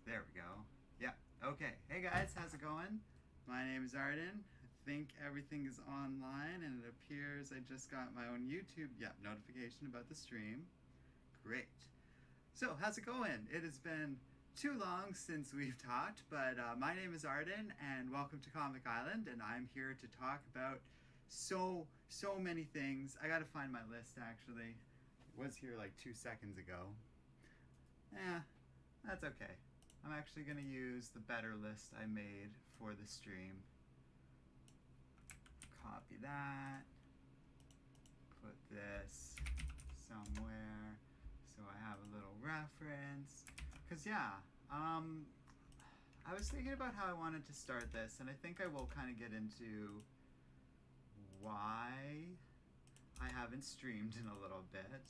There we go. Yeah. Okay. Hey guys, how's it going? My name is Arden. I think everything is online and it appears I just got my own YouTube notification about the stream. Great. So, how's it going? It has been too long since we've talked, but my name is Arden and welcome to Comic Island, and I'm here to talk about so many things. I gotta find my list actually. It was here like 2 seconds ago. Yeah, that's okay. I'm actually going to use the better list I made for the stream. Copy that. Put this somewhere so I have a little reference. Because, yeah, I was thinking about how I wanted to start this, and I think I will kind of get into why I haven't streamed in a little bit.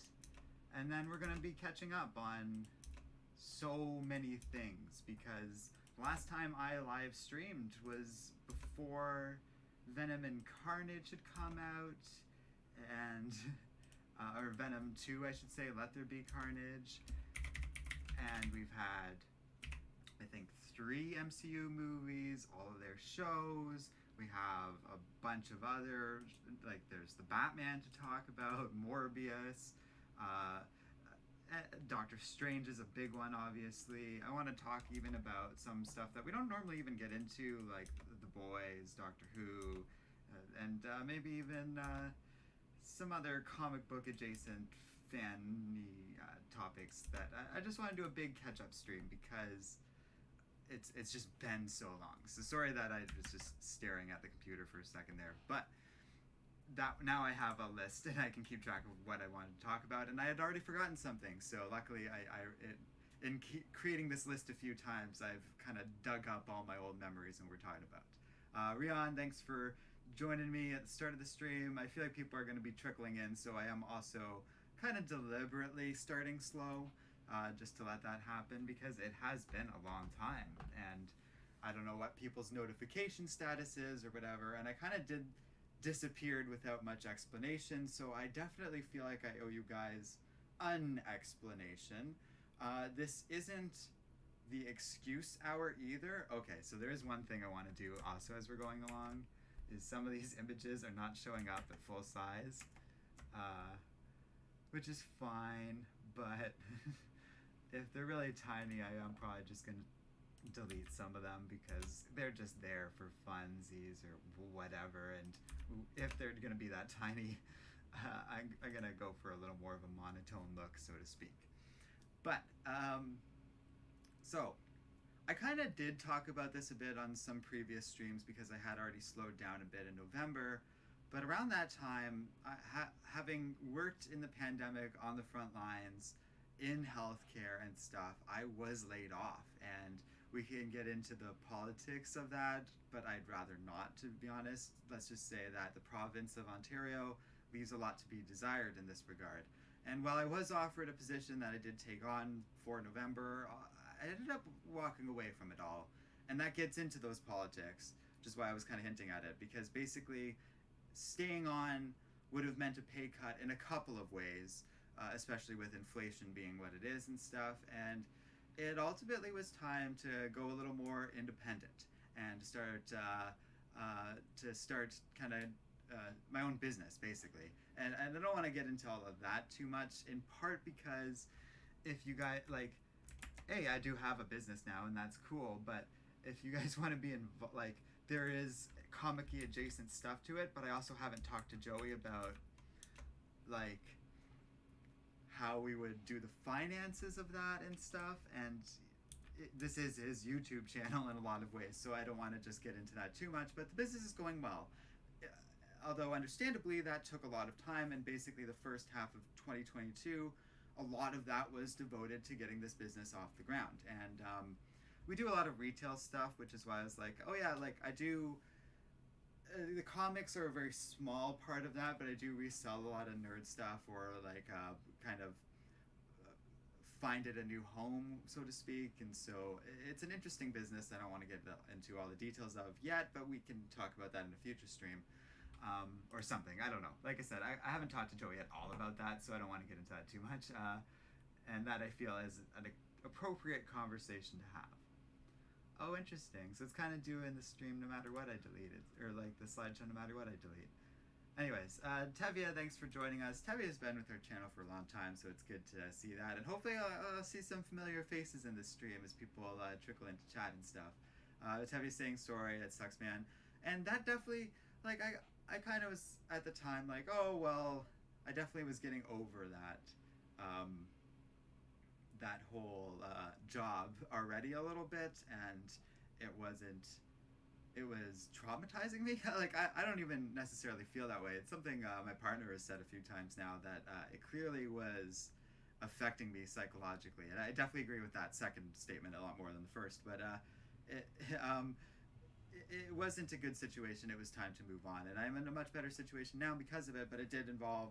And then we're going to be catching up on so many things, because last time I live streamed was before Venom and Carnage had come out, and or Venom 2 I should say, Let There Be Carnage, and we've had I think 3 MCU movies, all of their shows. We have a bunch of other, like there's the Batman to talk about, Morbius, Doctor Strange is a big one, obviously. I want to talk even about some stuff that we don't normally even get into, like The Boys, Doctor Who, and maybe even some other comic book adjacent fan topics that I just want to do a big catch-up stream, because it's just been so long. So sorry that I was just staring at the computer for a second there, but that now I have a list and I can keep track of what I wanted to talk about, and I had already forgotten something. So luckily, in creating this list a few times, I've kind of dug up all my old memories and we're talking about. Rian, thanks for joining me at the start of the stream. I feel like people are going to be trickling in, so I am also kind of deliberately starting slow, just to let that happen, because it has been a long time and I don't know what people's notification status is or whatever, and I kind of disappeared without much explanation, so I definitely feel like I owe you guys an explanation. This isn't the excuse hour either. Okay, so there is one thing I want to do also as we're going along, is some of these images are not showing up at full size, which is fine, but if they're really tiny, I am probably just going to delete some of them, because they're just there for funsies or whatever, and if they're going to be that tiny, I'm going to go for a little more of a monotone look, so to speak. But so I kind of did talk about this a bit on some previous streams, because I had already slowed down a bit in November, but around that time, having worked in the pandemic on the front lines in healthcare and stuff, I was laid off, and we can get into the politics of that, but I'd rather not, to be honest. Let's just say that the province of Ontario leaves a lot to be desired in this regard. And while I was offered a position that I did take on for November, I ended up walking away from it all. And that gets into those politics, which is why I was kind of hinting at it, because basically staying on would have meant a pay cut in a couple of ways, especially with inflation being what it is and stuff, and it ultimately was time to go a little more independent and start kind of my own business, basically. And I don't want to get into all of that too much, in part because if you guys, like, hey, I do have a business now and that's cool, but if you guys want to be involved, like, there is comic-y adjacent stuff to it, but I also haven't talked to Joey about, like, how we would do the finances of that and stuff, and this is his YouTube channel in a lot of ways, so I don't want to just get into that too much, but the business is going well. Although understandably that took a lot of time, and basically the first half of 2022, a lot of that was devoted to getting this business off the ground. And we do a lot of retail stuff, which is why I was like, oh yeah, like I do, the comics are a very small part of that, but I do resell a lot of nerd stuff, or like kind of find it a new home, so to speak. And so it's an interesting business that I don't want to get into all the details of yet, but we can talk about that in a future stream. Or something, I don't know. Like I said, I haven't talked to Joey at all about that, so I don't want to get into that too much. And that I feel is an appropriate conversation to have. Oh, interesting. So it's kind of doing the stream no matter what I delete it, or like the slideshow no matter what I delete. Anyways, Tevia, thanks for joining us. Tevia's been with our channel for a long time, so it's good to see that. And hopefully I'll see some familiar faces in this stream as people trickle into chat and stuff. Tevia's saying, sorry, it sucks, man. And that definitely, like, I kind of was at the time like, oh, well, I definitely was getting over that, that whole job already a little bit, and it wasn't, it was traumatizing me. Like, I don't even necessarily feel that way. It's something my partner has said a few times now, that it clearly was affecting me psychologically. And I definitely agree with that second statement a lot more than the first. But it, it wasn't a good situation. It was time to move on. And I'm in a much better situation now because of it, but it did involve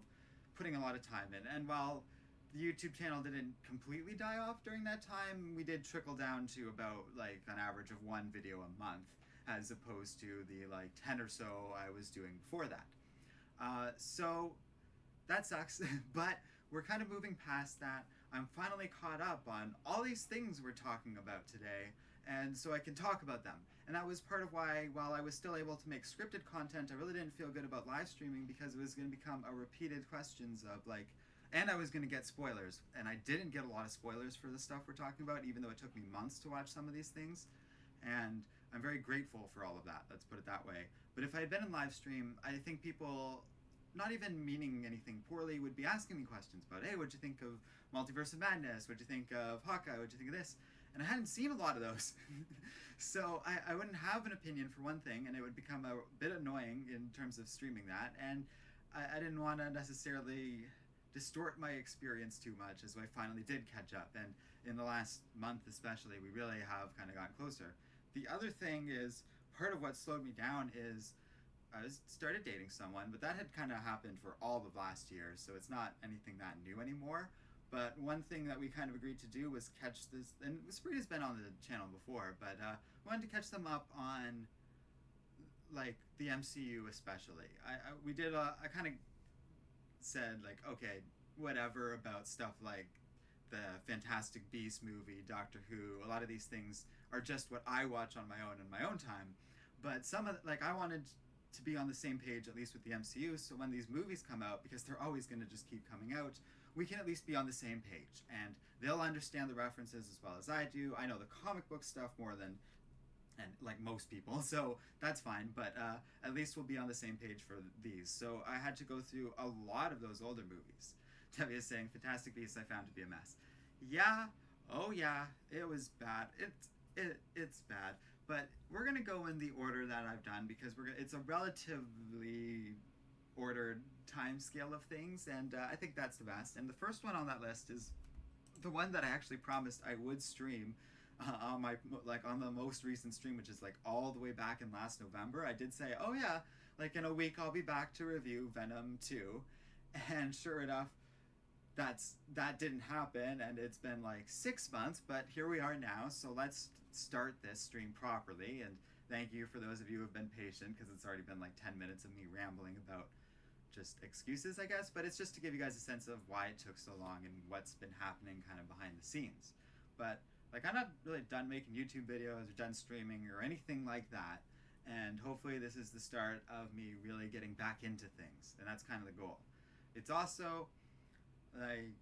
putting a lot of time in. And while the YouTube channel didn't completely die off during that time, we did trickle down to about like an average of one video a month, as opposed to the like 10 or so I was doing before that. So that sucks, but we're kind of moving past that. I'm finally caught up on all these things we're talking about today, and so I can talk about them. And that was part of why, while I was still able to make scripted content, I really didn't feel good about live streaming, because it was going to become a repeated questions of like, and I was going to get spoilers, and I didn't get a lot of spoilers for the stuff we're talking about, even though it took me months to watch some of these things. And I'm very grateful for all of that, let's put it that way. But if I had been in live stream, I think people, not even meaning anything poorly, would be asking me questions about, hey, what'd you think of Multiverse of Madness? What'd you think of Hawkeye? What'd you think of this? And I hadn't seen a lot of those. So I wouldn't have an opinion for one thing, and it would become a bit annoying in terms of streaming that. And I didn't want to necessarily distort my experience too much, as I finally did catch up. And in the last month especially, we really have kind of gotten closer. The other thing is, part of what slowed me down is I started dating someone, but that had kind of happened for all of last year, so it's not anything that new anymore. But one thing that we kind of agreed to do was catch this, and Sabrina's been on the channel before, but wanted to catch them up on like the MCU especially. We did I kind of said like, okay, whatever about stuff like the Fantastic Beasts movie, Doctor Who, a lot of these things are just what I watch on my own in my own time. But some of, like, I wanted to be on the same page, at least with the MCU, so when these movies come out, because they're always going to just keep coming out, we can at least be on the same page, and they'll understand the references as well as I do. I know the comic book stuff more than, and like most people, so that's fine, but at least we'll be on the same page for these. So I had to go through a lot of those older movies. Debbie is saying, Fantastic Beasts I found to be a mess. Yeah, oh yeah, it was bad. It's bad. But we're going to go in the order that I've done, because it's a relatively ordered time scale of things, and I think that's the best. And the first one on that list is the one that I actually promised I would stream on my, like, on the most recent stream, which is like all the way back in last November. I did say, oh yeah, like in a week I'll be back to review Venom 2, and sure enough, that didn't happen, and it's been like 6 months, but here we are now. So let's start this stream properly, and thank you for those of you who have been patient, because it's already been like 10 minutes of me rambling about just excuses, I guess, but it's just to give you guys a sense of why it took so long and what's been happening kind of behind the scenes. But like, I'm not really done making YouTube videos or done streaming or anything like that, and hopefully this is the start of me really getting back into things, and that's kind of the goal. It's also like,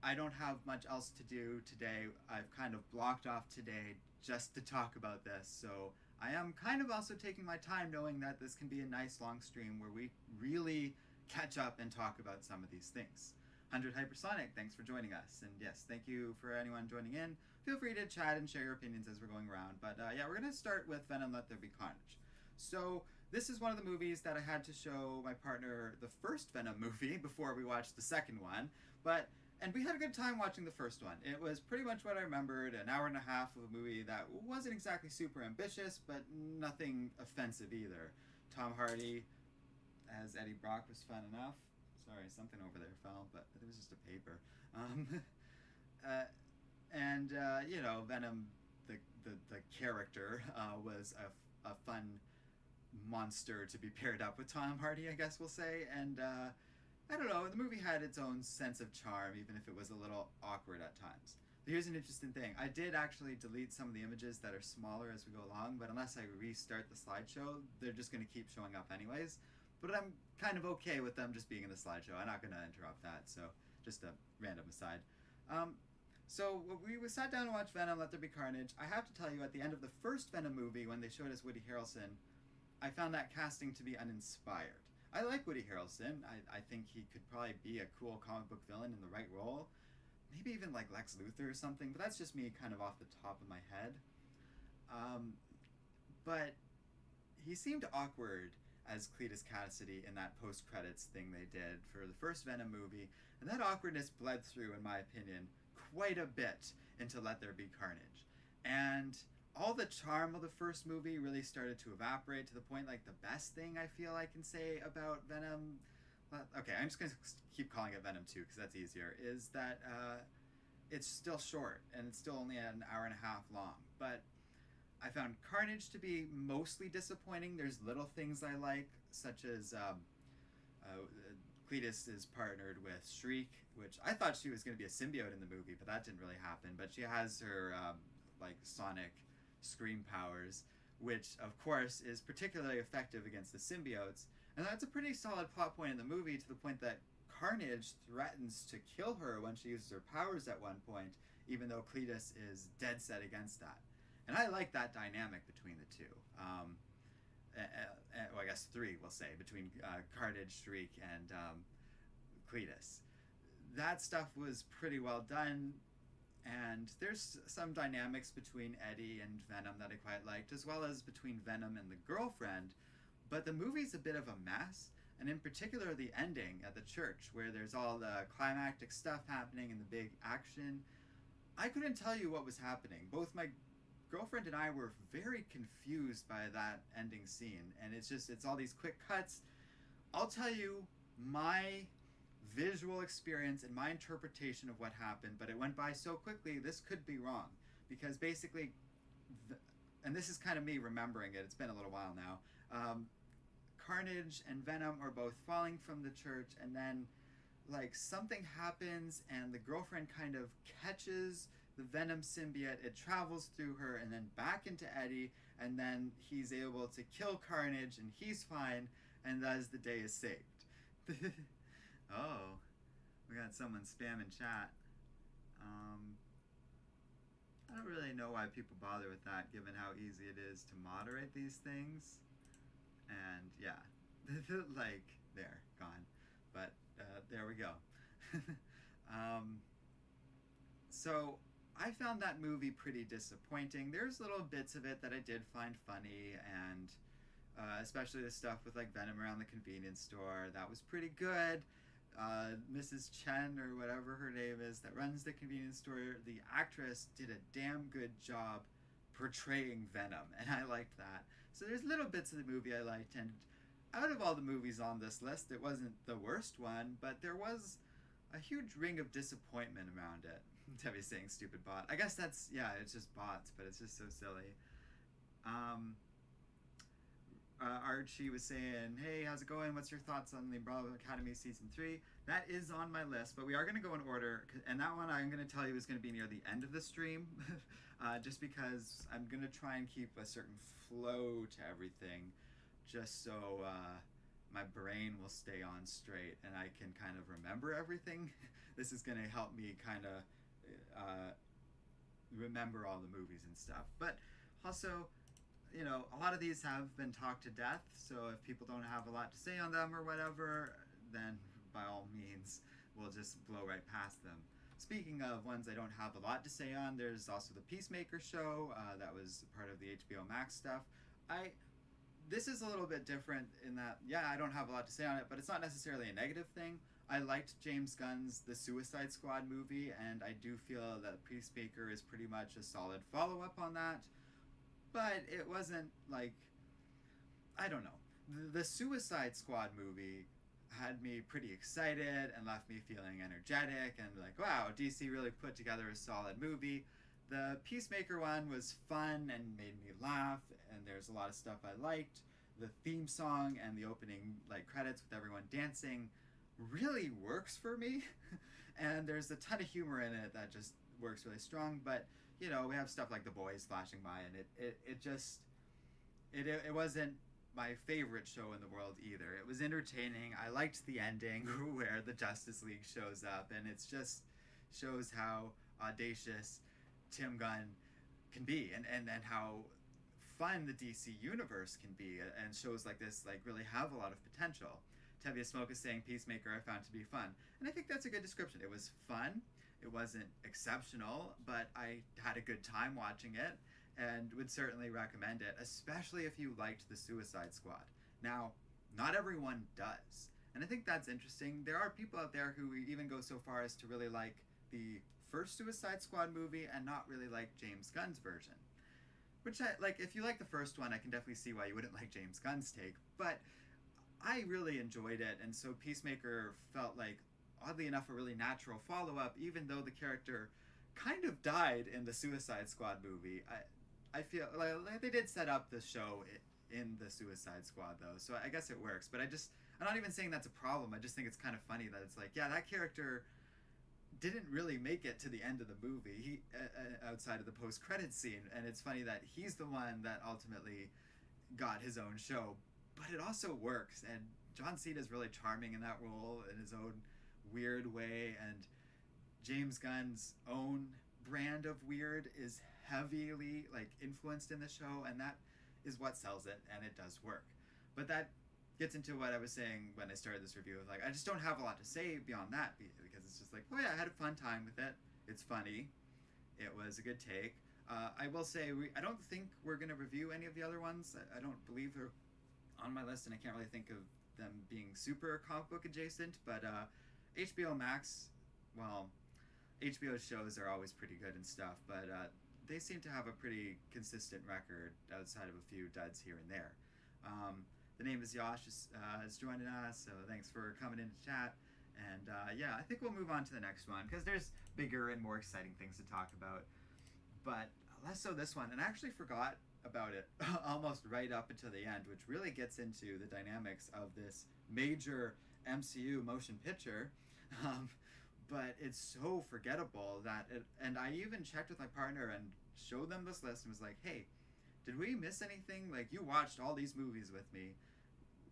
I don't have much else to do today. I've kind of blocked off today just to talk about this, so I am kind of also taking my time, knowing that this can be a nice long stream where we really catch up and talk about some of these things. 100 Hypersonic, thanks for joining us, and yes, thank you for anyone joining in. Feel free to chat and share your opinions as we're going around, but yeah, we're going to start with Venom, Let There Be Carnage. So this is one of the movies that I had to show my partner the first Venom movie before we watched the second one, and we had a good time watching the first one. It was pretty much what I remembered, an hour and a half of a movie that wasn't exactly super ambitious, but nothing offensive either. Tom Hardy as Eddie Brock was fun enough. Sorry, something over there fell, but it was just a paper. You know, Venom, the character, was a fun monster to be paired up with Tom Hardy, I guess we'll say, and I don't know, the movie had its own sense of charm, even if it was a little awkward at times. Here's an interesting thing. I did actually delete some of the images that are smaller as we go along, but unless I restart the slideshow, they're just going to keep showing up anyways. But I'm kind of okay with them just being in the slideshow. I'm not going to interrupt that, so just a random aside. So we sat down to watch Venom, Let There Be Carnage. I have to tell you, at the end of the first Venom movie, when they showed us Woody Harrelson, I found that casting to be uninspired. I like Woody Harrelson. I think he could probably be a cool comic book villain in the right role. Maybe even like Lex Luthor or something, but that's just me kind of off the top of my head. But he seemed awkward as Cletus Cassidy in that post-credits thing they did for the first Venom movie, and that awkwardness bled through, in my opinion, quite a bit into Let There Be Carnage. And all the charm of the first movie really started to evaporate to the point, like, the best thing I feel I can say about Venom, okay, I'm just going to keep calling it Venom 2 because that's easier, is that it's still short and it's still only an hour and a half long. But I found Carnage to be mostly disappointing. There's little things I like, such as Cletus is partnered with Shriek, which I thought she was going to be a symbiote in the movie, but that didn't really happen. But she has her like sonic scream powers, which of course is particularly effective against the symbiotes. And that's a pretty solid plot point in the movie, to the point that Carnage threatens to kill her when she uses her powers at one point, even though Cletus is dead set against that. And I like that dynamic between the two. Well, I guess three, we'll say, between Carnage, Shriek, and Cletus. That stuff was pretty well done, and there's some dynamics between Eddie and Venom that I quite liked, as well as between Venom and the girlfriend. But the movie's a bit of a mess, and in particular the ending at the church, where there's all the climactic stuff happening and the big action. I couldn't tell you what was happening. Both my girlfriend and I were very confused by that ending scene, and it's all these quick cuts. I'll tell you my visual experience and my interpretation of what happened, but it went by so quickly, this could be wrong, because basically, and this is kind of me remembering it, it's been a little while now, Carnage and Venom are both falling from the church, and then like something happens and the girlfriend kind of catches the Venom symbiote, it travels through her and then back into Eddie, and then he's able to kill Carnage and he's fine, and thus the day is saved. Oh, we got someone spamming chat. I don't really know why people bother with that, given how easy it is to moderate these things. And yeah, like, there, gone. But there we go. So I found that movie pretty disappointing. There's little bits of it that I did find funny, and especially the stuff with like Venom around the convenience store. That was pretty good. Mrs. Chen, or whatever her name is, that runs the convenience store, the actress did a damn good job portraying Venom, and I liked that. So there's little bits of the movie I liked, and out of all the movies on this list, it wasn't the worst one, but there was a huge ring of disappointment around it. Debbie's saying stupid bot. I guess that's, yeah, it's just bots, but it's just so silly. Archie was saying, hey, how's it going? What's your thoughts on the Umbrella Academy Season 3? That is on my list, but we are going to go in order, and that one I'm going to tell you is going to be near the end of the stream, just because I'm going to try and keep a certain flow to everything, just so my brain will stay on straight and I can kind of remember everything. This is going to help me kind of remember all the movies and stuff. But also, you know, a lot of these have been talked to death, so if people don't have a lot to say on them or whatever, then by all means, we'll just blow right past them. Speaking of ones I don't have a lot to say on, there's also the Peacemaker show, that was part of the HBO Max stuff. This is a little bit different in that, yeah, I don't have a lot to say on it, but it's not necessarily a negative thing. I liked James Gunn's The Suicide Squad movie, and I do feel that Peacemaker is pretty much a solid follow-up on that. But it wasn't like, I don't know. The Suicide Squad movie had me pretty excited and left me feeling energetic and like, wow, DC really put together a solid movie. The Peacemaker one was fun and made me laugh, and there's a lot of stuff I liked. The theme song and the opening like credits with everyone dancing really works for me. And there's a ton of humor in it that just works really strong. But you know, we have stuff like The Boys flashing by, and it just it wasn't my favorite show in the world either. It was entertaining. I liked the ending where the Justice League shows up, and it's just shows how audacious Tim Gunn can be, and how fun the DC universe can be, and shows like this like really have a lot of potential. Tevye Smoke is saying Peacemaker I found to be fun, and I think that's a good description. It was fun. It wasn't exceptional, but I had a good time watching it, and would certainly recommend it, especially if you liked the Suicide Squad. Now, not everyone does, and I think that's interesting. There are people out there who even go so far as to really like the first Suicide Squad movie and not really like James Gunn's version. Which I like. If you like the first one, I can definitely see why you wouldn't like James Gunn's take. But I really enjoyed it, and so Peacemaker felt like, oddly enough, a really natural follow-up, even though the character kind of died in the Suicide Squad movie. I feel like they did set up the show in the Suicide Squad, though, so I guess it works. But I'm not even saying that's a problem. I just think it's kind of funny that it's like, yeah, that character didn't really make it to the end of the movie. He outside of the post-credits scene, and it's funny that he's the one that ultimately got his own show. But it also works, and John Cena is really charming in that role in his own weird way, and James Gunn's own brand of weird is heavily like influenced in the show, and that is what sells it, and it does work. But that gets into what I was saying when I started this review of like, I just don't have a lot to say beyond that, because it's just like, oh yeah, I had a fun time with it. It's funny. It was a good take. I will say, I don't think we're going to review any of the other ones. I don't believe they're on my list, and I can't really think of them being super comic book adjacent, but HBO Max, well, HBO shows are always pretty good and stuff, but they seem to have a pretty consistent record outside of a few duds here and there. The name is Yash, is joining us, so thanks for coming in to chat. And yeah, I think we'll move on to the next one, because there's bigger and more exciting things to talk about. But less so this one, and I actually forgot about it almost right up until the end, which really gets into the dynamics of this major MCU motion picture. But it's so forgettable that and I even checked with my partner and showed them this list and was like, hey, did we miss anything? Like, you watched all these movies with me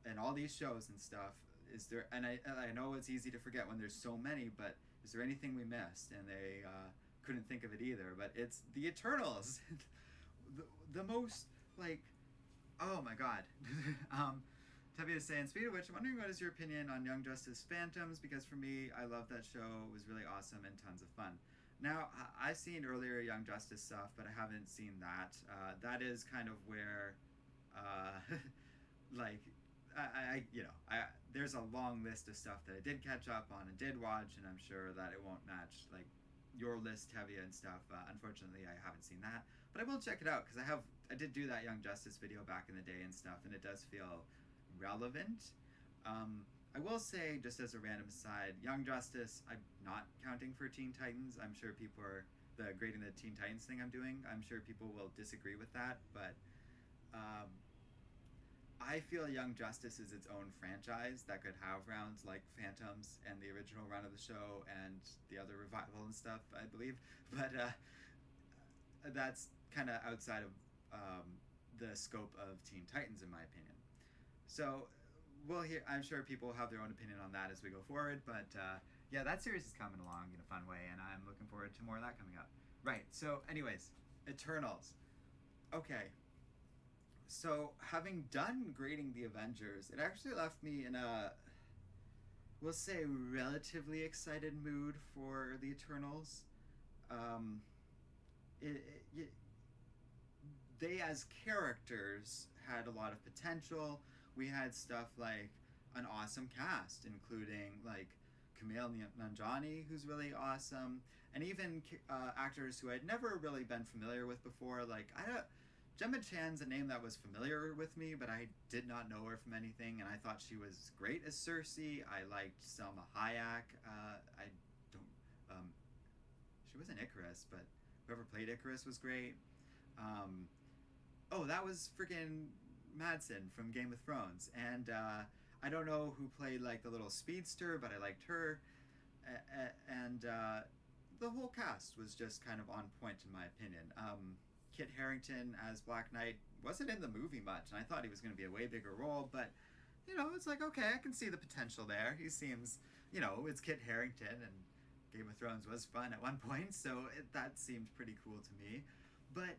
and all these shows and stuff. Is there, and I know it's easy to forget when there's so many, but is there anything we missed? And they couldn't think of it either, but it's the Eternals. the most, like, oh my god. Tevye is saying, speaking of which, I'm wondering what is your opinion on Young Justice Phantoms, because for me, I love that show. It was really awesome and tons of fun. Now, I've seen earlier Young Justice stuff, but I haven't seen that. That is kind of where, like, there's a long list of stuff that I did catch up on and did watch, and I'm sure that it won't match, like, your list, Tevye, and stuff. Unfortunately, I haven't seen that, but I will check it out, because I did do that Young Justice video back in the day and stuff, and it does feel relevant. I will say, just as a random aside, Young Justice, I'm not counting for Teen Titans. I'm sure people are grading the Teen Titans thing I'm doing. I'm sure people will disagree with that, but I feel Young Justice is its own franchise that could have rounds like Phantoms and the original run of the show and the other revival and stuff, I believe. But that's kind of outside of the scope of Teen Titans, in my opinion. So we'll hear. I'm sure people will have their own opinion on that as we go forward. But yeah, that series is coming along in a fun way, and I'm looking forward to more of that coming up. Right. So, anyways, Eternals. Okay. So, having done grading the Avengers, it actually left me in a, we'll say, relatively excited mood for the Eternals. They, as characters, had a lot of potential. We had stuff like an awesome cast, including like Kumail Nanjiani, who's really awesome, and even actors who I'd never really been familiar with before. Like, Gemma Chan's a name that was familiar with me, but I did not know her from anything, and I thought she was great as Cersei. I liked Selma Hayek. She wasn't Icarus, but whoever played Icarus was great. That was freaking Madsen from Game of Thrones, and I don't know who played like the little speedster, but I liked her. And the whole cast was just kind of on point in my opinion. Kit Harington as Black Knight wasn't in the movie much, and I thought he was going to be a way bigger role, but it's like, okay, I can see the potential there. He seems, it's Kit Harington, and Game of Thrones was fun at one point, so that seemed pretty cool to me. But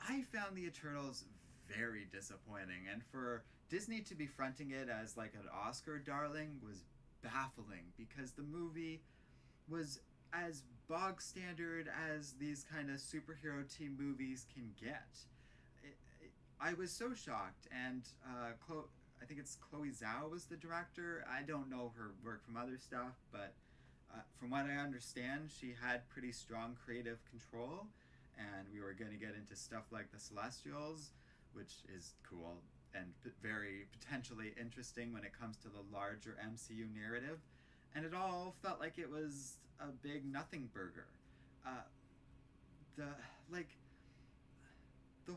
I found the Eternals very disappointing, and for Disney to be fronting it as like an Oscar darling was baffling, because the movie was as bog standard as these kind of superhero team movies can get. I was so shocked, and I think it's Chloe Zhao was the director. I don't know her work from other stuff, but from what I understand, she had pretty strong creative control, and we were going to get into stuff like the Celestials, which is cool and very potentially interesting when it comes to the larger MCU narrative. And it all felt like it was a big nothing burger. The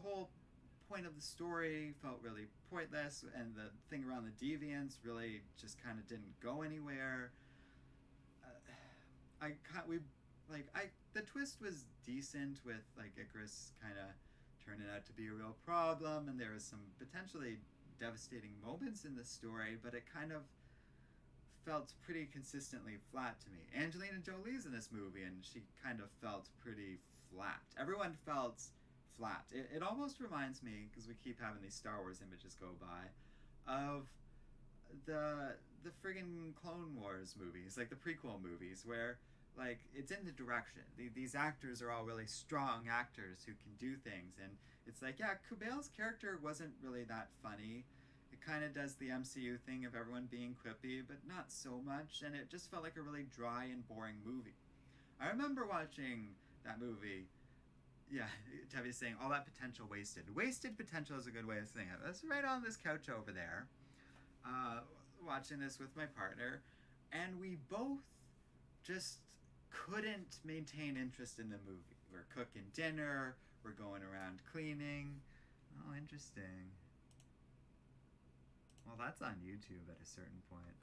whole point of the story felt really pointless, and the thing around the deviants really just kind of didn't go anywhere. The twist was decent, with like Icarus kind of turning out to be a real problem, and there was some potentially devastating moments in the story, but it kind of felt pretty consistently flat to me. Angelina Jolie's in this movie, and she kind of felt pretty flat. Everyone felt flat. It almost reminds me, because we keep having these Star Wars images go by, of the friggin' Clone Wars movies, like the prequel movies, where like it's in the direction. These actors are all really strong actors who can do things, and it's like, yeah, Kumail's character wasn't really that funny. It kind of does the MCU thing of everyone being quippy, but not so much, and it just felt like a really dry and boring movie. I remember watching that movie. Yeah, Tevi's saying all that potential wasted. Wasted potential is a good way of saying it. That's right on this couch over there, watching this with my partner, and we both just couldn't maintain interest in the movie. We're cooking dinner, we're going around cleaning. Oh, interesting. Well, that's on YouTube at a certain point.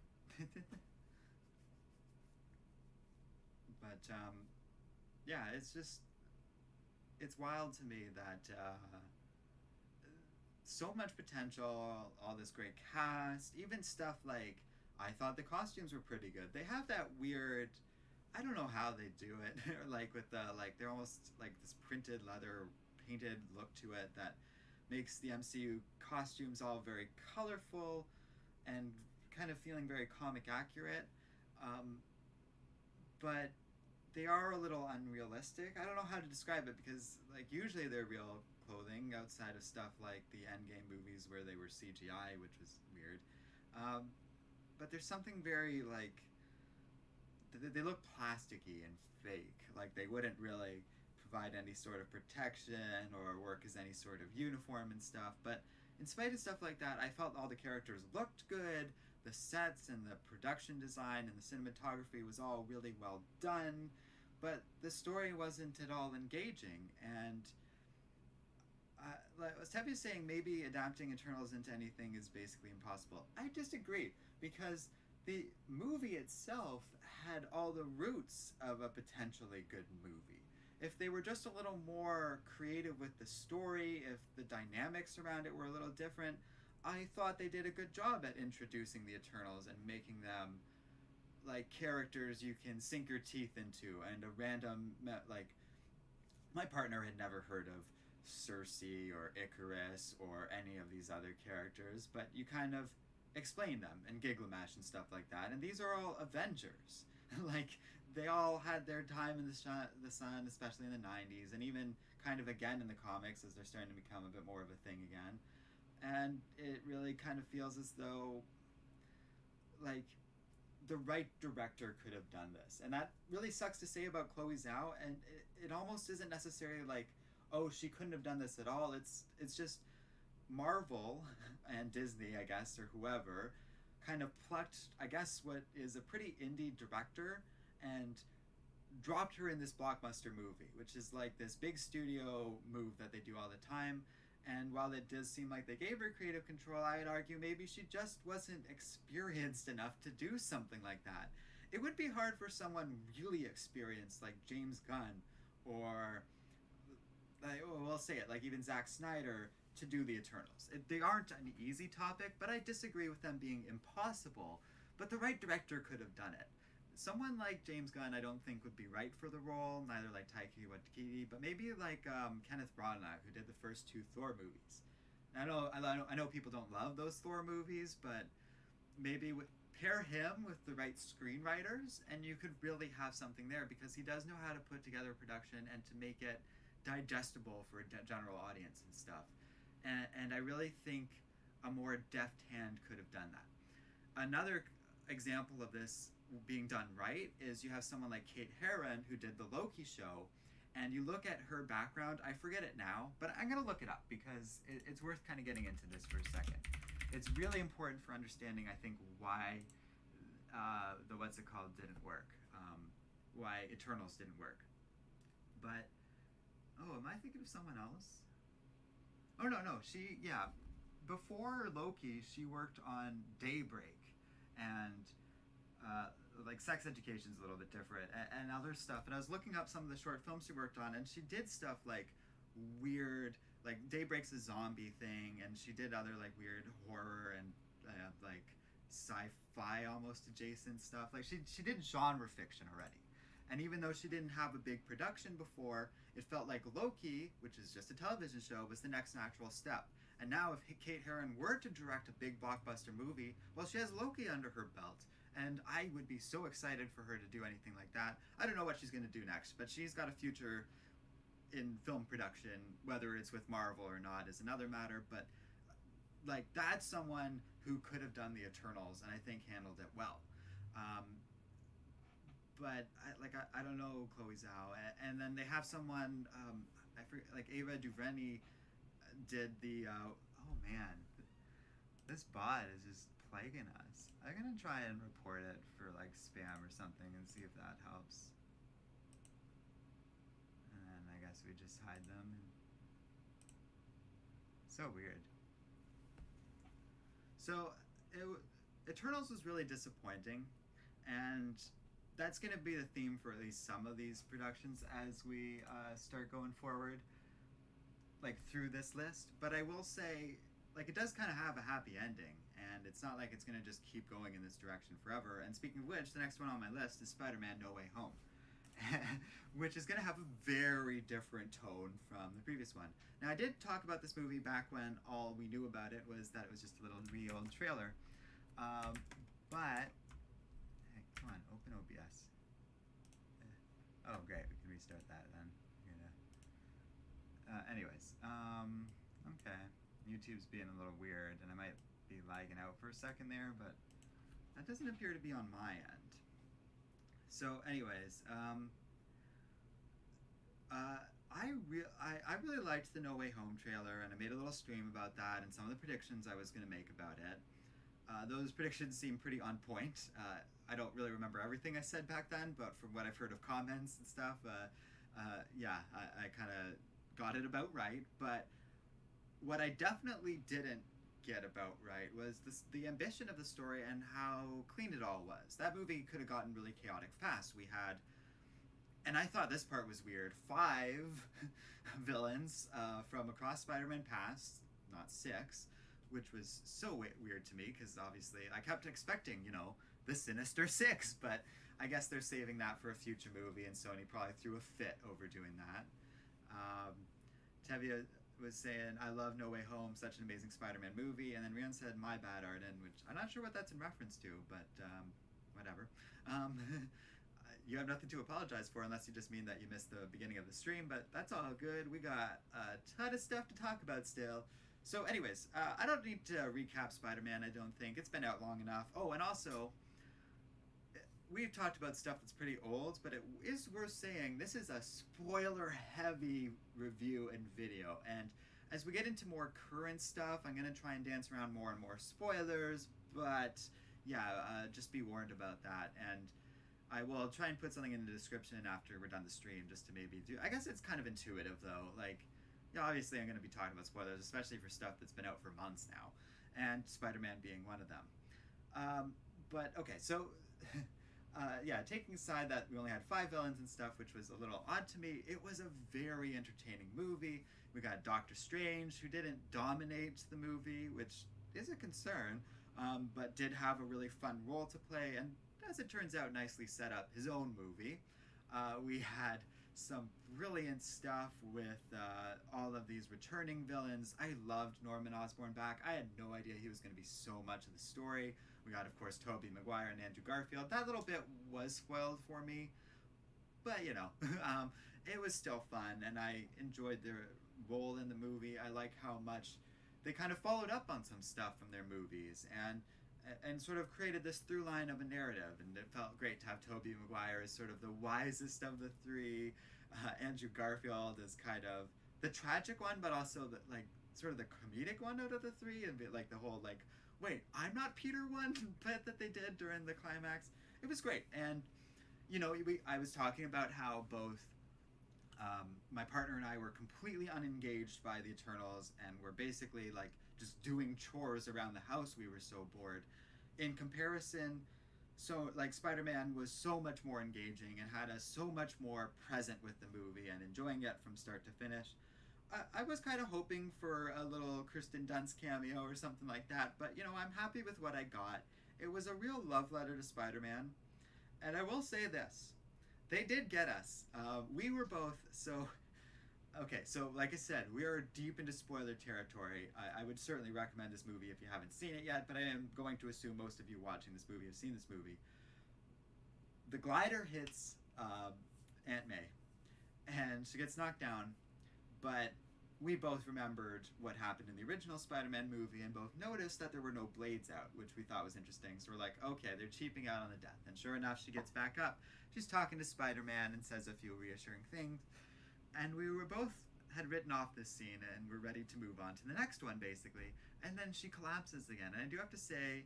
But, yeah, it's wild to me that so much potential, all this great cast, even stuff like, I thought the costumes were pretty good. They have that weird, I don't know how they do it, like with the, like, they're almost like this printed leather painted look to it that makes the MCU costumes all very colorful and kind of feeling very comic accurate. But they are a little unrealistic. I don't know how to describe it, because like usually they're real clothing outside of stuff like the Endgame movies where they were CGI, which was weird. But there's something very like, they look plasticky and fake. Like they wouldn't really provide any sort of protection or work as any sort of uniform and stuff. But in spite of stuff like that, I felt all the characters looked good. The sets and the production design and the cinematography was all really well done, but the story wasn't at all engaging. And like Steffi was saying, maybe adapting Eternals into anything is basically impossible. I disagree, because the movie itself had all the roots of a potentially good movie. If they were just a little more creative with the story, if the dynamics around it were a little different, I thought they did a good job at introducing the Eternals and making them like characters you can sink your teeth into, and a random, like, my partner had never heard of Cersei or Icarus or any of these other characters, but you kind of explain them and Gilgamesh and stuff like that, and these are all Avengers. Like, they all had their time in the sun, especially in the 90s, and even kind of again in the comics as they're starting to become a bit more of a thing again. And it really kind of feels as though, like, the right director could have done this. And that really sucks to say about Chloe Zhao, and it almost isn't necessarily like, oh, she couldn't have done this at all. It's just Marvel and Disney, I guess, or whoever, kind of plucked, I guess, what is a pretty indie director and dropped her in this blockbuster movie, which is like this big studio move that they do all the time. And while it does seem like they gave her creative control, I would argue maybe she just wasn't experienced enough to do something like that. it would be hard for someone really experienced like James Gunn or like, we'll say it, like even Zack Snyder to do the Eternals. They aren't an easy topic, but I disagree with them being impossible. But the right director could have done it. Someone like James Gunn, I don't think would be right for the role. Neither like Taika Waititi, but maybe like Kenneth Branagh, who did the first two Thor movies. I know people don't love those Thor movies, but maybe pair him with the right screenwriters, and you could really have something there because he does know how to put together a production and to make it digestible for a general audience and stuff. And I really think a more deft hand could have done that. Another example of this being done right is you have someone like Kate Herron who did the Loki show, and you look at her background. I forget it now, but I'm going to look it up because it's worth kind of getting into this for a second. It's really important for understanding, I think, why the what's it called didn't work, why Eternals didn't work. But am I thinking of someone else? Oh no, before Loki, she worked on Daybreak, and like Sex Education's a little bit different, and other stuff. And I was looking up some of the short films she worked on, and she did stuff like weird, like Daybreak's a zombie thing, and she did other like weird horror and like sci-fi almost adjacent stuff. Like she did genre fiction already. And even though she didn't have a big production before, it felt like Loki, which is just a television show, was the next natural step. And now if Kate Herron were to direct a big blockbuster movie, well, she has Loki under her belt. And I would be so excited for her to do anything like that. I don't know what she's going to do next, but she's got a future in film production. Whether it's with Marvel or not is another matter. But like that's someone who could have done the Eternals, and I think handled it well. But I don't know Chloe Zhao, and then they have someone I forget, like Ava DuVernay did the oh man, this bot is just plaguing us. I'm gonna try and report it for like spam or something and see if that helps. And then I guess we just hide them. So weird. So Eternals was really disappointing, and that's going to be the theme for at least some of these productions as we start going forward, like through this list. But I will say, like, it does kind of have a happy ending, and it's not like it's going to just keep going in this direction forever. And speaking of which, the next one on my list is Spider-Man No Way Home, which is going to have a very different tone from the previous one. Now, I did talk about this movie back when all we knew about it was that it was just a little reel and trailer, but come on, open OBS. Oh, great, we can restart that then. Anyways, okay. YouTube's being a little weird, and I might be lagging out for a second there, but that doesn't appear to be on my end. So, anyways, I really liked the No Way Home trailer, and I made a little stream about that and some of the predictions I was going to make about it. Those predictions seem pretty on point. I don't really remember everything I said back then, but from what I've heard of comments and stuff, I kind of got it about right. But what I definitely didn't get about right was the ambition of the story and how clean it all was. That movie could have gotten really chaotic fast. We had, and I thought this part was weird, 5 villains from across Spider-Man past, not 6, which was so weird to me because obviously I kept expecting, the Sinister Six, but I guess they're saving that for a future movie, and Sony probably threw a fit over doing that. Tevia was saying, I love No Way Home, such an amazing Spider-Man movie, and then Rian said, my bad, Arden, which I'm not sure what that's in reference to, but whatever. You have nothing to apologize for unless you just mean that you missed the beginning of the stream, but that's all good. We got a ton of stuff to talk about still. So anyways, I don't need to recap Spider-Man, I don't think. It's been out long enough. Oh, and also, we've talked about stuff that's pretty old, but it is worth saying this is a spoiler-heavy review and video. And as we get into more current stuff, I'm going to try and dance around more and more spoilers, but yeah, just be warned about that. And I will try and put something in the description after we're done the stream just to maybe do... I guess it's kind of intuitive, though. Like, obviously I'm going to be talking about spoilers, especially for stuff that's been out for months now, and Spider-Man being one of them. But, okay, so... Yeah, taking aside that we only had 5 villains and stuff, which was a little odd to me, it was a very entertaining movie. We got Doctor Strange, who didn't dominate the movie, which is a concern, but did have a really fun role to play, and as it turns out, nicely set up his own movie. We had some brilliant stuff with all of these returning villains. I loved Norman Osborn back. I had no idea he was going to be so much of the story. We got, of course, Tobey Maguire and Andrew Garfield. That little bit was spoiled for me, but you know, it was still fun, and I enjoyed their role in the movie. I like how much they kind of followed up on some stuff from their movies, and sort of created this through line of a narrative, and it felt great to have Tobey Maguire as sort of the wisest of the three, Andrew Garfield as kind of the tragic one, but also the, like, sort of the comedic one out of the three, and like the whole like, wait, I'm not Peter one bit that they did during the climax. It was great. And you know, I was talking about how both my partner and I were completely unengaged by the Eternals, and were basically like just doing chores around the house. We were so bored. In comparison, so like Spider-Man was so much more engaging and had us so much more present with the movie and enjoying it from start to finish. I was kind of hoping for a little Kirsten Dunst cameo or something like that, but you know, I'm happy with what I got. It was a real love letter to Spider-Man, and I will say this: they did get us. We were both so. Okay, so like I said, we are deep into spoiler territory. I would certainly recommend this movie if you haven't seen it yet, but I am going to assume most of you watching this movie have seen this movie. The glider hits Aunt May, and she gets knocked down, but we both remembered what happened in the original Spider-Man movie, and both noticed that there were no blades out, which we thought was interesting. So we're like, okay, they're cheaping out on the death. And sure enough, she gets back up. She's talking to Spider-Man and says a few reassuring things. And we were both had written off this scene, and we're ready to move on to the next one, basically. And then she collapses again. And I do have to say,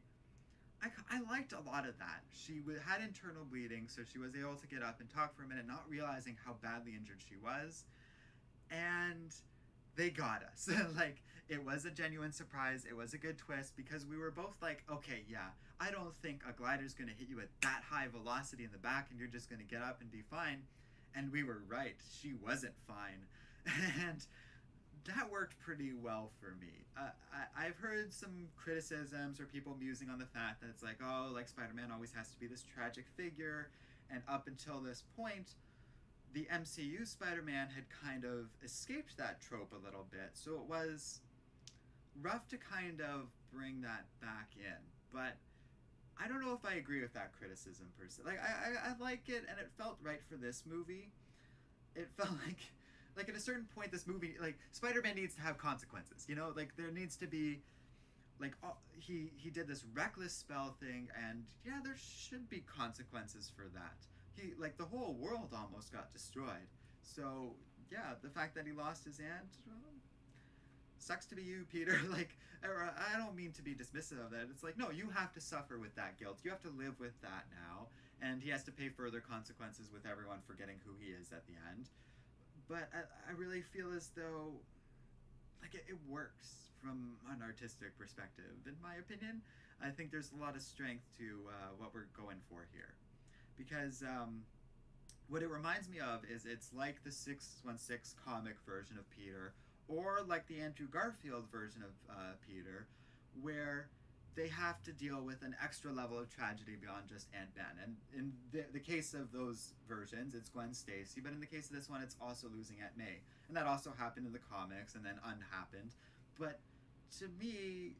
I liked a lot of that. She had internal bleeding, so she was able to get up and talk for a minute, not realizing how badly injured she was. And they got us. Like, it was a genuine surprise. It was a good twist, because we were both like, okay, yeah, I don't think a glider's going to hit you at that high velocity in the back and you're just going to get up and be fine. And we were right. She wasn't fine. And that worked pretty well for me. I've heard some criticisms or people musing on the fact that it's like, oh, like Spider-Man always has to be this tragic figure. And up until this point, the MCU Spider-Man had kind of escaped that trope a little bit, so it was rough to kind of bring that back in. But I don't know if I agree with that criticism per se. Like, I like it, and it felt right for this movie. It felt like at a certain point, this movie, like, Spider-Man needs to have consequences, you know? Like, there needs to be, like, he did this reckless spell thing, and yeah, there should be consequences for that. Like, the whole world almost got destroyed. So, yeah, the fact that he lost his aunt, well, sucks to be you, Peter. Like, I don't mean to be dismissive of that. It's like, no, you have to suffer with that guilt. You have to live with that now. And he has to pay further consequences with everyone forgetting who he is at the end. But I really feel as though, like, it works from an artistic perspective, in my opinion. I think there's a lot of strength to what we're going for here. Because what it reminds me of is it's like the 616 comic version of Peter, or like the Andrew Garfield version of Peter, where they have to deal with an extra level of tragedy beyond just Aunt Ben. And in the case of those versions, it's Gwen Stacy, but in the case of this one, it's also losing Aunt May. And that also happened in the comics and then unhappened. But to me,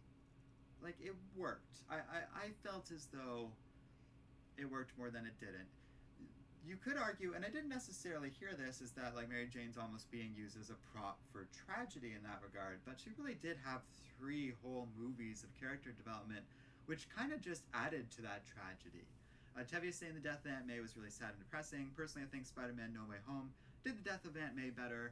like, it worked. I felt as though it worked more than it didn't. You could argue, and I didn't necessarily hear this, is that like Mary Jane's almost being used as a prop for tragedy in that regard, but she really did have 3 whole movies of character development, which kind of just added to that tragedy. Tevye saying the death of Aunt May was really sad and depressing. Personally, I think Spider-Man No Way Home did the death of Aunt May better,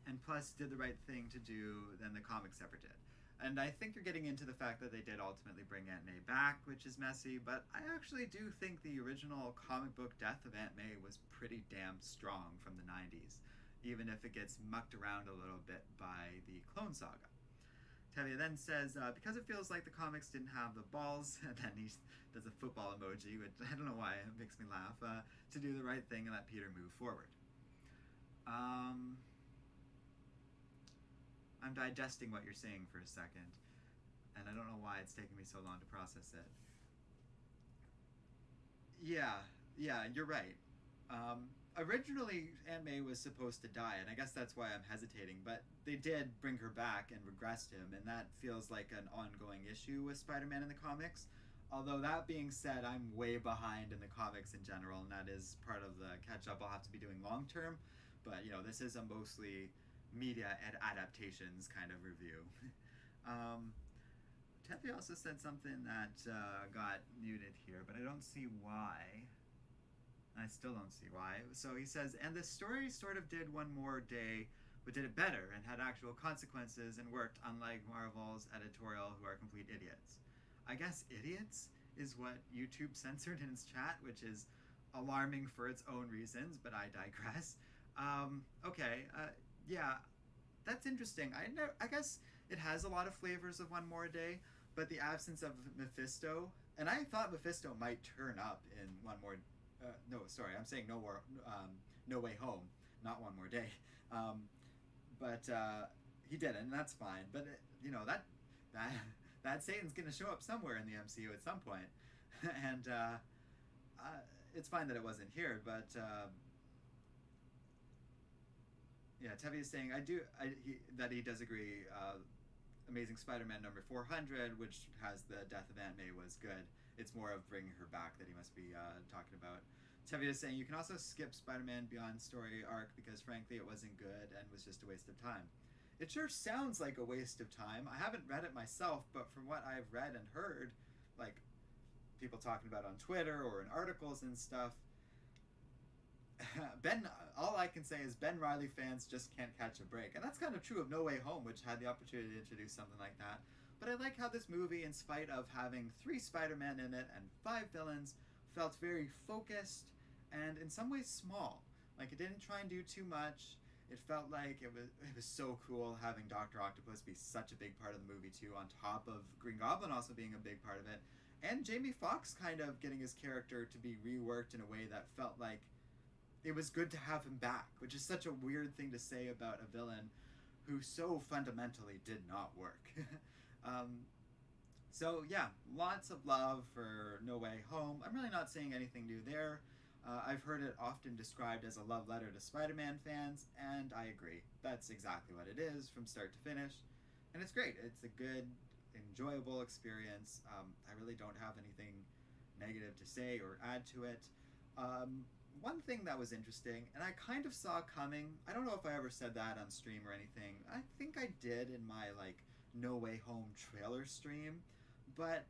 and plus did the right thing to do than the comics ever did. And I think you're getting into the fact that they did ultimately bring Aunt May back, which is messy, but I actually do think the original comic book death of Aunt May was pretty damn strong from the 90s, even if it gets mucked around a little bit by the Clone Saga. Tevye then says, because it feels like the comics didn't have the balls, and then he does a football emoji, which I don't know why it makes me laugh, to do the right thing and let Peter move forward. I'm digesting what you're saying for a second, and I don't know why it's taking me so long to process it. Yeah, you're right. Originally, Aunt May was supposed to die, and I guess that's why I'm hesitating, but they did bring her back and regressed him, and that feels like an ongoing issue with Spider-Man in the comics. Although, that being said, I'm way behind in the comics in general, and that is part of the catch-up I'll have to be doing long-term, but, this is a mostly media and adaptations kind of review. Tevye also said something that got muted here, but I don't see why. I still don't see why. So he says, and the story sort of did one more day, but did it better and had actual consequences and worked, unlike Marvel's editorial, who are complete idiots. I guess idiots is what YouTube censored in its chat, which is alarming for its own reasons, but I digress. Okay, yeah, that's interesting. I guess it has a lot of flavors of One More Day, but the absence of Mephisto, and I thought Mephisto might turn up in One More no, sorry, I'm saying No Way Home, not One More Day. But he didn't, and that's fine. But that Satan's gonna show up somewhere in the MCU at some point, and it's fine that it wasn't here. But yeah, Tevye is saying that he does agree. Amazing Spider-Man number 400, which has the death of Aunt May, was good. It's more of bringing her back that he must be talking about. Tevye is saying, you can also skip Spider-Man Beyond story arc because, frankly, it wasn't good and was just a waste of time. It sure sounds like a waste of time. I haven't read it myself, but from what I've read and heard, like people talking about on Twitter or in articles and stuff, all I can say is Ben Reilly fans just can't catch a break. And that's kind of true of No Way Home, which had the opportunity to introduce something like that. But I like how this movie, in spite of having 3 Spider-Men in it and 5 villains, felt very focused and in some ways small. Like, it didn't try and do too much. It felt like it was so cool having Dr. Octopus be such a big part of the movie too, on top of Green Goblin also being a big part of it. And Jamie Foxx kind of getting his character to be reworked in a way that felt like it was good to have him back, which is such a weird thing to say about a villain who so fundamentally did not work. So yeah, lots of love for No Way Home. I'm really not saying anything new there. I've heard it often described as a love letter to Spider-Man fans, and I agree. That's exactly what it is from start to finish. And it's great. It's a good, enjoyable experience. I really don't have anything negative to say or add to it. One thing that was interesting, and I kind of saw coming, I don't know if I ever said that on stream or anything. I think I did in my, No Way Home trailer stream, but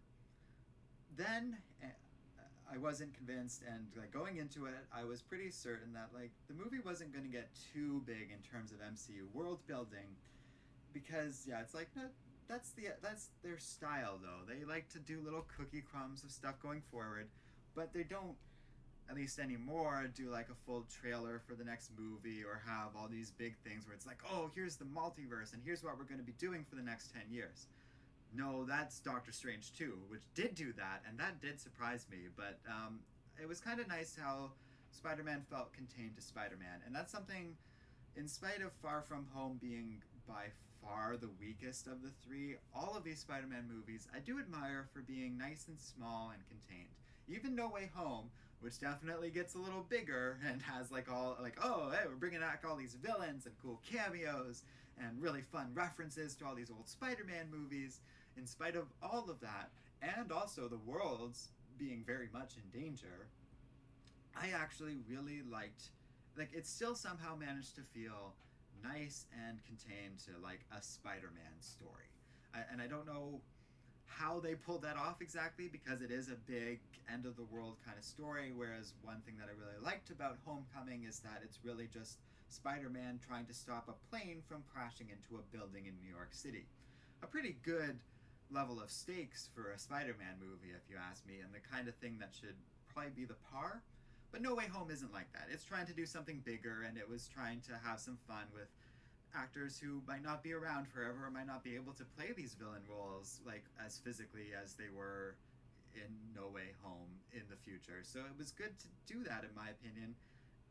then I wasn't convinced, and going into it, I was pretty certain that the movie wasn't going to get too big in terms of MCU world building, because yeah, it's no, that's their style though. They like to do little cookie crumbs of stuff going forward, but they don't, at least anymore, do a full trailer for the next movie or have all these big things where it's oh, here's the multiverse and here's what we're going to be doing for the next 10 years. No, that's Doctor Strange 2, which did do that, and that did surprise me, but it was kind of nice how Spider-Man felt contained to Spider-Man, and that's something, in spite of Far From Home being by far the weakest of the 3, all of these Spider-Man movies I do admire for being nice and small and contained. Even No Way Home, which definitely gets a little bigger and has oh, hey, we're bringing back all these villains and cool cameos and really fun references to all these old Spider-Man movies. In spite of all of that, and also the worlds being very much in danger, I actually really liked, it still somehow managed to feel nice and contained to a Spider-Man story. And I don't know how they pulled that off exactly, because it is a big end of the world kind of story, whereas one thing that I really liked about Homecoming is that it's really just Spider-Man trying to stop a plane from crashing into a building in New York City. A pretty good level of stakes for a Spider-Man movie, if you ask me, and the kind of thing that should probably be the par. But No Way Home isn't like that. It's trying to do something bigger, and it was trying to have some fun with actors who might not be around forever or might not be able to play these villain roles like as physically as they were in No Way Home in the future. So it was good to do that, in my opinion,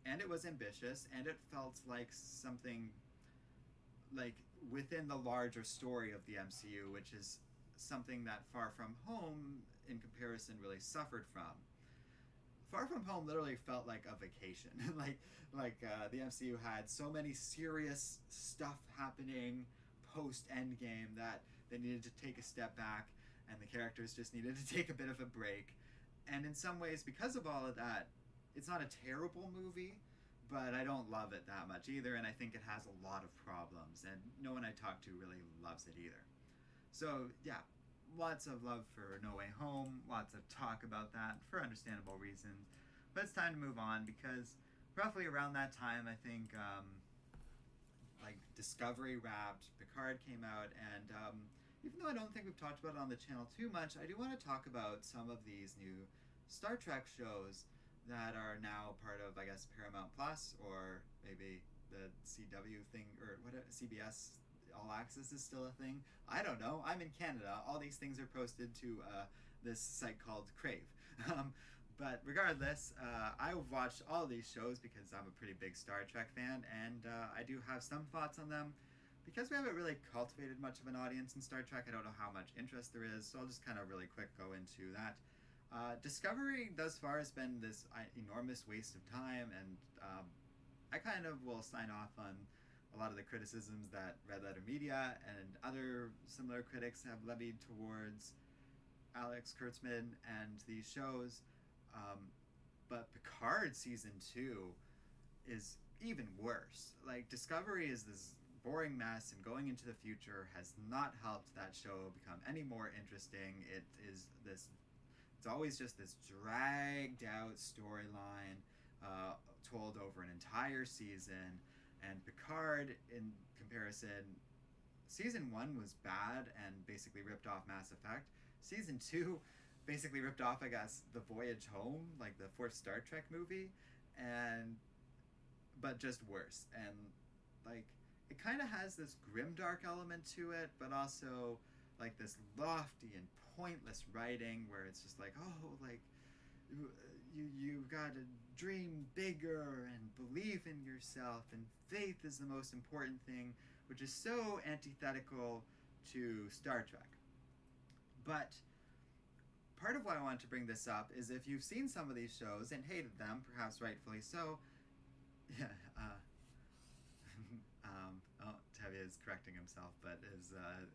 and it was ambitious, and it felt like something like within the larger story of the MCU, which is something that Far From Home in comparison really suffered from. Far From Home literally felt like a vacation. The MCU had so many serious stuff happening post Endgame that they needed to take a step back, and the characters just needed to take a bit of a break. And in some ways, because of all of that, it's not a terrible movie, but I don't love it that much either, and I think it has a lot of problems, and no one I talk to really loves it either. So yeah, lots of love for No Way Home, lots of talk about that for understandable reasons. But it's time to move on, because roughly around that time, I think Discovery wrapped, Picard came out, and even though I don't think we've talked about it on the channel too much, I do want to talk about some of these new Star Trek shows that are now part of, I guess, Paramount Plus, or maybe the CW thing, or what, CBS All Access is still a thing. I don't know. I'm in Canada. All these things are posted to this site called Crave. But regardless, I've watched all these shows because I'm a pretty big Star Trek fan, and I do have some thoughts on them. Because we haven't really cultivated much of an audience in Star Trek, I don't know how much interest there is, so I'll just kind of really quick go into that. Discovery thus far has been this enormous waste of time, and I kind of will sign off on a lot of the criticisms that Red Letter Media and other similar critics have levied towards Alex Kurtzman and these shows. But Picard Season 2 is even worse. Like, Discovery is this boring mess, and going into the future has not helped that show become any more interesting. It's always just this dragged out storyline told over an entire season. And Picard, in comparison, Season 1 was bad and basically ripped off Mass Effect. Season 2 basically ripped off, I guess, The Voyage Home, like the fourth Star Trek movie, but just worse. And it kind of has this grimdark element to it, but also like this lofty and pointless writing where it's just like, oh, like you gotta dream bigger and believe in yourself, and faith is the most important thing, which is so antithetical to Star Trek. But part of why I wanted to bring this up is if you've seen some of these shows and hated them, perhaps rightfully so, yeah, Tevye is correcting himself, but is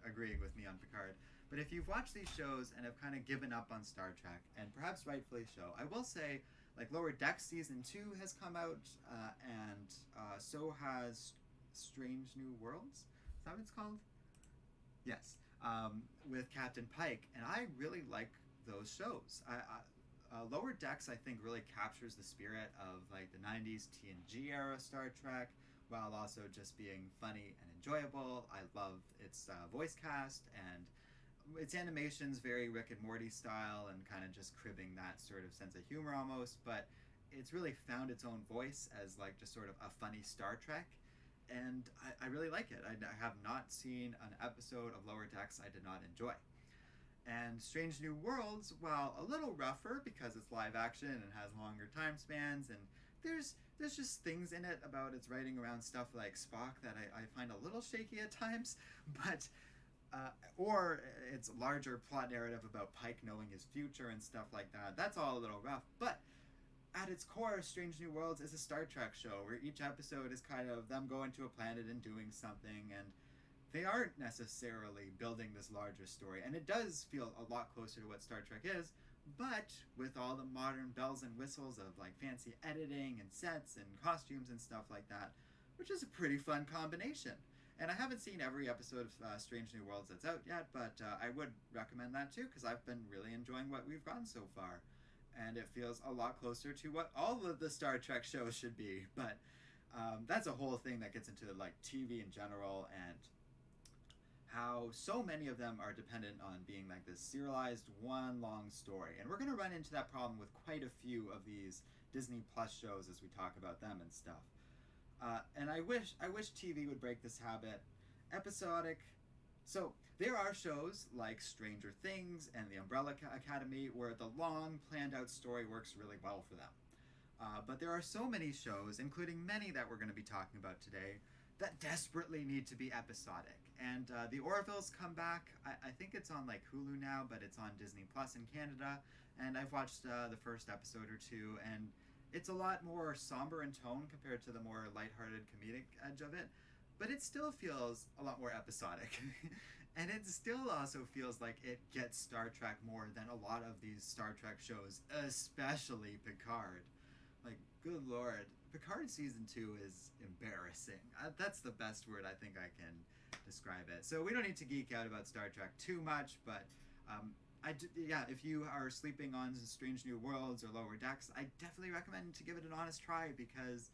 agreeing with me on Picard. But if you've watched these shows and have kind of given up on Star Trek, and perhaps rightfully so, I will say, like, Lower Decks Season 2 has come out, and so has Strange New Worlds. Is that what it's called? Yes. With Captain Pike, and I really like those shows. Lower Decks, I think, really captures the spirit of like the 90s TNG era Star Trek, while also just being funny and enjoyable. I love its voice cast, and its animation's very Rick and Morty style, and kind of just cribbing that sort of sense of humor almost, but it's really found its own voice as like just sort of a funny Star Trek, and I really like it. I have not seen an episode of Lower Decks I did not enjoy. And Strange New Worlds, while a little rougher because it's live action and has longer time spans, and there's just things in it about its writing around stuff like Spock that I find a little shaky at times, but or its larger plot narrative about Pike knowing his future and stuff like that. That's all a little rough, but at its core, Strange New Worlds is a Star Trek show where each episode is kind of them going to a planet and doing something, and they aren't necessarily building this larger story, and it does feel a lot closer to what Star Trek is, but with all the modern bells and whistles of like fancy editing and sets and costumes and stuff like that, which is a pretty fun combination. And I haven't seen every episode of Strange New Worlds that's out yet, but I would recommend that too, because I've been really enjoying what we've gotten so far. And it feels a lot closer to what all of the Star Trek shows should be. But that's a whole thing that gets into like TV in general, and how so many of them are dependent on being like this serialized one long story. And we're going to run into that problem with quite a few of these Disney Plus shows as we talk about them and stuff. And I wish TV would break this habit. Episodic. So there are shows like Stranger Things and The Umbrella Academy where the long planned out story works really well for them. But there are so many shows, including many that we're going to be talking about today, that desperately need to be episodic. And the Orville's come back. I think it's on like Hulu now, but it's on Disney Plus in Canada. And I've watched the first episode or two, and it's a lot more somber in tone compared to the more lighthearted comedic edge of it. But it still feels a lot more episodic. And it still also feels like it gets Star Trek more than a lot of these Star Trek shows, especially Picard. Like, good lord. Picard season 2 is embarrassing. That's the best word I think I can describe it. So we don't need to geek out about Star Trek too much, but if you are sleeping on Strange New Worlds or Lower Decks, I definitely recommend to give it an honest try, because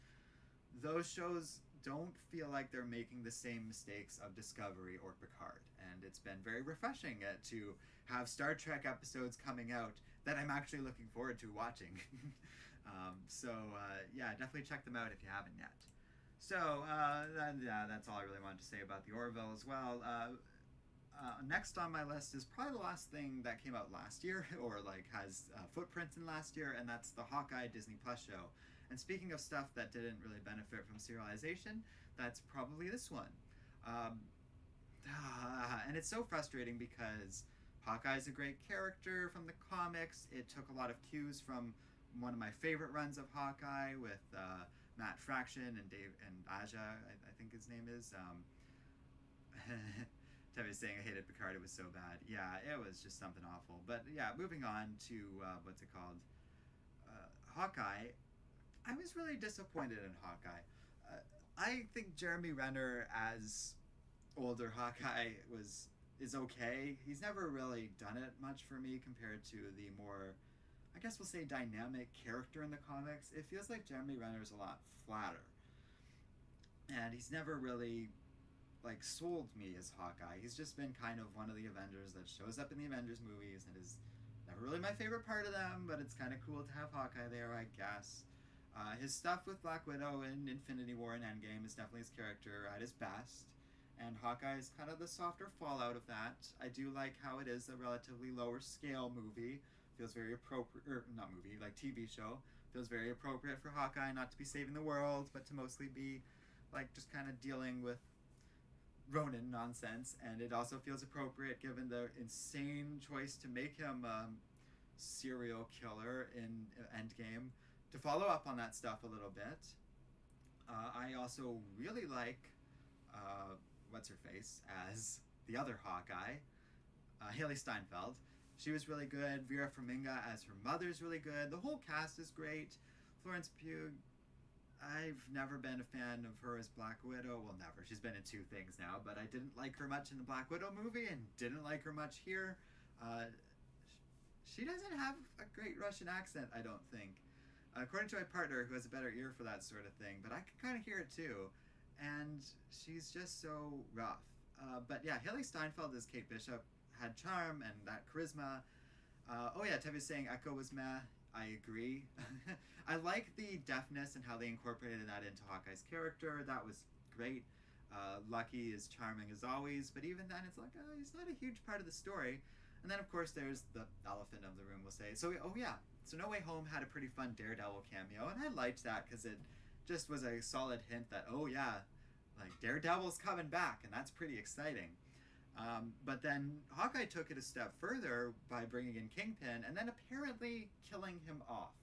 those shows don't feel like they're making the same mistakes of Discovery or Picard. And it's been very refreshing to have Star Trek episodes coming out that I'm actually looking forward to watching. Definitely check them out if you haven't yet. So, that's all I really wanted to say about the Orville as well. Next on my list is probably the last thing that came out last year, or like has footprints in last year, and that's the Hawkeye Disney Plus show. And speaking of stuff that didn't really benefit from serialization, that's probably this one. And it's so frustrating because Hawkeye's a great character from the comics. It took a lot of cues from one of my favorite runs of Hawkeye with Matt Fraction and Dave and Aja, I think his name is. Tevi was saying I hated Picard, it was so bad. Yeah, it was just something awful. But yeah, moving on to Hawkeye. I was really disappointed in Hawkeye. I think Jeremy Renner as older Hawkeye is okay. He's never really done it much for me compared to the more, I guess we'll say, dynamic character in the comics. It feels like Jeremy Renner's a lot flatter. And he's never really sold me as Hawkeye. He's just been kind of one of the Avengers that shows up in the Avengers movies and is never really my favorite part of them, but it's kind of cool to have Hawkeye there, I guess. His stuff with Black Widow in Infinity War and Endgame is definitely his character at his best, and Hawkeye is kind of the softer fallout of that. I do like how it is a relatively lower scale movie. Feels very appropriate, or not movie, like TV show. Feels very appropriate for Hawkeye not to be saving the world, but to mostly be just kind of dealing with Ronin nonsense. And it also feels appropriate given the insane choice to make him serial killer in Endgame, to follow up on that stuff a little bit. I also really like what's-her-face as the other Hawkeye, Haley Steinfeld. She was really good. Vera Farmiga as her mother's really good. The whole cast is great. Florence Pugh, I've never been a fan of her as Black Widow. Well, never. She's been in 2 things now, but I didn't like her much in the Black Widow movie and didn't like her much here. She doesn't have a great Russian accent, I don't think. According to my partner, who has a better ear for that sort of thing, but I can kind of hear it too. And she's just so rough. But yeah, Haley Steinfeld as Kate Bishop had charm and that charisma. Tevi's saying Echo was meh. I agree. I like the deafness and how they incorporated that into Hawkeye's character. That was great. Lucky is charming as always, but even then it's he's not a huge part of the story. And then of course there's the elephant of the room, we'll say. So No Way Home had a pretty fun Daredevil cameo, and I liked that because it just was a solid hint that, Daredevil's coming back, and that's pretty exciting. But then Hawkeye took it a step further by bringing in Kingpin and then apparently killing him off.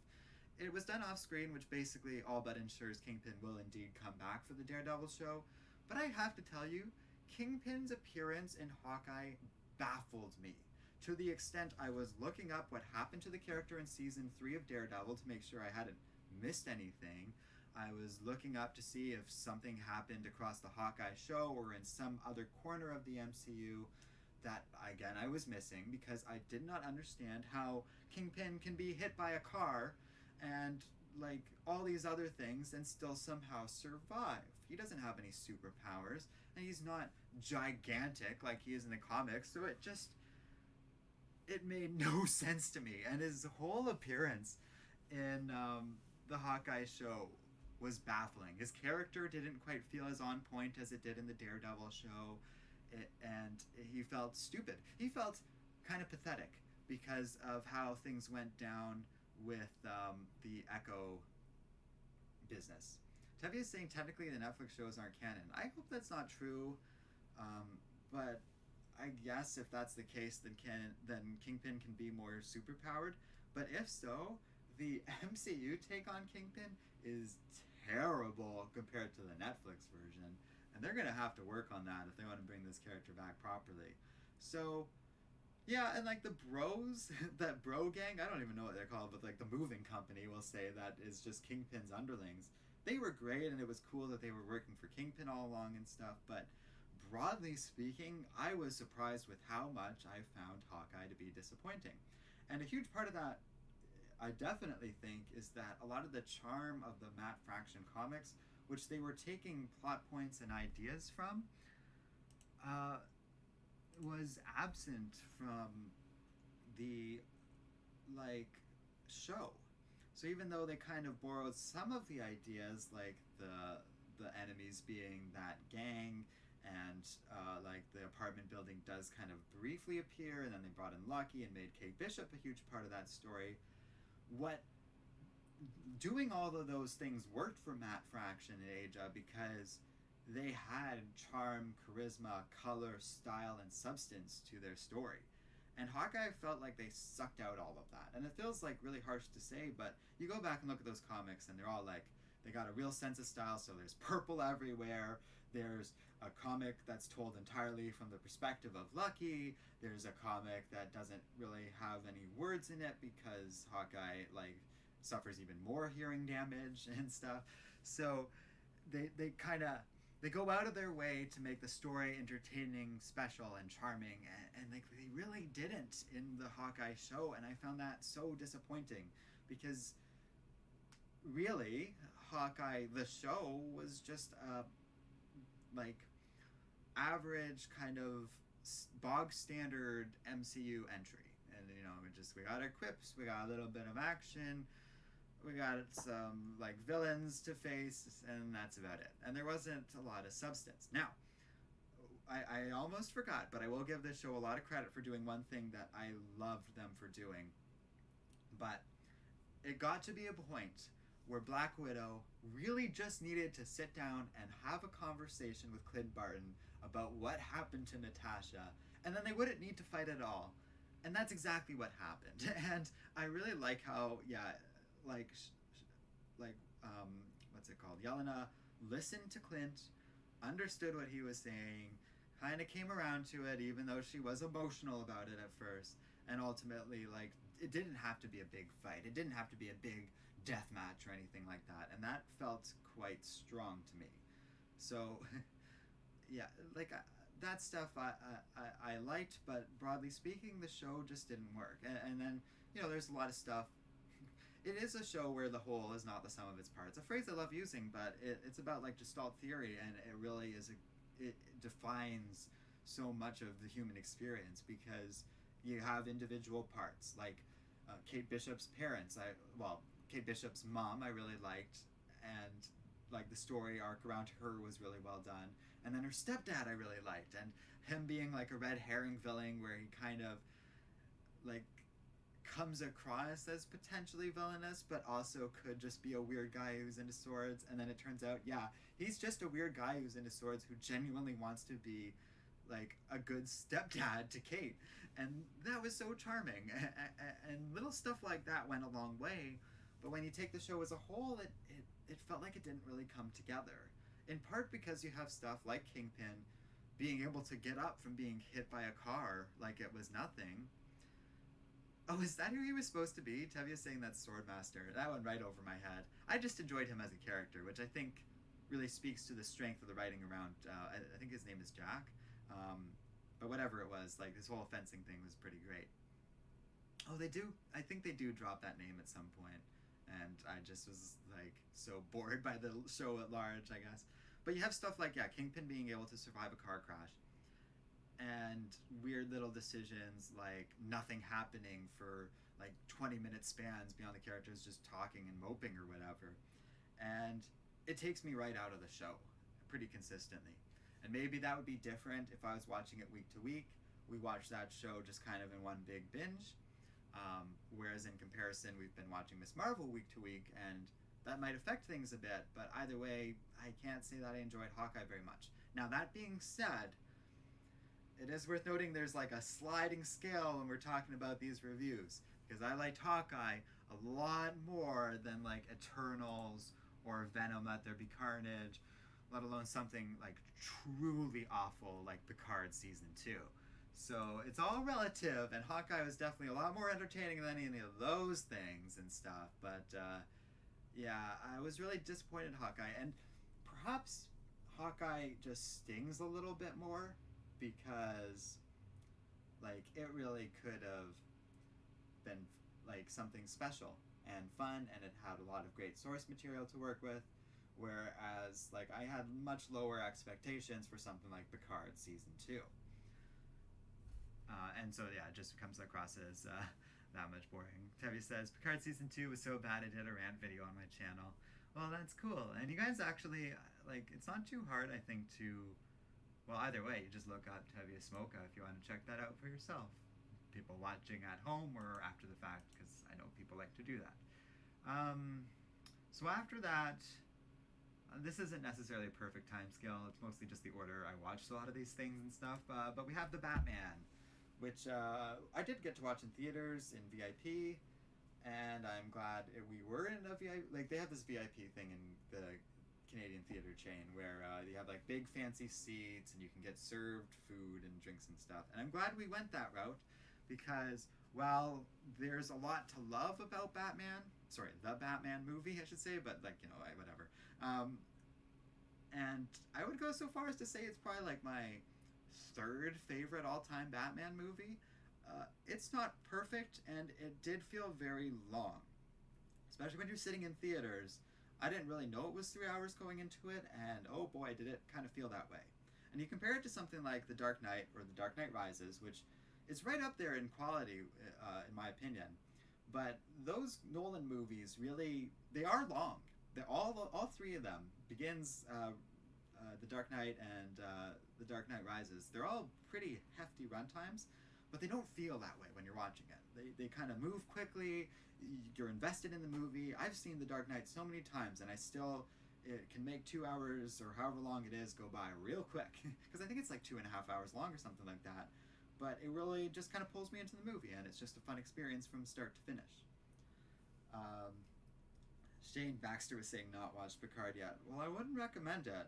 It was done off screen, which basically all but ensures Kingpin will indeed come back for the Daredevil show. But I have to tell you, Kingpin's appearance in Hawkeye baffled me, to the extent I was looking up what happened to the character in season 3 of Daredevil to make sure I hadn't missed anything. I was looking up to see if something happened across the Hawkeye show or in some other corner of the MCU that, again, I was missing, because I did not understand how Kingpin can be hit by a car and all these other things and still somehow survive. He doesn't have any superpowers, and he's not gigantic like he is in the comics, so it made no sense to me. And his whole appearance in the Hawkeye show was baffling. His character didn't quite feel as on point as it did in the Daredevil show, and he felt stupid. He felt kind of pathetic because of how things went down with the Echo business. Tevi is saying technically the Netflix shows aren't canon. I hope that's not true, but I guess if that's the case, then Kingpin can be more superpowered. But if so, the MCU take on Kingpin is terrible compared to the Netflix version, and they're gonna have to work on that if they want to bring this character back properly. So yeah, and like the bros, that bro gang, I don't even know what they're called, but like the moving company, we'll say, that is just Kingpin's underlings. They were great, and it was cool that they were working for Kingpin all along and stuff, but broadly speaking, I was surprised with how much I found Hawkeye to be disappointing. And a huge part of that, I definitely think, is that a lot of the charm of the Matt Fraction comics, which they were taking plot points and ideas from, was absent from the show. So even though they kind of borrowed some of the ideas, like the enemies being that gang, and like the apartment building does kind of briefly appear, and then they brought in Lucky and made Kate Bishop a huge part of that story. What doing all of those things worked for Matt Fraction and Aja because they had charm, charisma, color, style, and substance to their story. And Hawkeye felt like they sucked out all of that. And it feels like really harsh to say, but you go back and look at those comics and they're all like, they got a real sense of style. So there's purple everywhere. There's a comic that's told entirely from the perspective of Lucky. There's a comic that doesn't really have any words in it because Hawkeye suffers even more hearing damage and stuff. So they kind of, they go out of their way to make the story entertaining, special, and charming, and they really didn't in the Hawkeye show, and I found that so disappointing because really Hawkeye the show was just a average kind of bog standard MCU entry, and we got our quips, we got a little bit of action, we got some villains to face, and that's about it. And there wasn't a lot of substance. Now, I almost forgot, but I will give this show a lot of credit for doing one thing that I loved them for doing. But it got to be a point where Black Widow really just needed to sit down and have a conversation with Clint Barton about what happened to Natasha, and then they wouldn't need to fight at all. And that's exactly what happened. And I really like how, what's it called? Yelena listened to Clint, understood what he was saying, kind of came around to it, even though she was emotional about it at first. And ultimately, it didn't have to be a big fight. It didn't have to be a big death match or anything like that. And that felt quite strong to me. So, yeah, that stuff I liked, but broadly speaking, the show just didn't work. And then, there's a lot of stuff. It is a show where the whole is not the sum of its parts. A phrase I love using, but it's about Gestalt theory, and it really is it defines so much of the human experience because you have individual parts like Kate Bishop's parents. Kate Bishop's mom I really liked, and the story arc around her was really well done. And then her stepdad I really liked, and him being a red herring villain where he kind of comes across as potentially villainous, but also could just be a weird guy who's into swords. And then it turns out, yeah, he's just a weird guy who's into swords who genuinely wants to be a good stepdad to Kate. And that was so charming. And little stuff like that went a long way. But when you take the show as a whole, it felt like it didn't really come together. In part because you have stuff like Kingpin being able to get up from being hit by a car like it was nothing. Oh, is that who he was supposed to be? Tevia's saying that's Swordmaster. That went right over my head. I just enjoyed him as a character, which I think really speaks to the strength of the writing around, I think his name is Jack. But whatever it was, his whole fencing thing was pretty great. Oh, they do? I think they do drop that name at some point. And I just was, so bored by the show at large, I guess. But you have stuff like, Kingpin being able to survive a car crash. And weird little decisions like nothing happening for 20-minute spans beyond the characters just talking and moping or whatever. And it takes me right out of the show pretty consistently. And maybe that would be different if I was watching it week to week. We watch that show just kind of in one big binge. Whereas in comparison, we've been watching Miss Marvel week to week, and that might affect things a bit. But either way, I can't say that I enjoyed Hawkeye very much. Now, that being said, it is worth noting there's like a sliding scale when we're talking about these reviews, because I liked Hawkeye a lot more than like Eternals or Venom, Let There Be Carnage, let alone something like truly awful like Picard season 2. So it's all relative, and Hawkeye was definitely a lot more entertaining than any of those things and stuff. But yeah, I was really disappointed in Hawkeye, and perhaps Hawkeye just stings a little bit more because like it really could have been like something special and fun, and it had a lot of great source material to work with, whereas like I had much lower expectations for something like Picard season 2. And so yeah, it just comes across as that much boring. Tevi says, Picard season 2 was so bad I did a rant video on my channel. Well, that's cool. And you guys actually, like, it's not too hard, I think, to, well, either way, you just look up Tevi Smoka if you want to check that out for yourself. People watching at home or after the fact, because I know people like to do that. So after that, this isn't necessarily a perfect time scale. It's mostly just the order I watched a lot of these things and stuff. But we have The Batman, which I did get to watch in theaters in VIP, and I'm glad we were in a VIP. Like, they have this VIP thing in the Canadian theater chain where you have like big fancy seats and you can get served food and drinks and stuff. And I'm glad we went that route, because while there's a lot to love about the Batman movie, I should say, but like, you know, whatever. And I would go so far as to say it's probably like my third favorite all-time Batman movie. It's not perfect, and it did feel very long, especially when you're sitting in theaters. I didn't really know it was 3 hours going into it, and oh boy, did it kind of feel that way. And you compare it to something like The Dark Knight or The Dark Knight Rises, which is right up there in quality, in my opinion. But those Nolan movies really, they are long. All three of them, begins The Dark Knight and The Dark Knight Rises, they're all pretty hefty runtimes, but they don't feel that way when you're watching it. They kind of move quickly, you're invested in the movie. I've seen The Dark Knight so many times, and it can make 2 hours or however long it is go by real quick, because I think it's like 2.5 hours long or something like that. But it really just kind of pulls me into the movie, and it's just a fun experience from start to finish. Shane Baxter was saying not watched Picard yet. Well, I wouldn't recommend it.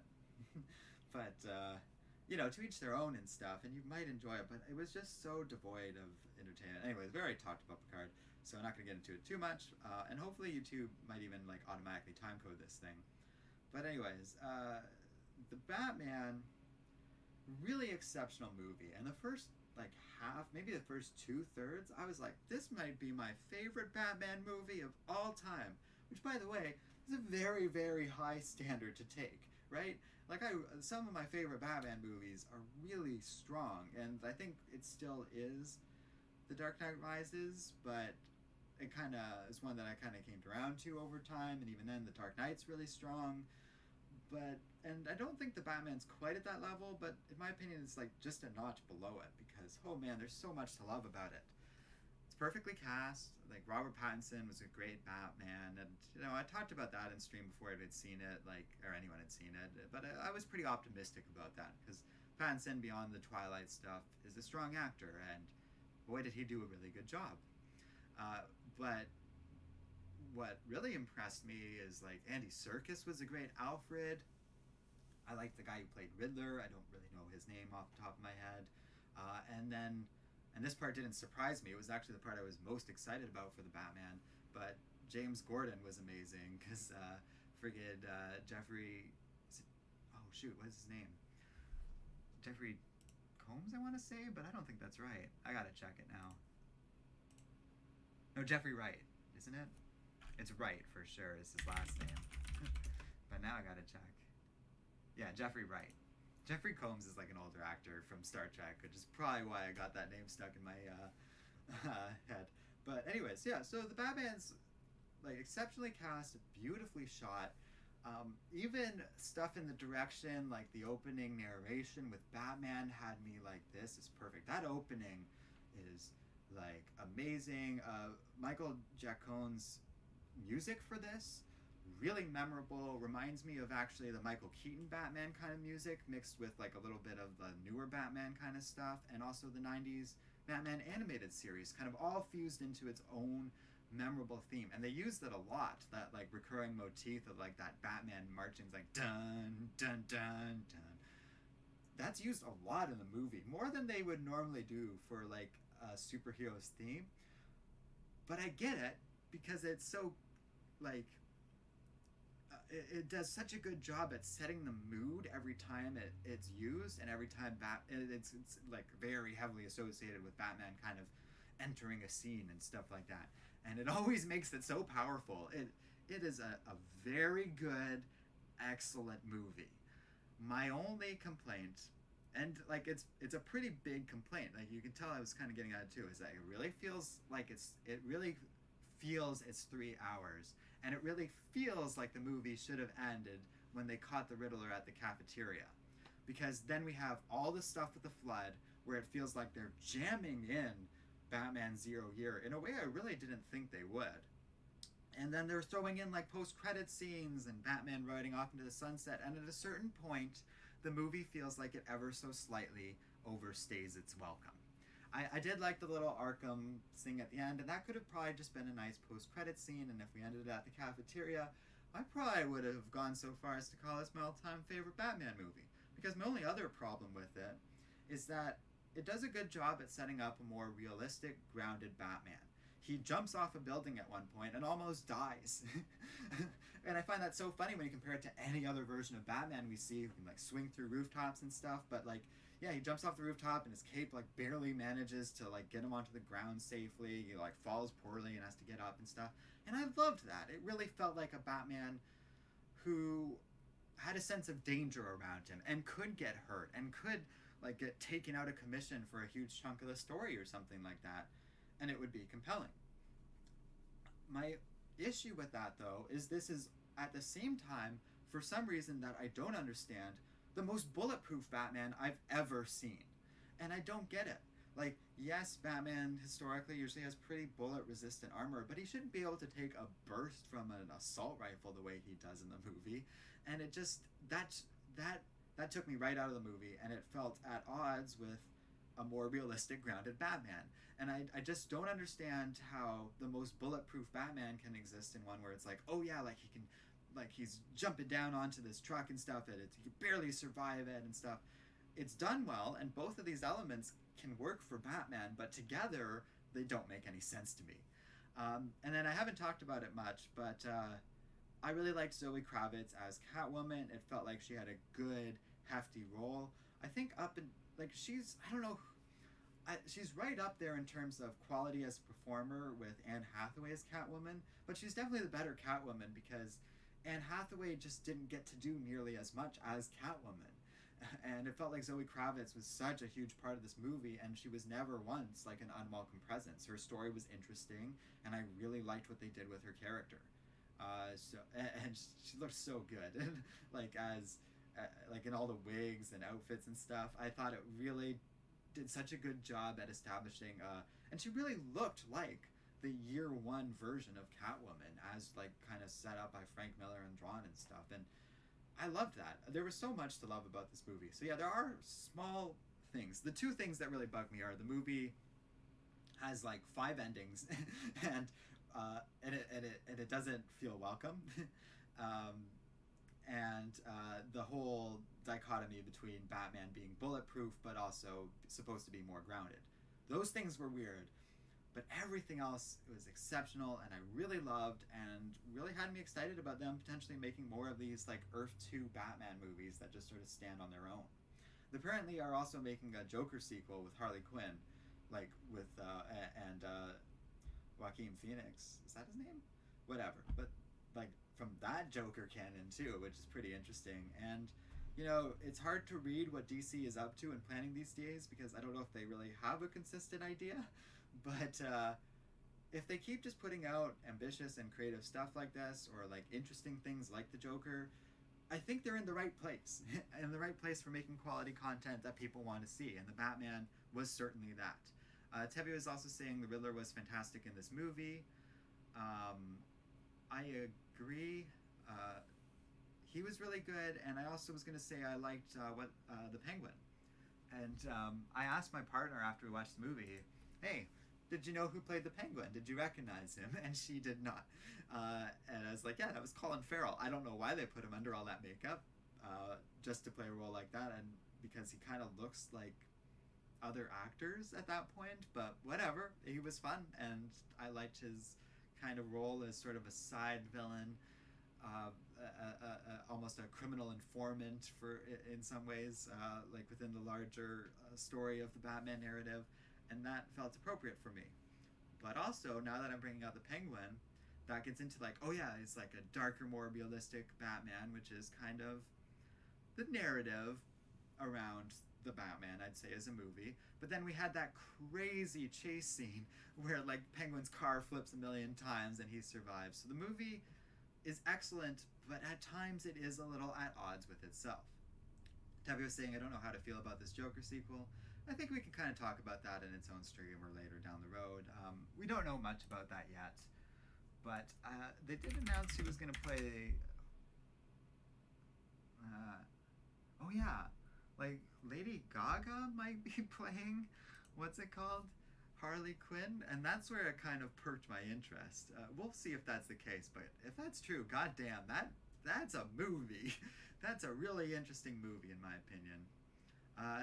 But, you know, to each their own and stuff, and you might enjoy it, but it was just so devoid of entertainment. Anyways, we already talked about Picard, so I'm not going to get into it too much, and hopefully YouTube might even, like, automatically timecode this thing. But anyways, The Batman, really exceptional movie, and the first, like, half, maybe the first 2/3, I was like, this might be my favorite Batman movie of all time, which, by the way, is a very, very high standard to take, right? Like, some of my favorite Batman movies are really strong, and I think it still is The Dark Knight Rises, but it kind of is one that I kind of came around to over time, and even then, The Dark Knight's really strong. And I don't think the Batman's quite at that level, but in my opinion, it's like just a notch below it, because, oh man, there's so much to love about it. It's perfectly cast. Like, Robert Pattinson was a great Batman, and, you know, I talked about that in stream before I had seen it, like, or anyone had seen it, but I was pretty optimistic about that, because Pattinson, beyond the Twilight stuff, is a strong actor, and boy, did he do a really good job. But what really impressed me is, like, Andy Serkis was a great Alfred. I like the guy who played Riddler. I don't really know his name off the top of my head. And this part didn't surprise me. It was actually the part I was most excited about for the Batman. But James Gordon was amazing, because Jeffrey... Oh, shoot, what's his name? Jeffrey Combs, I want to say, but I don't think that's right. I gotta check it now. No, Jeffrey Wright, isn't it? It's Wright for sure, is his last name. But now I gotta check. Yeah, Jeffrey Wright. Jeffrey Combs is like an older actor from Star Trek, which is probably why I got that name stuck in my head. But anyways, yeah, so the Batman's like exceptionally cast, beautifully shot. Even stuff in the direction, like the opening narration with Batman, had me like, this is perfect. That opening is like amazing. Michael Giaccone's music for this, really memorable. Reminds me of actually the Michael Keaton Batman kind of music, mixed with like a little bit of the newer Batman kind of stuff, and also the 90s Batman animated series, kind of all fused into its own memorable theme. And they used it a lot, that like recurring motif of like that Batman marching, like dun dun dun dun. That's used a lot in the movie, more than they would normally do for like a superhero's theme. But I get it, because it's so like it does such a good job at setting the mood every time it's used, and every time it's like very heavily associated with Batman kind of entering a scene and stuff like that, and it always makes it so powerful. It is a very good, excellent movie. My only complaint, and like it's a pretty big complaint, like you can tell I was kind of getting at it too, is that it really feels like it really feels it's 3 hours, and it really feels like the movie should have ended when they caught the Riddler at the cafeteria, because then we have all the stuff with the flood where it feels like they're jamming in Batman Zero Year in a way I really didn't think they would. And then they're throwing in like post-credit scenes and Batman riding off into the sunset, and at a certain point the movie feels like it ever so slightly overstays its welcome. I did like the little Arkham thing at the end, and that could have probably just been a nice post-credit scene, and if we ended it at the cafeteria, I probably would have gone so far as to call this my all-time favorite Batman movie. Because my only other problem with it is that it does a good job at setting up a more realistic, grounded Batman. He jumps off a building at one point and almost dies. And I find that so funny when you compare it to any other version of Batman we see, who can like swing through rooftops and stuff, but like, yeah, he jumps off the rooftop and his cape like barely manages to like get him onto the ground safely. He like falls poorly and has to get up and stuff. And I loved that. It really felt like a Batman who had a sense of danger around him and could get hurt and could like get taken out of commission for a huge chunk of the story or something like that, and it would be compelling. My issue with that, though, is this is at the same time, for some reason that I don't understand, the most bulletproof Batman I've ever seen. And I don't get it. Like, yes, Batman historically usually has pretty bullet-resistant armor, but he shouldn't be able to take a burst from an assault rifle the way he does in the movie. And it just, that took me right out of the movie, and it felt at odds with a more realistic, grounded Batman. And I just don't understand how the most bulletproof Batman can exist in one where it's like, oh yeah, like he can, like he's jumping down onto this truck and stuff, and he can barely survive it and stuff. It's done well, and both of these elements can work for Batman, but together they don't make any sense to me. And then I haven't talked about it much, but I really liked Zoe Kravitz as Catwoman. It felt like she had a good, hefty role. I think she's, I don't know, she's right up there in terms of quality as a performer with Anne Hathaway as Catwoman, but she's definitely the better Catwoman because Anne Hathaway just didn't get to do nearly as much as Catwoman. And it felt like Zoe Kravitz was such a huge part of this movie, and she was never once like an unwelcome presence. Her story was interesting, and I really liked what they did with her character. And she looked so good, like as like in all the wigs and outfits and stuff. I thought it really did such a good job at establishing, and she really looked like the year one version of Catwoman, as like kind of set up by Frank Miller and drawn and stuff. And I loved that. There was so much to love about this movie. So yeah, there are small things. The two things that really bug me are the movie has like 5 endings, and it doesn't feel welcome, and the whole dichotomy between Batman being bulletproof but also supposed to be more grounded. Those things were weird, but everything else was exceptional, and I really loved, and really had me excited about them potentially making more of these like Earth 2 Batman movies that just sort of stand on their own. They apparently are also making a Joker sequel with Harley Quinn, like with and Joaquin Phoenix. Is that his name? Whatever. But like from that Joker canon too, which is pretty interesting. And you know, it's hard to read what DC is up to and planning these days because I don't know if they really have a consistent idea. But if they keep just putting out ambitious and creative stuff like this, or like interesting things like the Joker, I think they're in the right place, in the right place for making quality content that people want to see, and the Batman was certainly that. Tevi was also saying the Riddler was fantastic in this movie. I agree. He was really good, and I also was going to say I liked the Penguin. And I asked my partner after we watched the movie, hey, did you know who played the Penguin? Did you recognize him? And she did not. And I was like, yeah, that was Colin Farrell. I don't know why they put him under all that makeup just to play a role like that, and because he kind of looks like other actors at that point, but whatever. He was fun, and I liked his kind of role as sort of a side villain, almost a criminal informant in some ways, like within the larger story of the Batman narrative, and that felt appropriate for me. But also, now that I'm bringing out the Penguin, that gets into like, oh yeah, it's like a darker, more realistic Batman, which is kind of the narrative around the Batman, I'd say, as a movie. But then we had that crazy chase scene where like Penguin's car flips a million times and he survives. So the movie is excellent, but at times it is a little at odds with itself. Tavi was saying, I don't know how to feel about this Joker sequel. I think we can kind of talk about that in its own stream or later down the road. We don't know much about that yet, but they did announce who was going to play. Oh yeah, like Lady Gaga might be playing. What's it called? Harley Quinn, and that's where it kind of perked my interest. We'll see if that's the case, but if that's true, goddamn, that's a movie. That's a really interesting movie, in my opinion.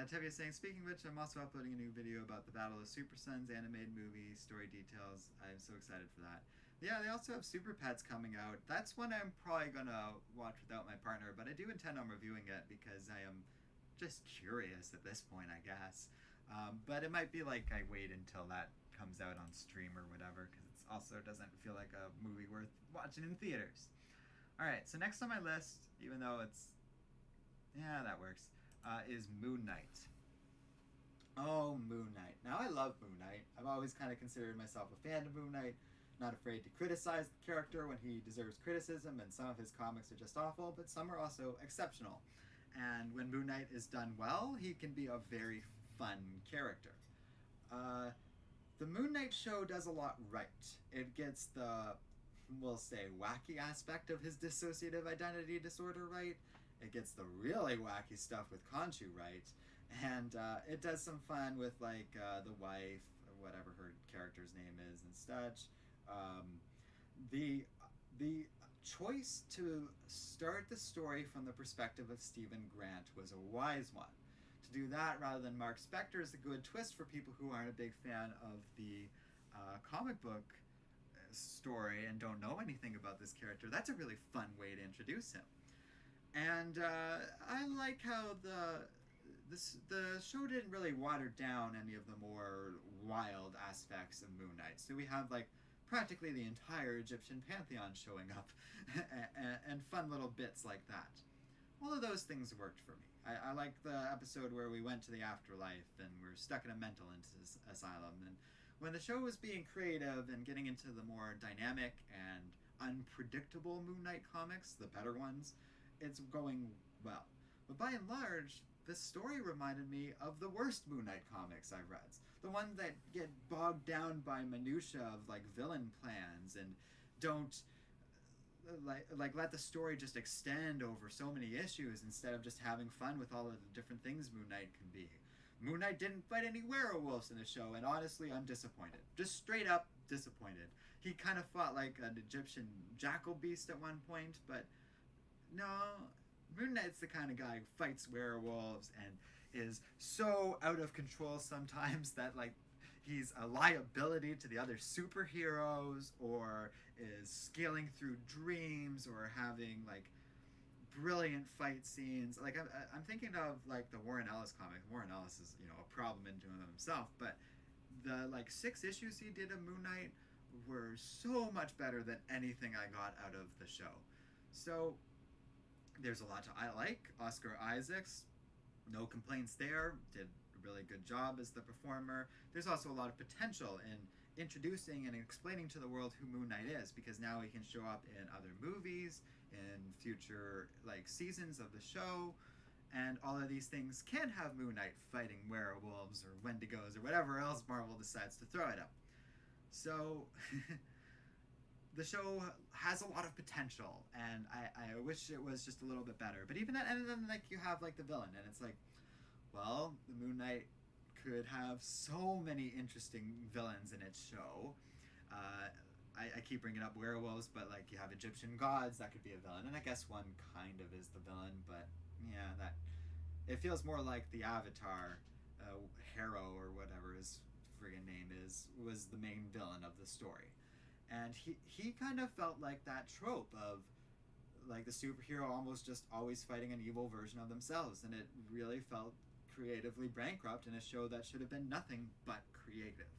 Tevye is saying, speaking of which, I'm also uploading a new video about the Battle of Super Sons animated movie, story details. I'm so excited for that. Yeah, they also have Super Pets coming out. That's one I'm probably going to watch without my partner, but I do intend on reviewing it because I am just curious at this point, I guess. But it might be like I wait until that comes out on stream or whatever, because it also doesn't feel like a movie worth watching in theaters. Alright, so next on my list, even though it's... yeah, that works, is Moon Knight. Oh, Moon Knight. Now, I love Moon Knight. I've always kind of considered myself a fan of Moon Knight, not afraid to criticize the character when he deserves criticism, and some of his comics are just awful, but some are also exceptional. And when Moon Knight is done well, he can be a very fun character. The Moon Knight show does a lot right. It gets the, we'll say, wacky aspect of his dissociative identity disorder right. It gets the really wacky stuff with Khonshu right. And it does some fun with, like, the wife, or whatever her character's name is, and such. The choice to start the story from the perspective of Stephen Grant was a wise one. To do that rather than Mark Spector is a good twist for people who aren't a big fan of the comic book story and don't know anything about this character. That's a really fun way to introduce him. And I like how the show didn't really water down any of the more wild aspects of Moon Knight. So we have like practically the entire Egyptian pantheon showing up and fun little bits like that. All of those things worked for me. I like the episode where we went to the afterlife and we're stuck in a mental asylum. And when the show was being creative and getting into the more dynamic and unpredictable Moon Knight comics, the better ones, it's going well. But by and large, this story reminded me of the worst Moon Knight comics I've read. The ones that get bogged down by minutia of like villain plans and don't like let the story just extend over so many issues instead of just having fun with all of the different things Moon Knight can be. Moon Knight didn't fight any werewolves in the show, and honestly, I'm disappointed. Just straight up disappointed. He kind of fought like an Egyptian jackal beast at one point, but no, Moon Knight's the kind of guy who fights werewolves and is so out of control sometimes that like he's a liability to the other superheroes, or is scaling through dreams, or having like brilliant fight scenes. Like I'm thinking of like the Warren Ellis comic. Warren Ellis is, you know, a problem in and of himself, but the like 6 issues he did of Moon Knight were so much better than anything I got out of the show. So there's a lot to I like. Oscar Isaacs, no complaints there, did a really good job as the performer. There's also a lot of potential in introducing and explaining to the world who Moon Knight is, because now he can show up in other movies, in future like seasons of the show, and all of these things can have Moon Knight fighting werewolves or Wendigos or whatever else Marvel decides to throw at him. So the show has a lot of potential, and I wish it was just a little bit better. But even that, and then like you have like the villain, and it's like, well, the Moon Knight could have so many interesting villains in its show. I keep bringing up werewolves, but like you have Egyptian gods, that could be a villain, and I guess one kind of is the villain, but yeah, that it feels more like the Avatar, Harrow or whatever his friggin' name is, was the main villain of the story. And he kind of felt like that trope of like the superhero almost just always fighting an evil version of themselves, and it really felt creatively bankrupt in a show that should have been nothing but creative.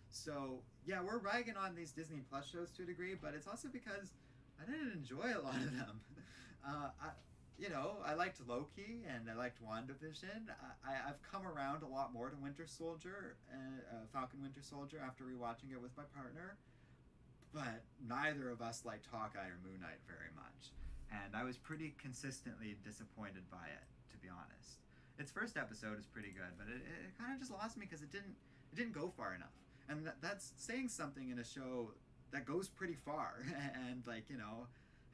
So yeah, we're ragging on these Disney Plus shows to a degree, but it's also because I didn't enjoy a lot of them. I liked Loki and I liked WandaVision. I've come around a lot more to Winter Soldier, Falcon Winter Soldier, after rewatching it with my partner. But neither of us liked Hawkeye or Moon Knight very much. And I was pretty consistently disappointed by it, to be honest. Its first episode is pretty good, but it kind of just lost me because it didn't go far enough. And that's saying something in a show that goes pretty far and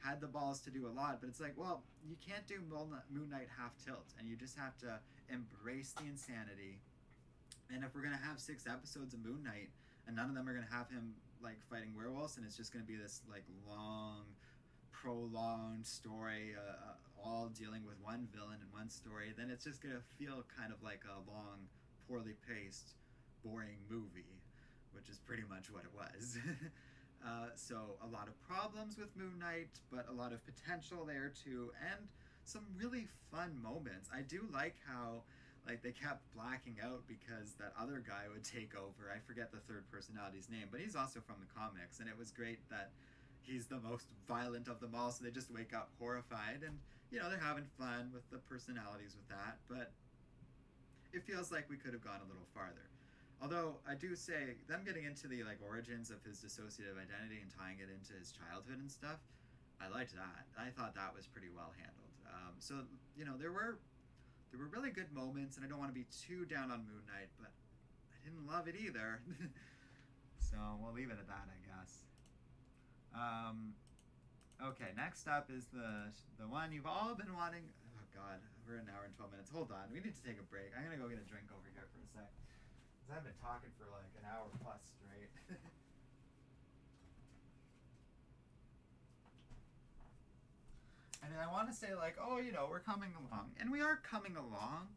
had the balls to do a lot, but it's like, well, you can't do Moon Knight half tilt, and you just have to embrace the insanity. And if we're gonna have 6 episodes of Moon Knight and none of them are gonna have him like fighting werewolves, and it's just gonna be this like long, prolonged story, all dealing with one villain in one story, then it's just gonna feel kind of like a long, poorly paced, boring movie, which is pretty much what it was. So a lot of problems with Moon Knight, but a lot of potential there too, and some really fun moments. I do like how they kept blacking out because that other guy would take over. I forget the third personality's name, but he's also from the comics, and it was great that he's the most violent of them all, so they just wake up horrified, and they're having fun with the personalities with that, but it feels like we could have gone a little farther. Although I do say, them getting into the origins of his dissociative identity and tying it into his childhood and stuff, I liked that. I thought that was pretty well handled. So there were really good moments, and I don't want to be too down on Moon Knight, but I didn't love it either. So we'll leave it at that, I guess. Okay, next up is the one you've all been wanting. Oh God, we're an hour and 12 minutes. Hold on, we need to take a break. I'm gonna go get a drink over here for a sec. I've been talking for like an hour plus straight. And I want to say we're coming along. And we are coming along.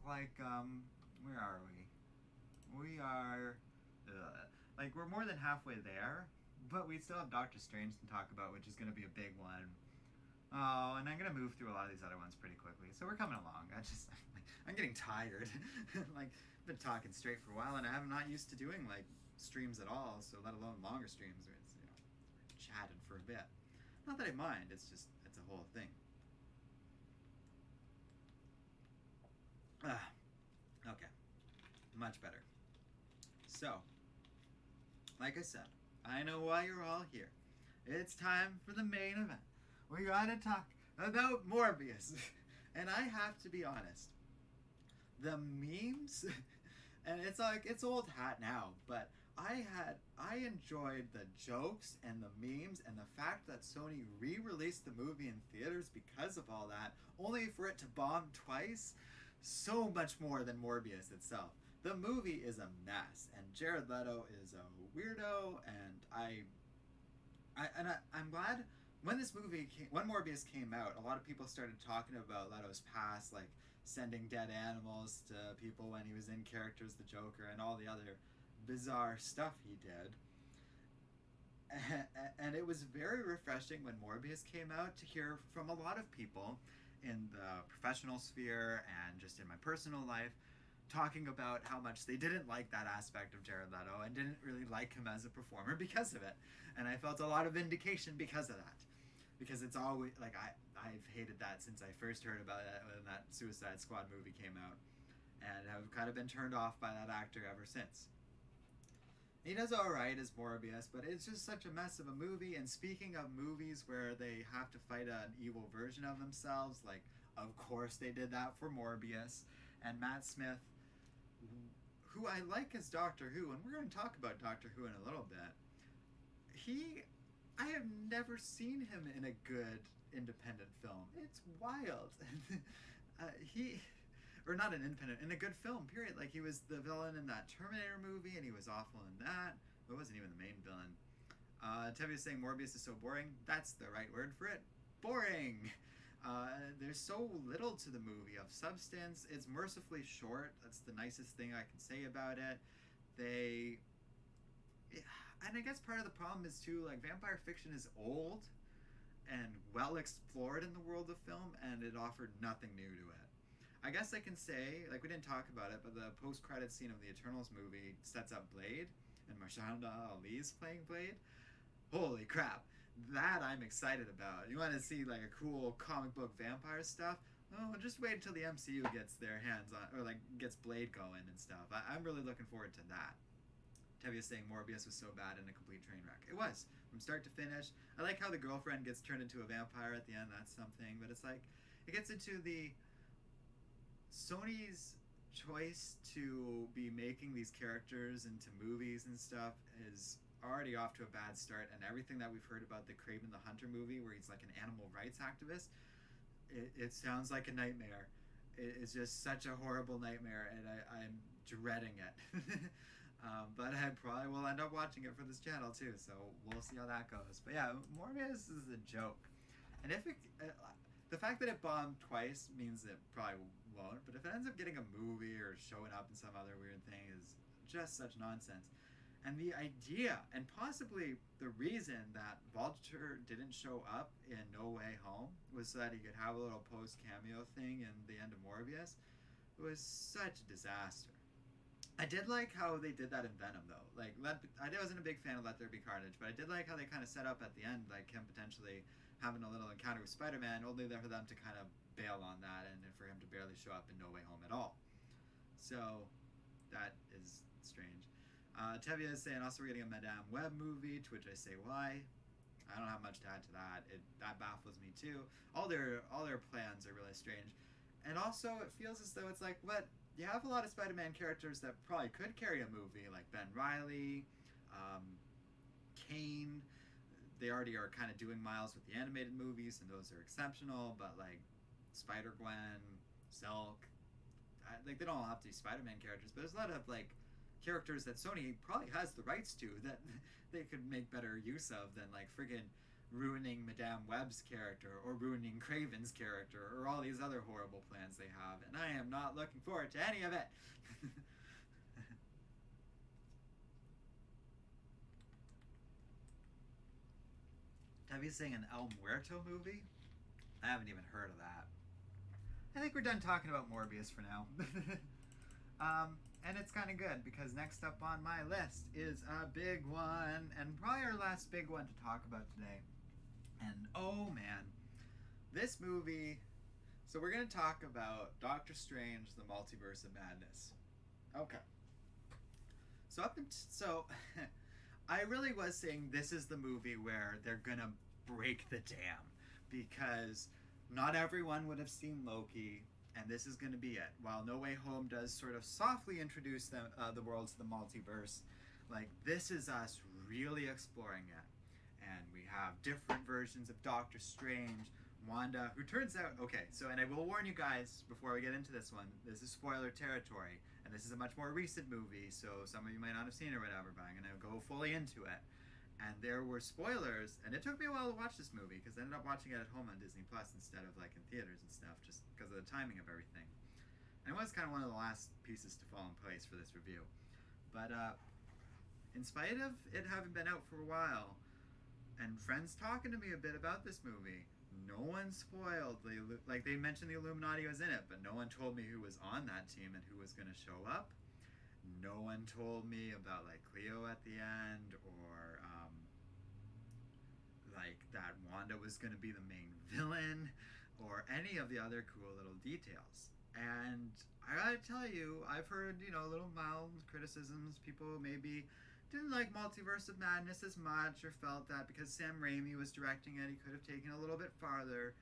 Where are we? We are, we're more than halfway there. But we still have Doctor Strange to talk about, which is going to be a big one. Oh, and I'm going to move through a lot of these other ones pretty quickly. So we're coming along. I'm getting tired. I've been talking straight for a while, and I'm not used to doing streams at all, so let alone longer streams where it's chatted for a bit. Not that I mind, it's a whole thing. Okay, much better. So, like I said, I know why you're all here. It's time for the main event. We gotta talk about Morbius. And I have to be honest, the memes, and it's old hat now, but I enjoyed the jokes and the memes and the fact that Sony re-released the movie in theaters because of all that, only for it to bomb twice, so much more than Morbius itself. The movie is a mess, and Jared Leto is a weirdo, and I'm glad when Morbius came out, a lot of people started talking about Leto's past, sending dead animals to people when he was in character as the Joker and all the other bizarre stuff he did. And it was very refreshing when Morbius came out to hear from a lot of people in the professional sphere and just in my personal life talking about how much they didn't like that aspect of Jared Leto and didn't really like him as a performer because of it. And I felt a lot of vindication because of that. Because it's always, I've hated that since I first heard about it when that Suicide Squad movie came out. And have kind of been turned off by that actor ever since. He does all right as Morbius, but it's just such a mess of a movie. And speaking of movies where they have to fight an evil version of themselves, like, of course they did that for Morbius. And Matt Smith, who I like as Doctor Who, and we're going to talk about Doctor Who in a little bit, I have never seen him in a good independent film. It's wild. Or not an independent, in a good film, period. Like, he was the villain in that Terminator movie, and he was awful in that. It wasn't even the main villain. Tevi is saying Morbius is so boring. That's the right word for it. Boring! There's so little to the movie of substance. It's mercifully short. That's the nicest thing I can say about it. And I guess part of the problem is, too, like, vampire fiction is old and well explored in the world of film, and it offered nothing new to it. I guess I can say, like, we didn't talk about it, but the post-credit scene of the Eternals movie sets up Blade, and Mahershala Ali's playing Blade. Holy crap. That I'm excited about. You want to see, like, a cool comic book vampire stuff? Oh, just wait until the MCU gets their hands on, or, like, gets Blade going and stuff. I'm really looking forward to that. Tevi is saying Morbius was so bad and a complete train wreck. It was, from start to finish. I like how the girlfriend gets turned into a vampire at the end. That's something. But it's like, it gets into the Sony's choice to be making these characters into movies and stuff is already off to a bad start, and everything that we've heard about the Kraven the Hunter movie, where he's like an animal rights activist, it sounds like a nightmare. It's just such a horrible nightmare, and I'm dreading it. But I probably will end up watching it for this channel too, so we'll see how that goes. But yeah, Morbius is a joke, and if it the fact that it bombed twice means it probably won't, but if it ends up getting a movie or showing up in some other weird thing is just such nonsense. And the idea, and possibly the reason that Vulture didn't show up in No Way Home was so that he could have a little post-cameo thing in the end of Morbius. It was such a disaster. I did like how they did that in Venom, though. Like, I wasn't a big fan of Let There Be Carnage, but I did like how they kind of set up at the end, like him potentially having a little encounter with Spider-Man, only there for them to kind of bail on that and for him to barely show up in No Way Home at all. So that is strange. Tevia is saying also we're getting a Madame Web movie, to which I say why. I don't have much to add to that. That baffles me too. All their plans are really strange, and also it feels as though it's like, what, you have a lot of Spider-Man characters that probably could carry a movie, like Ben Reilly, Kane. They already are kind of doing Miles with the animated movies, and those are exceptional, but like Spider-Gwen, Silk, like they don't all have to be Spider-Man characters, but there's a lot of like characters that Sony probably has the rights to that they could make better use of than like friggin' ruining Madame Web's character or ruining Kraven's character or all these other horrible plans they have, and I am not looking forward to any of it. Have you seen an El Muerto movie? I haven't even heard of that. I think we're done talking about Morbius for now. And it's kind of good because next up on my list is a big one, and probably our last big one to talk about today. And oh man, this movie. So we're going to talk about Doctor Strange, the Multiverse of Madness. Okay. So I really was saying this is the movie where they're gonna break the dam, because not everyone would have seen Loki, and this is gonna be it. While No Way Home does sort of softly introduce the world to the multiverse, like this is us really exploring it, and we have different versions of Doctor Strange, Wanda, who turns out okay. So, and I will warn you guys before we get into this one, this is spoiler territory. And this is a much more recent movie, so some of you might not have seen it or whatever, but I'm going to go fully into it. And there were spoilers, and it took me a while to watch this movie, because I ended up watching it at home on Disney Plus instead of like in theaters and stuff, just because of the timing of everything. And it was kind of one of the last pieces to fall in place for this review. But in spite of it having been out for a while, and friends talking to me a bit about this movie, no one spoiled. They mentioned the Illuminati was in it, but no one told me who was on that team and who was going to show up. No one told me about like Cleo at the end, or like that Wanda was going to be the main villain, or any of the other cool little details. And I gotta tell you, I've heard little mild criticisms, people maybe didn't like Multiverse of Madness as much, or felt that because Sam Raimi was directing it, he could have taken it a little bit farther.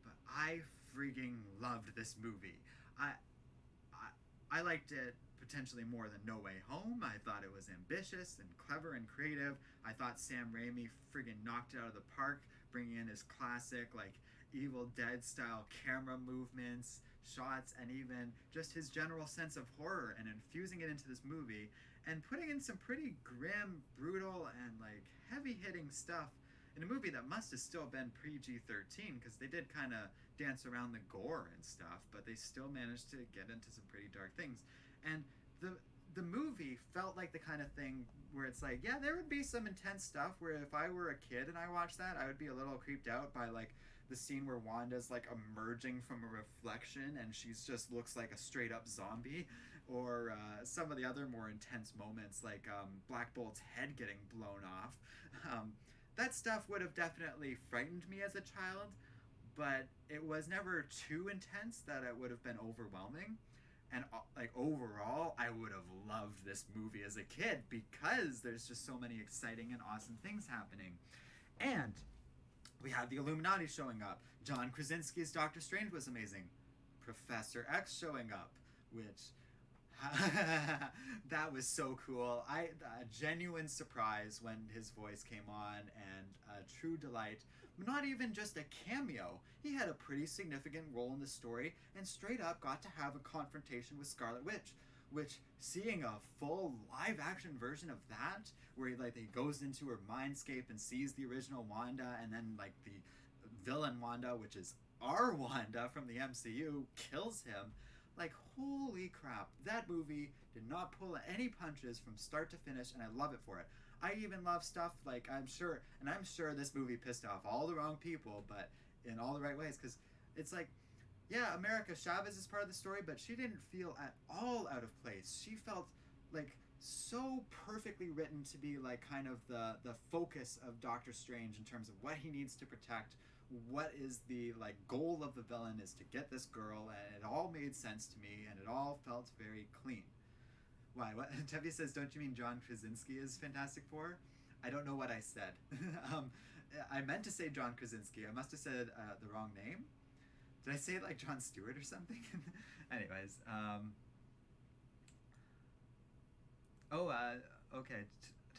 But I freaking loved this movie. I liked it potentially more than No Way Home. I thought it was ambitious and clever and creative. I thought Sam Raimi friggin' knocked it out of the park, bringing in his classic, like, Evil Dead style camera movements, shots, and even just his general sense of horror, and infusing it into this movie and putting in some pretty grim, brutal, and like heavy-hitting stuff in a movie that must have still been PG-13, because they did kind of dance around the gore and stuff, but they still managed to get into some pretty dark things. And the movie felt like the kind of thing where it's like, yeah, there would be some intense stuff where if I were a kid and I watched that, I would be a little creeped out by like the scene where Wanda's like emerging from a reflection and she's just looks like a straight up zombie, or some of the other more intense moments like Black Bolt's head getting blown off. That stuff would have definitely frightened me as a child, but it was never too intense that it would have been overwhelming. And like overall, I would have loved this movie as a kid because there's just so many exciting and awesome things happening. And we had the Illuminati showing up. John Krasinski's Doctor Strange was amazing. Professor X showing up, which that was so cool. A genuine surprise when his voice came on, and a true delight. Not even just a cameo. He had a pretty significant role in the story, and straight up got to have a confrontation with Scarlet Witch. Which, seeing a full live-action version of that, where he goes into her mindscape and sees the original Wanda, and then like the villain Wanda, which is our Wanda from the MCU, kills him. Like, holy crap, that movie did not pull any punches from start to finish, and I love it for it. I even love stuff like, I'm sure this movie pissed off all the wrong people, but in all the right ways, because it's like, yeah, America Chavez is part of the story, but she didn't feel at all out of place. She felt like so perfectly written to be like kind of the focus of Doctor Strange in terms of what he needs to protect, what is the like goal of the villain is to get this girl, and it all made sense to me, and it all felt very clean. Why? What? Tevye says, don't you mean John Krasinski is Fantastic Four? I don't know what I said. I meant to say John Krasinski. I must have said the wrong name. Did I say it like Jon Stewart or something? Anyways. Okay.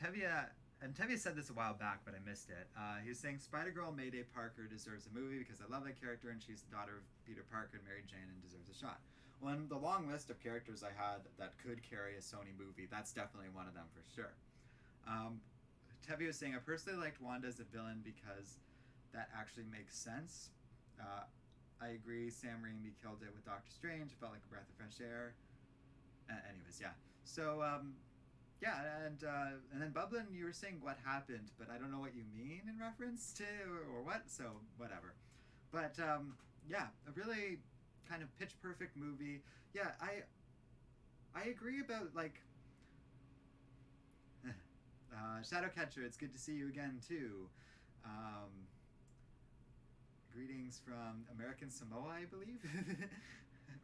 Tevye said this a while back, but I missed it. He was saying Spider-Girl Mayday Parker deserves a movie because I love that character, and she's the daughter of Peter Parker and Mary Jane and deserves a shot. Well, in the long list of characters I had that could carry a Sony movie, that's definitely one of them for sure. Tevye was saying, I personally liked Wanda as a villain because that actually makes sense. I agree, Sam Raimi killed it with Doctor Strange. It felt like a breath of fresh air. Anyways, yeah. So, yeah, and then Bublin, you were saying what happened, but I don't know what you mean in reference to, or what, so whatever. But, yeah, a really kind of pitch-perfect movie. Yeah, I agree about, like, Shadowcatcher, it's good to see you again, too. Greetings from American Samoa, I believe.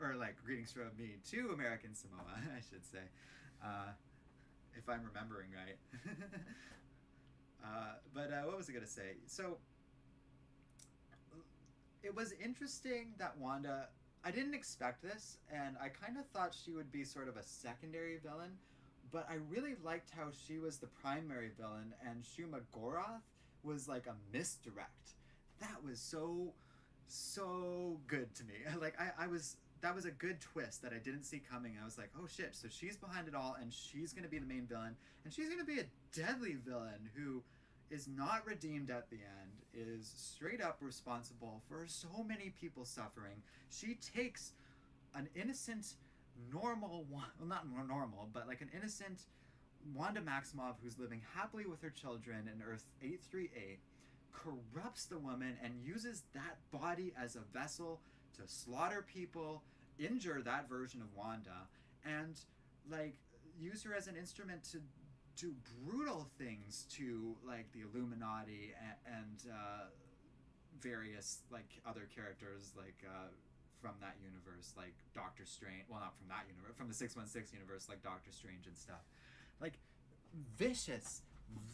Or, like, greetings from me to American Samoa, I should say. If I'm remembering right. But what was I going to say? So, it was interesting that Wanda... I didn't expect this, and I kind of thought she would be sort of a secondary villain, but I really liked how she was the primary villain, and Shuma Gorath was like a misdirect. That was so good to me. Like, that was a good twist that I didn't see coming. I was like, oh shit, so she's behind it all, and she's going to be the main villain, and she's going to be a deadly villain who is not redeemed at the end, is straight up responsible for so many people suffering. She takes an innocent, normal, well, not normal, but like an innocent Wanda Maximoff who's living happily with her children in Earth 838, corrupts the woman and uses that body as a vessel to slaughter people, injure that version of Wanda, and like use her as an instrument to do brutal things to like the Illuminati and various like other characters like from that universe, like Doctor Strange. Well, not from that universe, from the 616 universe, like Doctor Strange and stuff. Like, vicious,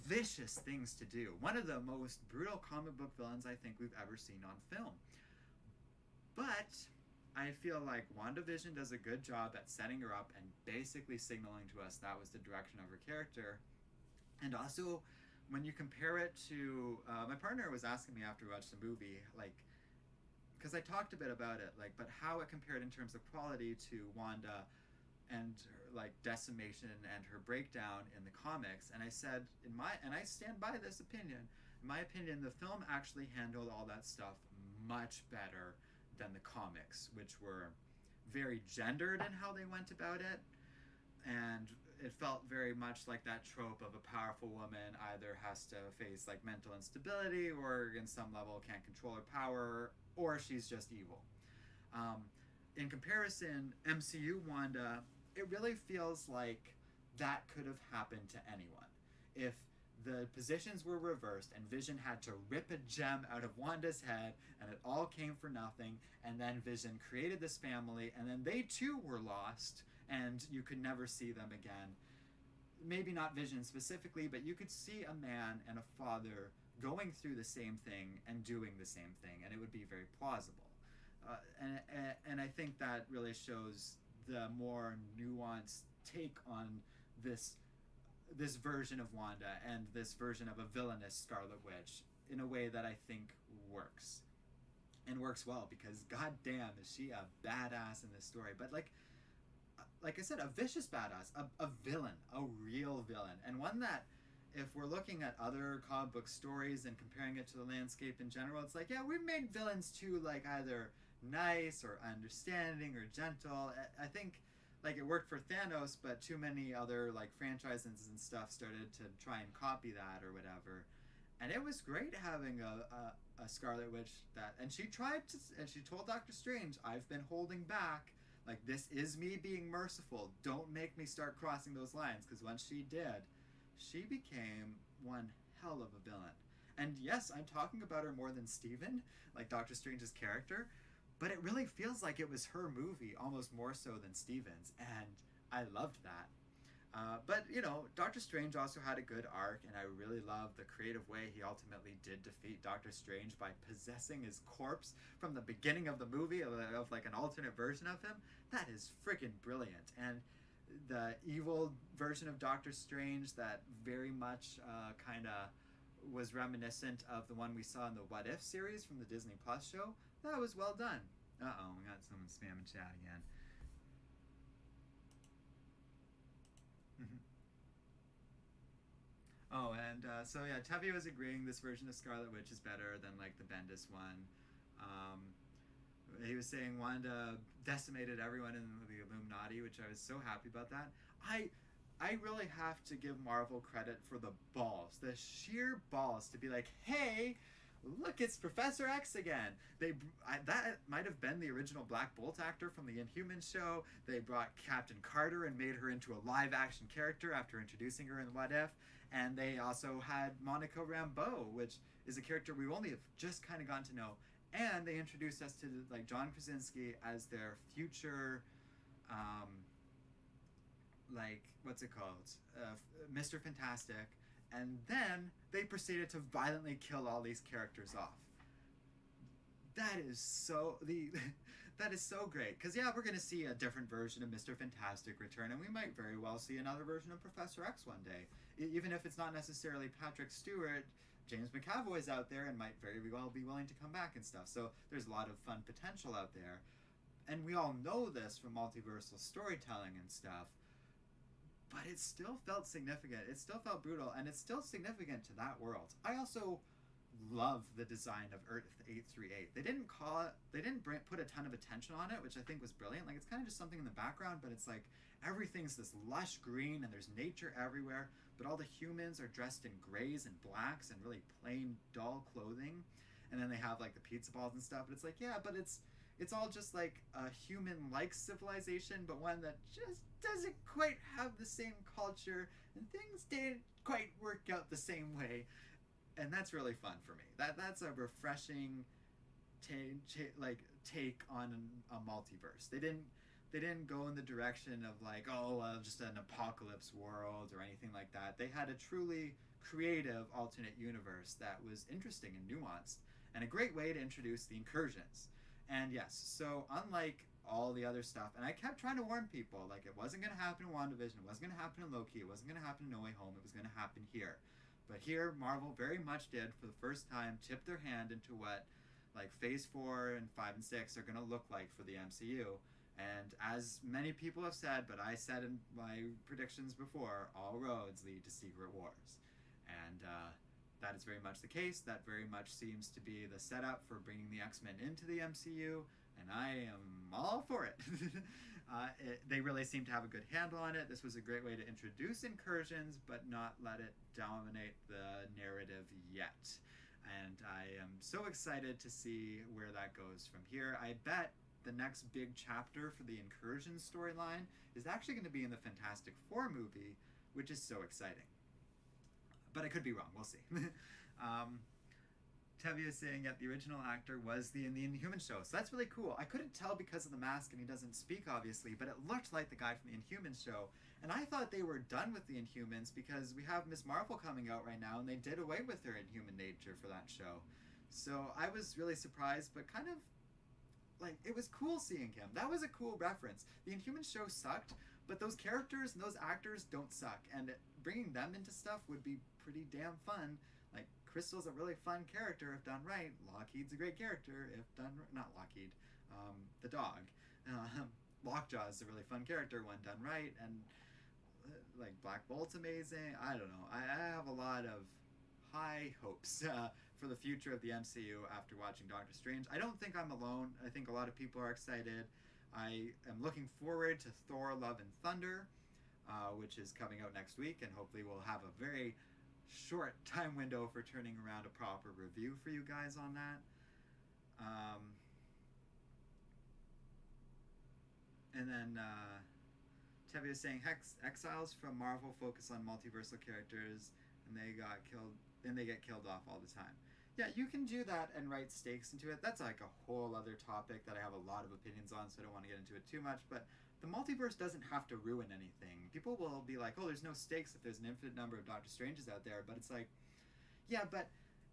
vicious things to do. One of the most brutal comic book villains I think we've ever seen on film. But I feel like WandaVision does a good job at setting her up and basically signaling to us that was the direction of her character. And also, when you compare it to... my partner was asking me after we watched the movie, like, because I talked a bit about it, like, but how it compared in terms of quality to Wanda and her, like, decimation and her breakdown in the comics. And I said, and I stand by this opinion, in my opinion, the film actually handled all that stuff much better than the comics, which were very gendered in how they went about it. And it felt very much like that trope of a powerful woman either has to face like mental instability or in some level can't control her power, or she's just evil. In comparison, MCU Wanda, it really feels like that could have happened to anyone. If the positions were reversed and Vision had to rip a gem out of Wanda's head and it all came for nothing, and then Vision created this family and then they too were lost and you could never see them again. Maybe not Vision specifically, but you could see a man and a father going through the same thing and doing the same thing, and it would be very plausible. And I think that really shows the more nuanced take on this version of Wanda and this version of a villainous Scarlet Witch in a way that I think works. And works well, because goddamn is she a badass in this story. But like I said, a vicious badass, a villain, a real villain, and one that, if we're looking at other comic book stories and comparing it to the landscape in general, it's like, yeah, we've made villains too, like either nice or understanding or gentle. I think like it worked for Thanos, but too many other like franchises and stuff started to try and copy that or whatever. And it was great having a Scarlet Witch that, and she tried to, and she told Doctor Strange, I've been holding back. Like, this is me being merciful. Don't make me start crossing those lines. Because once she did, she became one hell of a villain. And yes, I'm talking about her more than Steven, like Doctor Strange's character. But it really feels like it was her movie, almost more so than Steven's. And I loved that. But, you know, Doctor Strange also had a good arc, and I really love the creative way he ultimately did defeat Doctor Strange by possessing his corpse from the beginning of the movie of like an alternate version of him. That is freaking brilliant. And the evil version of Doctor Strange that very much kind of was reminiscent of the one we saw in the What If series from the Disney Plus show, that was well done. Uh-oh, we got someone spamming chat again. Oh, and so yeah, Tevye was agreeing this version of Scarlet Witch is better than like the Bendis one. He was saying Wanda decimated everyone in the Illuminati, which I was so happy about that. I really have to give Marvel credit for the balls, the sheer balls to be like, hey, look, it's Professor X again. That might have been the original Black Bolt actor from the Inhumans show. They brought Captain Carter and made her into a live-action character after introducing her in What If. And they also had Monica Rambeau, which is a character we only have just kind of gotten to know. And they introduced us to like John Krasinski as their future, like, what's it called? Mr. Fantastic. And then they proceeded to violently kill all these characters off. That is so that is so great. Because yeah, we're gonna see a different version of Mr. Fantastic return, and we might very well see another version of Professor X one day. Even if it's not necessarily Patrick Stewart, James McAvoy's out there and might very well be willing to come back and stuff. So there's a lot of fun potential out there. And we all know this from multiversal storytelling and stuff. But it still felt significant. It still felt brutal, and it's still significant to that world. I also love the design of Earth 838. They didn't put a ton of attention on it, which I think was brilliant. Like, it's kind of just something in the background, but it's like everything's this lush green and there's nature everywhere, but all the humans are dressed in grays and blacks and really plain, dull clothing. And then they have like the pizza balls and stuff, but it's like, yeah, but it's all just like a human-like civilization, but one that just doesn't quite have the same culture, and things didn't quite work out the same way. And that's really fun for me. That's a refreshing take on a multiverse. They didn't they didn't go in the direction of like, oh, well, just an apocalypse world or anything like that. They had a truly creative alternate universe that was interesting and nuanced, and a great way to introduce the incursions. And yes, so unlike all the other stuff, and I kept trying to warn people, like, it wasn't going to happen in WandaVision, it wasn't going to happen in Loki, it wasn't going to happen in No Way Home, it was going to happen here. But here, Marvel very much did, for the first time, tip their hand into what, like, Phase 4 and 5 and 6 are going to look like for the MCU. And as many people have said, but I said in my predictions before, all roads lead to Secret Wars. And that is very much the case. That very much seems to be the setup for bringing the X-Men into the MCU, and I am all for it. They really seem to have a good handle on it. This was a great way to introduce incursions, but not let it dominate the narrative yet. And I am so excited to see where that goes from here. I bet the next big chapter for the incursion storyline is actually going to be in the Fantastic Four movie, which is so exciting. But I could be wrong. We'll see. Tevye is saying that the original actor was in the Inhuman show. So that's really cool. I couldn't tell because of the mask, and he doesn't speak, obviously, but it looked like the guy from the Inhuman show. And I thought they were done with the Inhumans because we have Ms. Marvel coming out right now, and they did away with their Inhuman nature for that show. So I was really surprised, but kind of, like, it was cool seeing him. That was a cool reference. The Inhuman show sucked, but those characters and those actors don't suck. And bringing them into stuff would be pretty damn fun. Like, Crystal's a really fun character if done right. Lockheed's a great character if done not Lockheed, the dog. Lockjaw's a really fun character when done right, and like Black Bolt's amazing. I don't know. I have a lot of high hopes for the future of the MCU after watching Doctor Strange. I don't think I'm alone. I think a lot of people are excited. I am looking forward to Thor: Love and Thunder, which is coming out next week, and hopefully we'll have a very short time window for turning around a proper review for you guys on that. And then Tevye is saying exiles from Marvel focus on multiversal characters, and they get killed off all the time. Yeah, you can do that and write stakes into it. That's like a whole other topic that I have a lot of opinions on, so I don't want to get into it too much. But the multiverse doesn't have to ruin anything. People will be like, oh, there's no stakes if there's an infinite number of Doctor Stranges out there. But it's like, yeah, but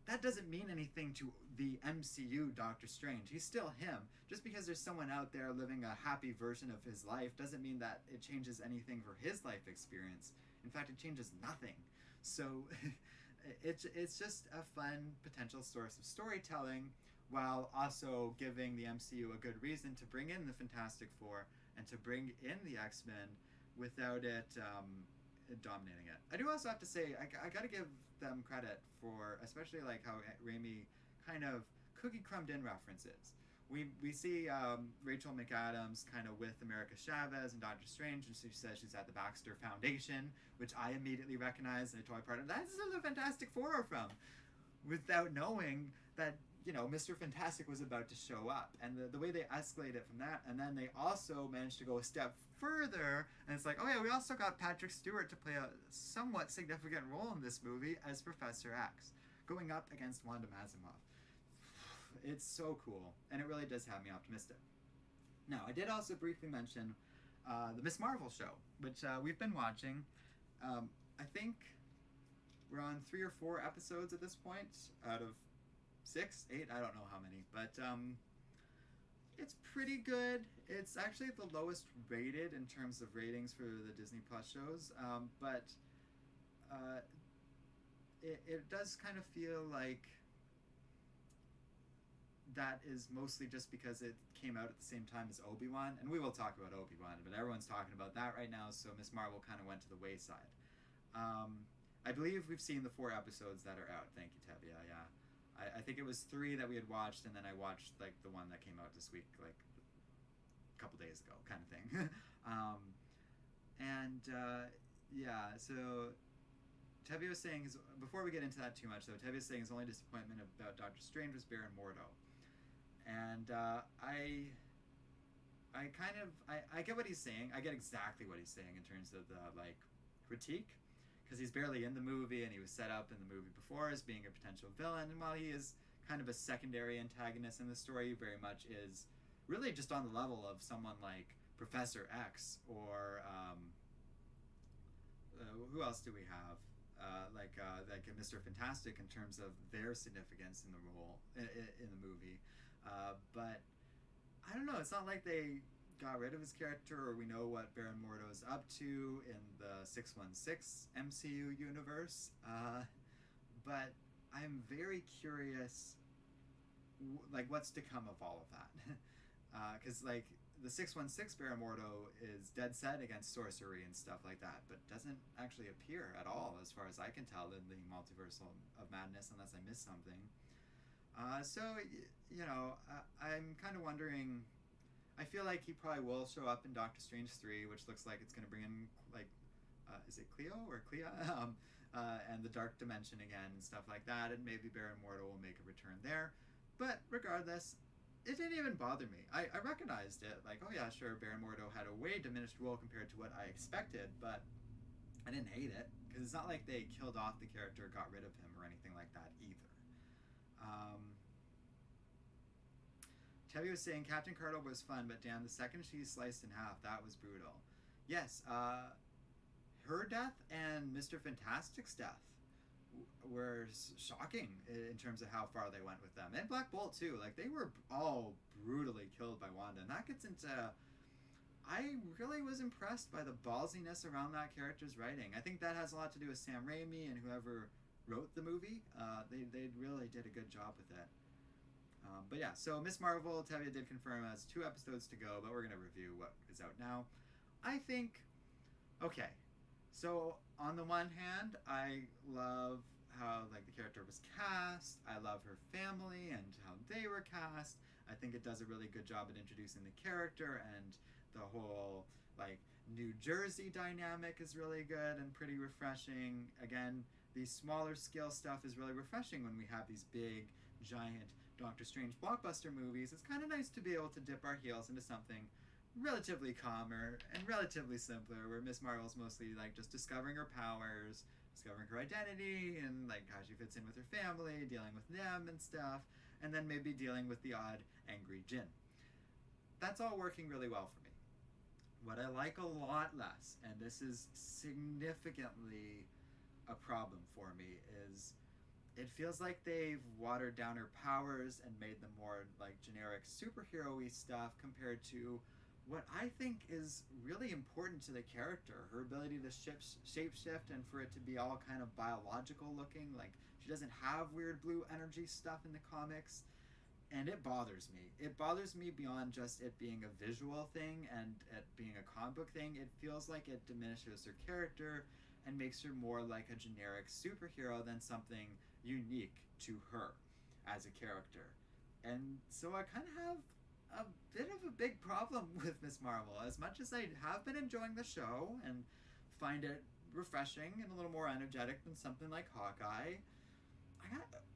that doesn't mean anything to the MCU Doctor Strange. He's still him. Just because there's someone out there living a happy version of his life doesn't mean that it changes anything for his life experience. In fact, it changes nothing. So it's just a fun potential source of storytelling, while also giving the MCU a good reason to bring in the Fantastic Four and to bring in the X-Men without it dominating it. I do also have to say, I gotta give them credit for, especially like how Raimi kind of cookie-crumbed in references. We see Rachel McAdams kind of with America Chavez and Doctor Strange, and she says she's at the Baxter Foundation, which I immediately recognized, and I told my partner, that's where the Fantastic Four are from, without knowing that, you know, Mr. Fantastic was about to show up. And the way they escalate it from that, and then they also managed to go a step further, and it's like, oh yeah, we also got Patrick Stewart to play a somewhat significant role in this movie as Professor X, going up against Wanda Maximoff. It's so cool, and it really does have me optimistic. Now, I did also briefly mention the Ms. Marvel show, which we've been watching. I think we're on 3 or 4 episodes at this point, out of 6, 8, I don't know how many, but it's pretty good. It's actually the lowest rated in terms of ratings for the Disney Plus shows, but it does kind of feel like that is mostly just because it came out at the same time as Obi-Wan, and we will talk about Obi-Wan, but everyone's talking about that right now, so Ms. Marvel kind of went to the wayside. I believe we've seen the 4 episodes that are out. Thank you, Tevye. Yeah. I think it was 3 that we had watched, and then I watched like the one that came out this week, like a couple days ago, kind of thing. Yeah, so Tevye was saying, before we get into that too much though, Tevye was saying his only disappointment about Doctor Strange was Baron Mordo. And I get what he's saying. I get exactly what he's saying in terms of the like critique, because he's barely in the movie, and he was set up in the movie before as being a potential villain. And while he is kind of a secondary antagonist in the story, he very much is really just on the level of someone like Professor X, or who else do we have? Like Mr. Fantastic in terms of their significance in the role in the movie, but I don't know. It's not like they got rid of his character, or we know what Baron Mordo's up to in the 616 MCU universe. But I'm very curious, like, what's to come of all of that. Because, like, the 616 Baron Mordo is dead set against sorcery and stuff like that, but doesn't actually appear at all, as far as I can tell, in the Multiverse of Madness, unless I missed something. So, you know, I'm kind of wondering. I feel like he probably will show up in Doctor Strange 3, which looks like it's going to bring in, like, is it Clea or Clea? And the Dark Dimension again and stuff like that, and maybe Baron Mordo will make a return there. But regardless, it didn't even bother me. I recognized it, like, oh yeah, sure, Baron Mordo had a way diminished role compared to what I expected, but I didn't hate it, because it's not like they killed off the character, got rid of him, or anything like that either. Tebby was saying Captain Carter was fun, but damn, the second she's sliced in half, that was brutal. Yes, her death and Mr. Fantastic's death were shocking in terms of how far they went with them. And Black Bolt too. Like, they were all brutally killed by Wanda. And that gets into... I really was impressed by the ballsiness around that character's writing. I think that has a lot to do with Sam Raimi and whoever wrote the movie. They really did a good job with it. But yeah, so Ms. Marvel, Tevye did confirm, has 2 episodes to go, but we're going to review what is out now. I think, okay, so on the one hand, I love how, like, the character was cast. I love her family and how they were cast. I think it does a really good job at introducing the character, and the whole, like, New Jersey dynamic is really good and pretty refreshing. Again, the smaller scale stuff is really refreshing when we have these big, giant Doctor Strange blockbuster movies. It's kind of nice to be able to dip our heels into something relatively calmer and relatively simpler, where Miss Marvel's mostly, like, just discovering her powers, discovering her identity, and, like, how she fits in with her family, dealing with them and stuff, and then maybe dealing with the odd angry djinn. That's all working really well for me. What I like a lot less, and this is significantly a problem for me, is it feels like they've watered down her powers and made them more, like, generic superhero-y stuff compared to what I think is really important to the character. Her ability to shapeshift, and for it to be all kind of biological looking. Like, she doesn't have weird blue energy stuff in the comics, and it bothers me. It bothers me beyond just it being a visual thing and it being a comic book thing. It feels like it diminishes her character and makes her more like a generic superhero than something unique to her as a character. And so I kind of have a bit of a big problem with Ms. Marvel. As much as I have been enjoying the show and find it refreshing and a little more energetic than something like Hawkeye,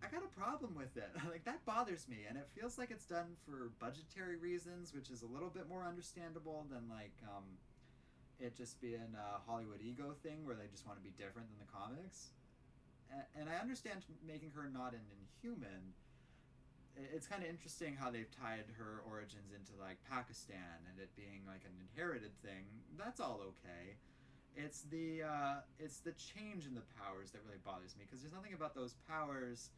I got a problem with it. Like, that bothers me, and it feels like it's done for budgetary reasons, which is a little bit more understandable than, like, it just being a Hollywood ego thing where they just want to be different than the comics. And I understand making her not an Inhuman. It's kind of interesting how they've tied her origins into, like, Pakistan and it being, like, an inherited thing. That's all okay. It's the change in the powers that really bothers me, because there's nothing about those powers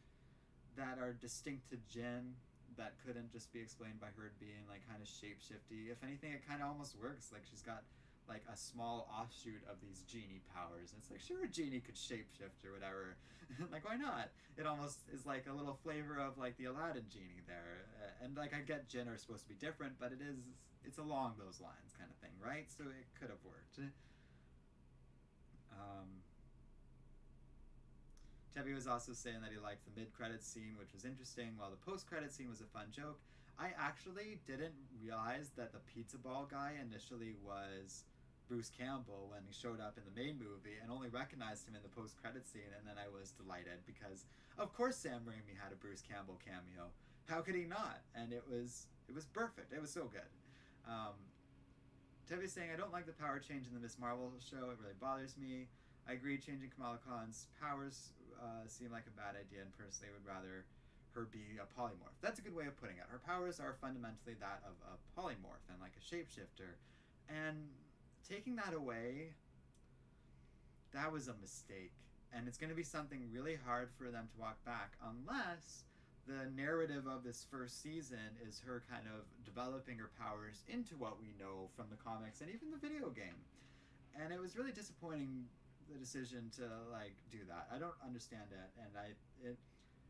that are distinct to Jinn that couldn't just be explained by her being, like, kind of shapeshifty. If anything, it kind of almost works. Like, she's got, like, a small offshoot of these genie powers. And it's like, sure, a genie could shapeshift or whatever. Like, why not? It almost is like a little flavor of, like, the Aladdin genie there. And, like, I get Jinn are supposed to be different, but it's along those lines kind of thing, right? So it could have worked. Tebby was also saying that he liked the mid-credits scene, which was interesting, while the post-credits scene was a fun joke. I actually didn't realize that the pizza ball guy initially was Bruce Campbell when he showed up in the main movie, and only recognized him in the post-credits scene, and then I was delighted, because of course Sam Raimi had a Bruce Campbell cameo. How could he not? And it was perfect. It was so good. Tebby's saying, I don't like the power change in the Ms. Marvel show. It really bothers me. I agree, changing Kamala Khan's powers seem like a bad idea, and personally would rather her be a polymorph. That's a good way of putting it. Her powers are fundamentally that of a polymorph and like a shapeshifter. And taking that away, that was a mistake. And it's going to be something really hard for them to walk back unless the narrative of this first season is her kind of developing her powers into what we know from the comics and even the video game. And it was really disappointing, the decision to like do that. I don't understand it, and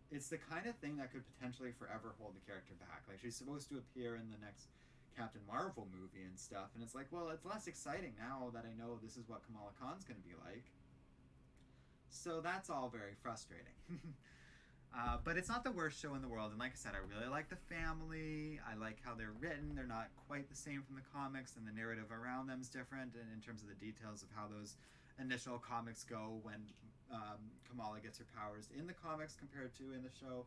it's the kind of thing that could potentially forever hold the character back. Like, she's supposed to appear in the next Captain Marvel movie and stuff, and it's like, well, it's less exciting now that I know this is what Kamala Khan's going to be like. So that's all very frustrating. But it's not the worst show in the world, and like I said, I really like the family. I like how they're written. They're not quite the same from the comics, and the narrative around them is different, and in terms of the details of how those initial comics go when Kamala gets her powers in the comics compared to in the show.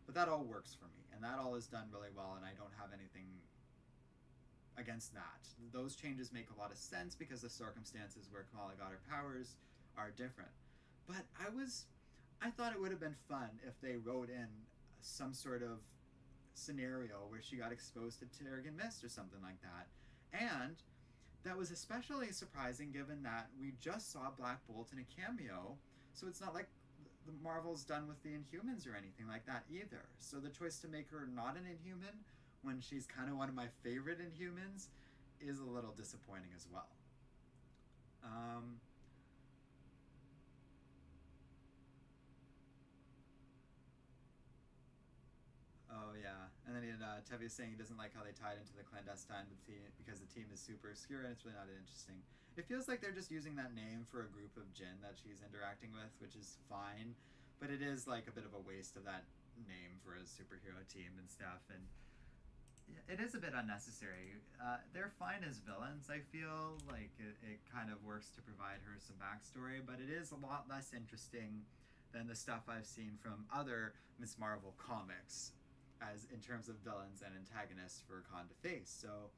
But that all works for me, and that all is done really well, and I don't have anything against that. Those changes make a lot of sense because the circumstances where Kamala got her powers are different. But I thought it would have been fun if they wrote in some sort of scenario where she got exposed to Terrigen Mist or something like that. And that was especially surprising given that we just saw Black Bolt in a cameo, so it's not like the Marvel's done with the Inhumans or anything like that either. So the choice to make her not an Inhuman when she's kind of one of my favorite Inhumans is a little disappointing as well. Oh yeah, and then Tevi is saying he doesn't like how they tied into the clandestine because the team is super obscure and it's really not interesting. It feels like they're just using that name for a group of Jinn that she's interacting with, which is fine, but it is like a bit of a waste of that name for a superhero team and stuff, and it is a bit unnecessary. They're fine as villains, I feel like it kind of works to provide her some backstory, but it is a lot less interesting than the stuff I've seen from other Ms. Marvel comics as in terms of villains and antagonists for Khan to face. So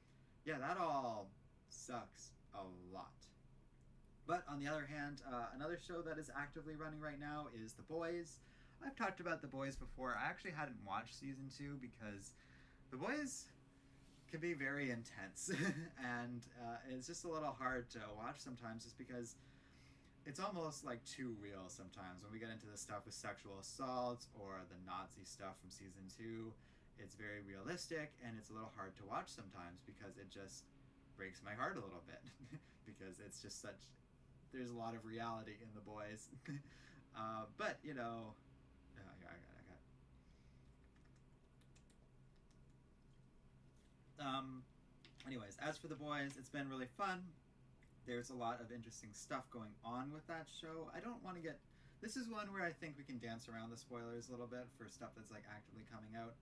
yeah, that all sucks a lot. But on the other hand, another show that is actively running right now is The Boys. I've talked about The Boys before. I actually hadn't watched season 2 because The Boys can be very intense and it's just a little hard to watch sometimes just because it's almost like too real sometimes. When we get into the stuff with sexual assault or the Nazi stuff from season 2, it's very realistic and it's a little hard to watch sometimes because it just breaks my heart a little bit because it's just such, there's a lot of reality in The Boys. But you know, anyways, as for The Boys, it's been really fun. There's a lot of interesting stuff going on with that show. I don't want to get... This is one where I think we can dance around the spoilers a little bit for stuff that's like actively coming out.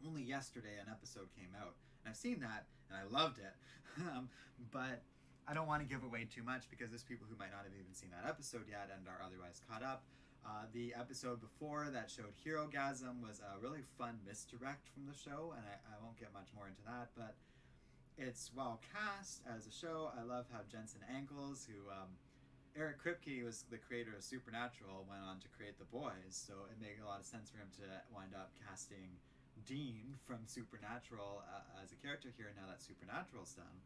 Only yesterday an episode came out, and I've seen that, and I loved it. But I don't want to give away too much because there's people who might not have even seen that episode yet and are otherwise caught up. The episode before that showed Herogasm was a really fun misdirect from the show, and I won't get much more into that, but it's well cast as a show. I love how Jensen Ackles, who Eric Kripke was the creator of Supernatural, went on to create The Boys, so it made a lot of sense for him to wind up casting Dean from Supernatural as a character here now that Supernatural's done.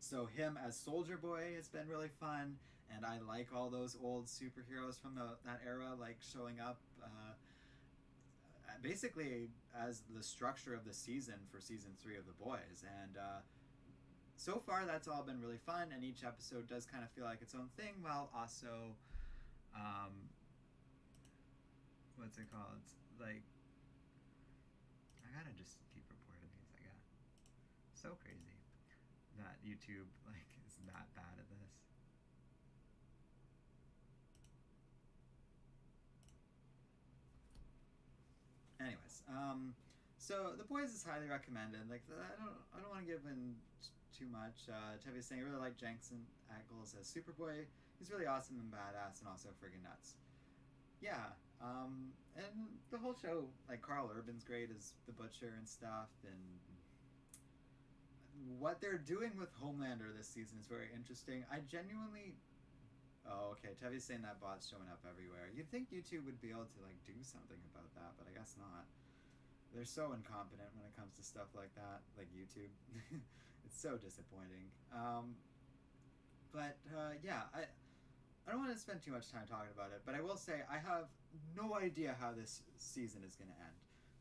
So him as Soldier Boy has been really fun, and I like all those old superheroes from that era like showing up basically as the structure of the season for season 3 of The Boys, and so far that's all been really fun, and each episode does kind of feel like its own thing while also what's it called, like, I gotta just keep reporting these. I got so crazy that YouTube like is that bad at this. Anyways, so The Boys is highly recommended. Like, I don't want to give in too much. Tevi's saying I really like Jensen Ackles as Superboy. He's really awesome and badass, and also friggin' nuts. Yeah, and the whole show, like Carl Urban's great as the Butcher and stuff, and what they're doing with Homelander this season is very interesting. I genuinely... Oh, okay, Tevi's saying that bot's showing up everywhere. You'd think YouTube would be able to, like, do something about that, but I guess not. They're so incompetent when it comes to stuff like that, like YouTube. It's so disappointing. But yeah, I don't want to spend too much time talking about it, but I will say I have no idea how this season is going to end.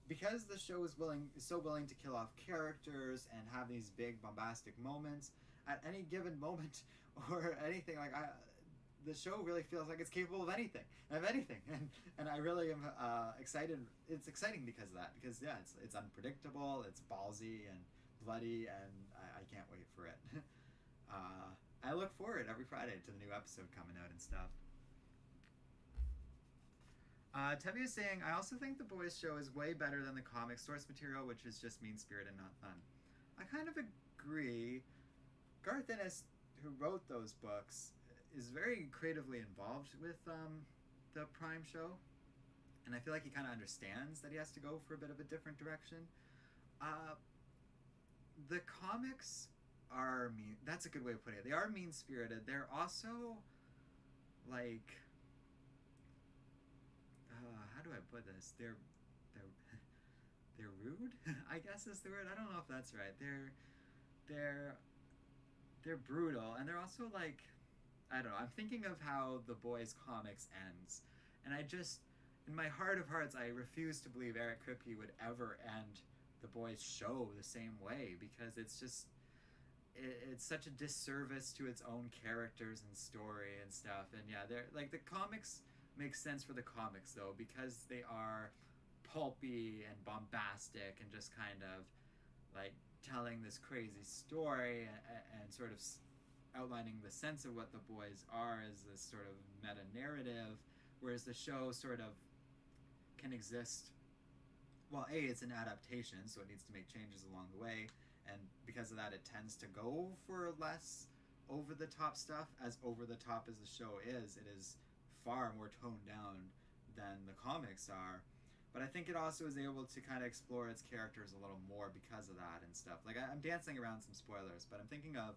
Because the show is so willing to kill off characters and have these big bombastic moments at any given moment or anything, like the show really feels like it's capable of anything, and I really am excited. It's exciting because of that, because yeah, it's unpredictable, it's ballsy and bloody, and I can't wait for it. I look forward every Friday to the new episode coming out and stuff. Tevye is saying, I also think The Boys show is way better than the comic source material, which is just mean-spirited and not fun. I kind of agree. Garth Ennis, who wrote those books, is very creatively involved with the Prime show, and I feel like he kind of understands that he has to go for a bit of a different direction. The comics are mean. That's a good way of putting it. They are mean-spirited. They're also, like... how do I put this? They're rude, I guess is the word. I don't know if that's right. They're brutal, and they're also like, I don't know. I'm thinking of how The Boys comics ends, and I just, in my heart of hearts, I refuse to believe Eric Kripke would ever end The Boys show the same way, because it's just, it's such a disservice to its own characters and story and stuff. And yeah, they're like, the comics makes sense for the comics though, because they are pulpy and bombastic and just kind of like telling this crazy story and sort of outlining the sense of what the boys are as this sort of meta narrative, whereas the show sort of can exist, well, it's an adaptation, so it needs to make changes along the way, and because of that it tends to go for less over the top stuff. As over the top as the show is, it is far more toned down than the comics are, but I think it also is able to kind of explore its characters a little more because of that and stuff. Like, I'm dancing around some spoilers, but I'm thinking of,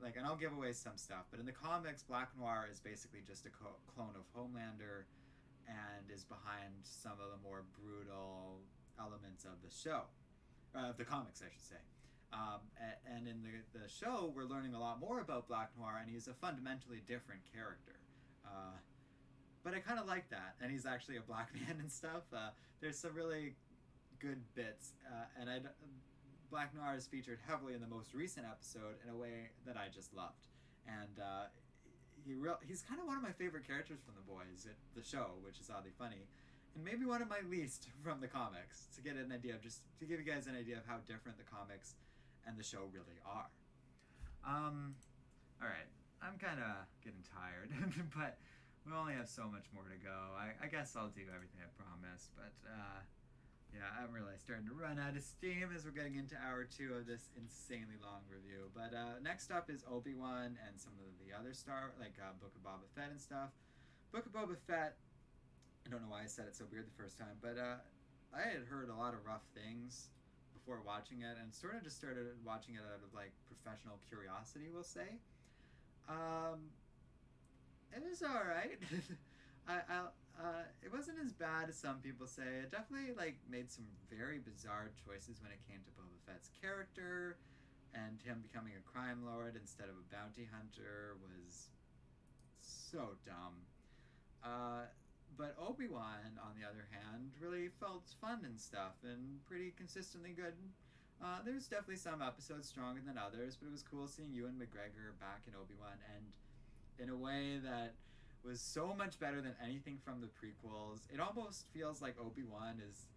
like, and I'll give away some stuff, but in the comics, Black Noir is basically just a clone of Homelander and is behind some of the more brutal elements of the show, of the comics, I should say. And in the show, we're learning a lot more about Black Noir, and he's a fundamentally different character. But I kind of like that, and he's actually a black man and stuff. There's some really good bits, and Black Noir is featured heavily in the most recent episode in a way that I just loved. And he's kind of one of my favorite characters from The Boys, the show, which is oddly funny, and maybe one of my least from the comics, to get an idea of, just to give you guys an idea of how different the comics and the show really are. Alright, I'm kind of getting tired, but we only have so much more to go. I guess I'll do everything I promised, but yeah, I'm really starting to run out of steam as we're getting into hour 2 of this insanely long review. But next up is Obi-Wan and some of the other Book of Boba Fett and stuff. Book of Boba Fett, I don't know why I said it so weird the first time, but I had heard a lot of rough things before watching it, and sort of just started watching it out of like professional curiosity, we'll say. It was alright. It wasn't as bad as some people say. It definitely like made some very bizarre choices when it came to Boba Fett's character, and him becoming a crime lord instead of a bounty hunter was so dumb. But Obi-Wan, on the other hand, really felt fun and stuff, and pretty consistently good. There's definitely some episodes stronger than others, but it was cool seeing Ewan McGregor back in Obi-Wan, and in a way that was so much better than anything from the prequels. It almost feels like Obi-Wan is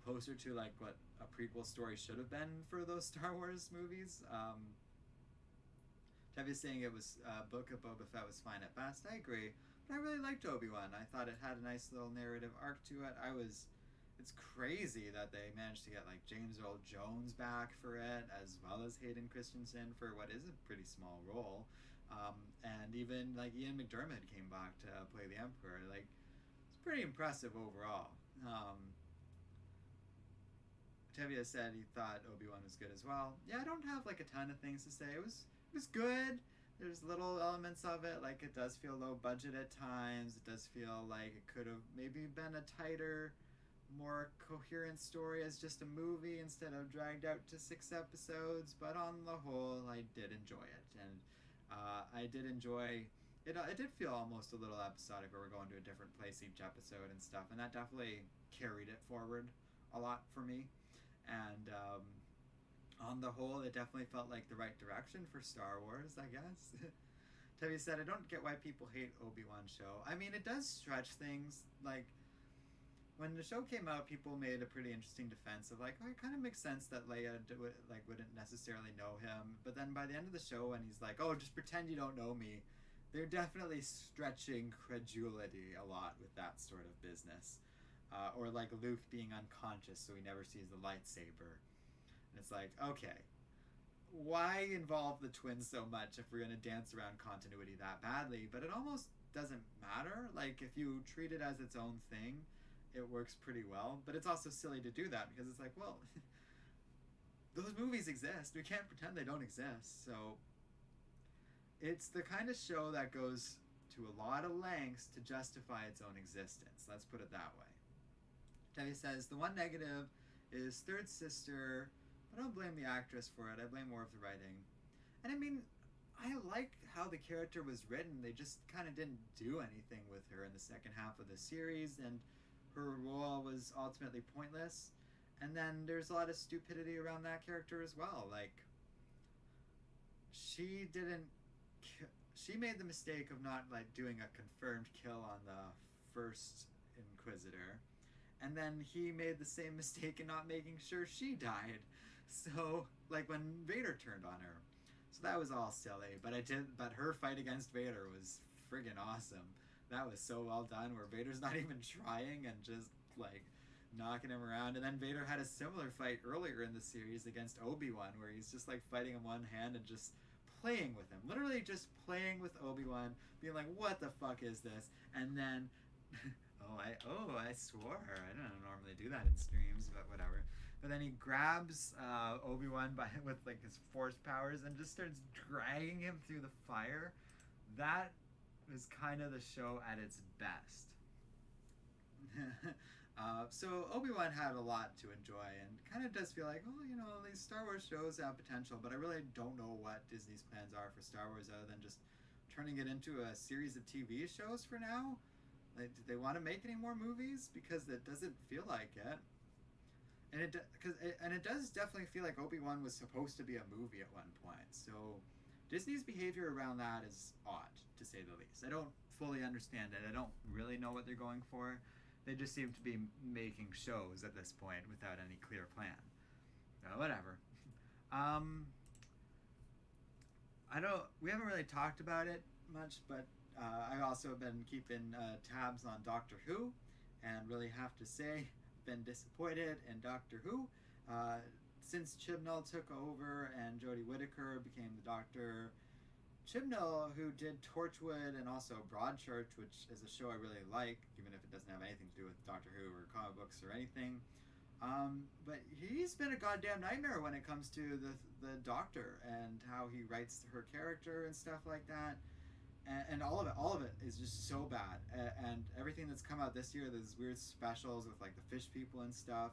closer to like what a prequel story should have been for those Star Wars movies. Tevye's saying it was Book of Boba Fett was fine at best. I agree, but I really liked Obi-Wan. I thought it had a nice little narrative arc to it. It's crazy that they managed to get like James Earl Jones back for it, as well as Hayden Christensen for what is a pretty small role. And even like Ian McDiarmid came back to play the Emperor. Like, it's pretty impressive overall. Tevye said he thought Obi-Wan was good as well. Yeah, I don't have like a ton of things to say. It was good. There's little elements of it, like it does feel low budget at times. It does feel like it could have maybe been a tighter more coherent story as just a movie instead of dragged out to 6 episodes. But on the whole, I did enjoy it, and I did enjoy it. It did feel almost a little episodic, where we're going to a different place each episode and stuff, and that definitely carried it forward a lot for me. And on the whole, it definitely felt like the right direction for Star Wars, I guess. Tevi said, I don't get why people hate Obi-Wan show. I mean, it does stretch things. Like, when the show came out, people made a pretty interesting defense of, like, oh, it kind of makes sense that Leia wouldn't necessarily know him. But then by the end of the show, when he's like, oh, just pretend you don't know me, they're definitely stretching credulity a lot with that sort of business. Or like Luke being unconscious so he never sees the lightsaber. And it's like, okay, why involve the twins so much if we're going to dance around continuity that badly? But it almost doesn't matter. Like, if you treat it as its own thing, it works pretty well. But it's also silly to do that, because it's like, well, those movies exist. We can't pretend they don't exist. So it's the kind of show that goes to a lot of lengths to justify its own existence. Let's put it that way. Debbie says, the one negative is third sister, but I don't blame the actress for it. I blame more of the writing. And I mean, I like how the character was written. They just kind of didn't do anything with her in the second half of the series, and her role was ultimately pointless. And then there's a lot of stupidity around that character as well. Like, she made the mistake of not, like, doing a confirmed kill on the first Inquisitor. And then he made the same mistake in not making sure she died. So, like, when Vader turned on her. So that was all silly. But her fight against Vader was friggin' awesome. That was so well done, where Vader's not even trying and just, like, knocking him around. And then Vader had a similar fight earlier in the series against Obi-Wan, where he's just, like, fighting in one hand and just playing with him. Literally just playing with Obi-Wan, being like, what the fuck is this? And then... I swore. I don't normally do that in streams, but whatever. But then he grabs Obi-Wan with, like, his force powers and just starts dragging him through the fire. That was kind of the show at its best. So Obi-Wan had a lot to enjoy, and kind of does feel like, oh, you know, these Star Wars shows have potential, but I really don't know what Disney's plans are for Star Wars other than just turning it into a series of TV shows for now. Like, do they want to make any more movies? Because it doesn't feel like it. And it does definitely feel like Obi-Wan was supposed to be a movie at one point. So Disney's behavior around that is odd, to say the least. I don't fully understand it. I don't really know what they're going for. They just seem to be making shows at this point without any clear plan. Whatever. We haven't really talked about it much, but I also have been keeping tabs on Doctor Who, and really have to say, been disappointed in Doctor Who. Since Chibnall took over and Jodie Whittaker became the Doctor, Chibnall, who did Torchwood and also Broadchurch, which is a show I really like, even if it doesn't have anything to do with Doctor Who or comic books or anything, but he's been a goddamn nightmare when it comes to the Doctor and how he writes her character and stuff like that. And all of it is just so bad. And everything that's come out this year, there's weird specials with, like, the fish people and stuff,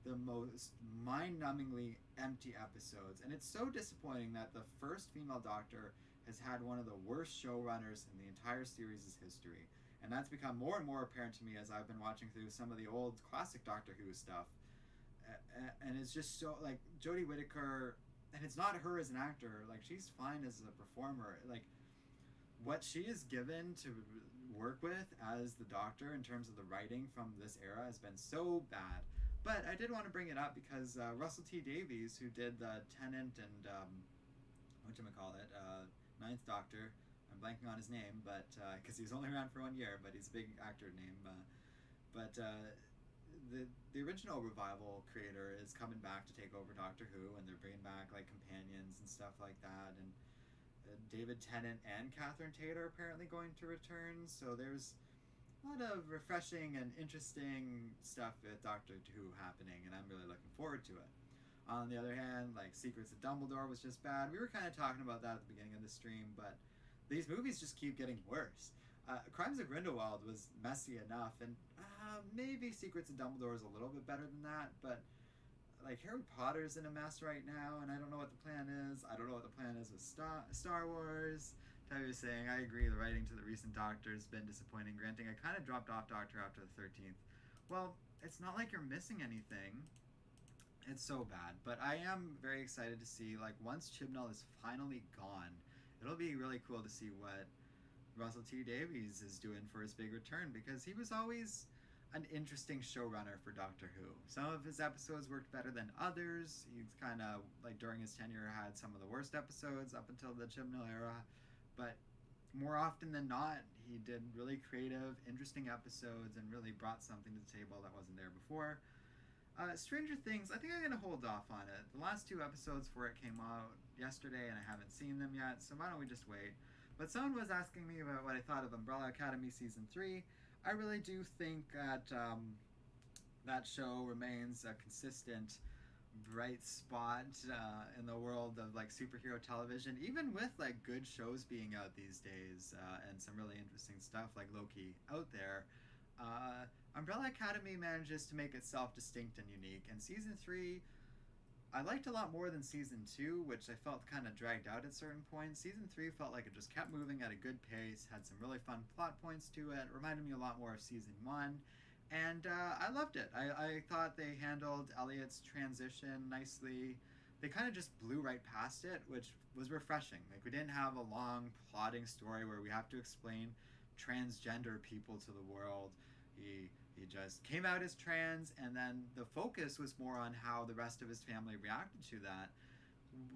the most mind-numbingly empty episodes. And it's so disappointing that the first female Doctor has had one of the worst showrunners in the entire series' history. And that's become more and more apparent to me as I've been watching through some of the old classic Doctor Who stuff. And it's just so, like, Jodie Whittaker, and it's not her as an actor, like, she's fine as a performer. Like, what she is given to work with as the Doctor in terms of the writing from this era has been so bad. But I did want to bring it up because Russell T Davies, who did the Tennant and Ninth Doctor, I'm blanking on his name, but because he was only around for 1 year, but he's a big actor name. The original revival creator is coming back to take over Doctor Who, and they're bringing back, like, companions and stuff like that, and David Tennant and Catherine Tate are apparently going to return, so there's a lot of refreshing and interesting stuff with Doctor Who happening, and I'm really looking forward to it. On the other hand, like, Secrets of Dumbledore was just bad. We were kind of talking about that at the beginning of the stream, but these movies just keep getting worse. Crimes of Grindelwald was messy enough, and maybe Secrets of Dumbledore is a little bit better than that, but like Harry Potter's in a mess right now, and I don't know what the plan is. I don't know what the plan is with Star Wars. Tabby was saying, I agree, the writing to the recent Doctor has been disappointing. Granting, I kind of dropped off Doctor after the 13th. Well, it's not like you're missing anything. It's so bad, but I am very excited to see, like, once Chibnall is finally gone, it'll be really cool to see what Russell T Davies is doing for his big return, because he was always an interesting showrunner for Doctor Who. Some of his episodes worked better than others. He's kind of, like, during his tenure had some of the worst episodes up until the Chibnall era, but more often than not, he did really creative, interesting episodes and really brought something to the table that wasn't there before. Stranger Things, I think I'm going to hold off on it. The last 2 episodes for it came out yesterday and I haven't seen them yet, so why don't we just wait? But someone was asking me about what I thought of Umbrella Academy Season 3. I really do think that that show remains a consistent bright spot in the world of like superhero television, even with like good shows being out these days and some really interesting stuff like Loki out there. Umbrella Academy manages to make itself distinct and unique, and Season 3 I liked a lot more than Season 2, which I felt kind of dragged out at certain points. Season 3 felt like it just kept moving at a good pace, had some really fun plot points to it, reminded me a lot more of Season 1, and I loved it. I thought they handled Elliot's transition nicely. They kind of just blew right past it, which was refreshing. Like, we didn't have a long plotting story where we have to explain transgender people to the world. He just came out as trans, and then the focus was more on how the rest of his family reacted to that,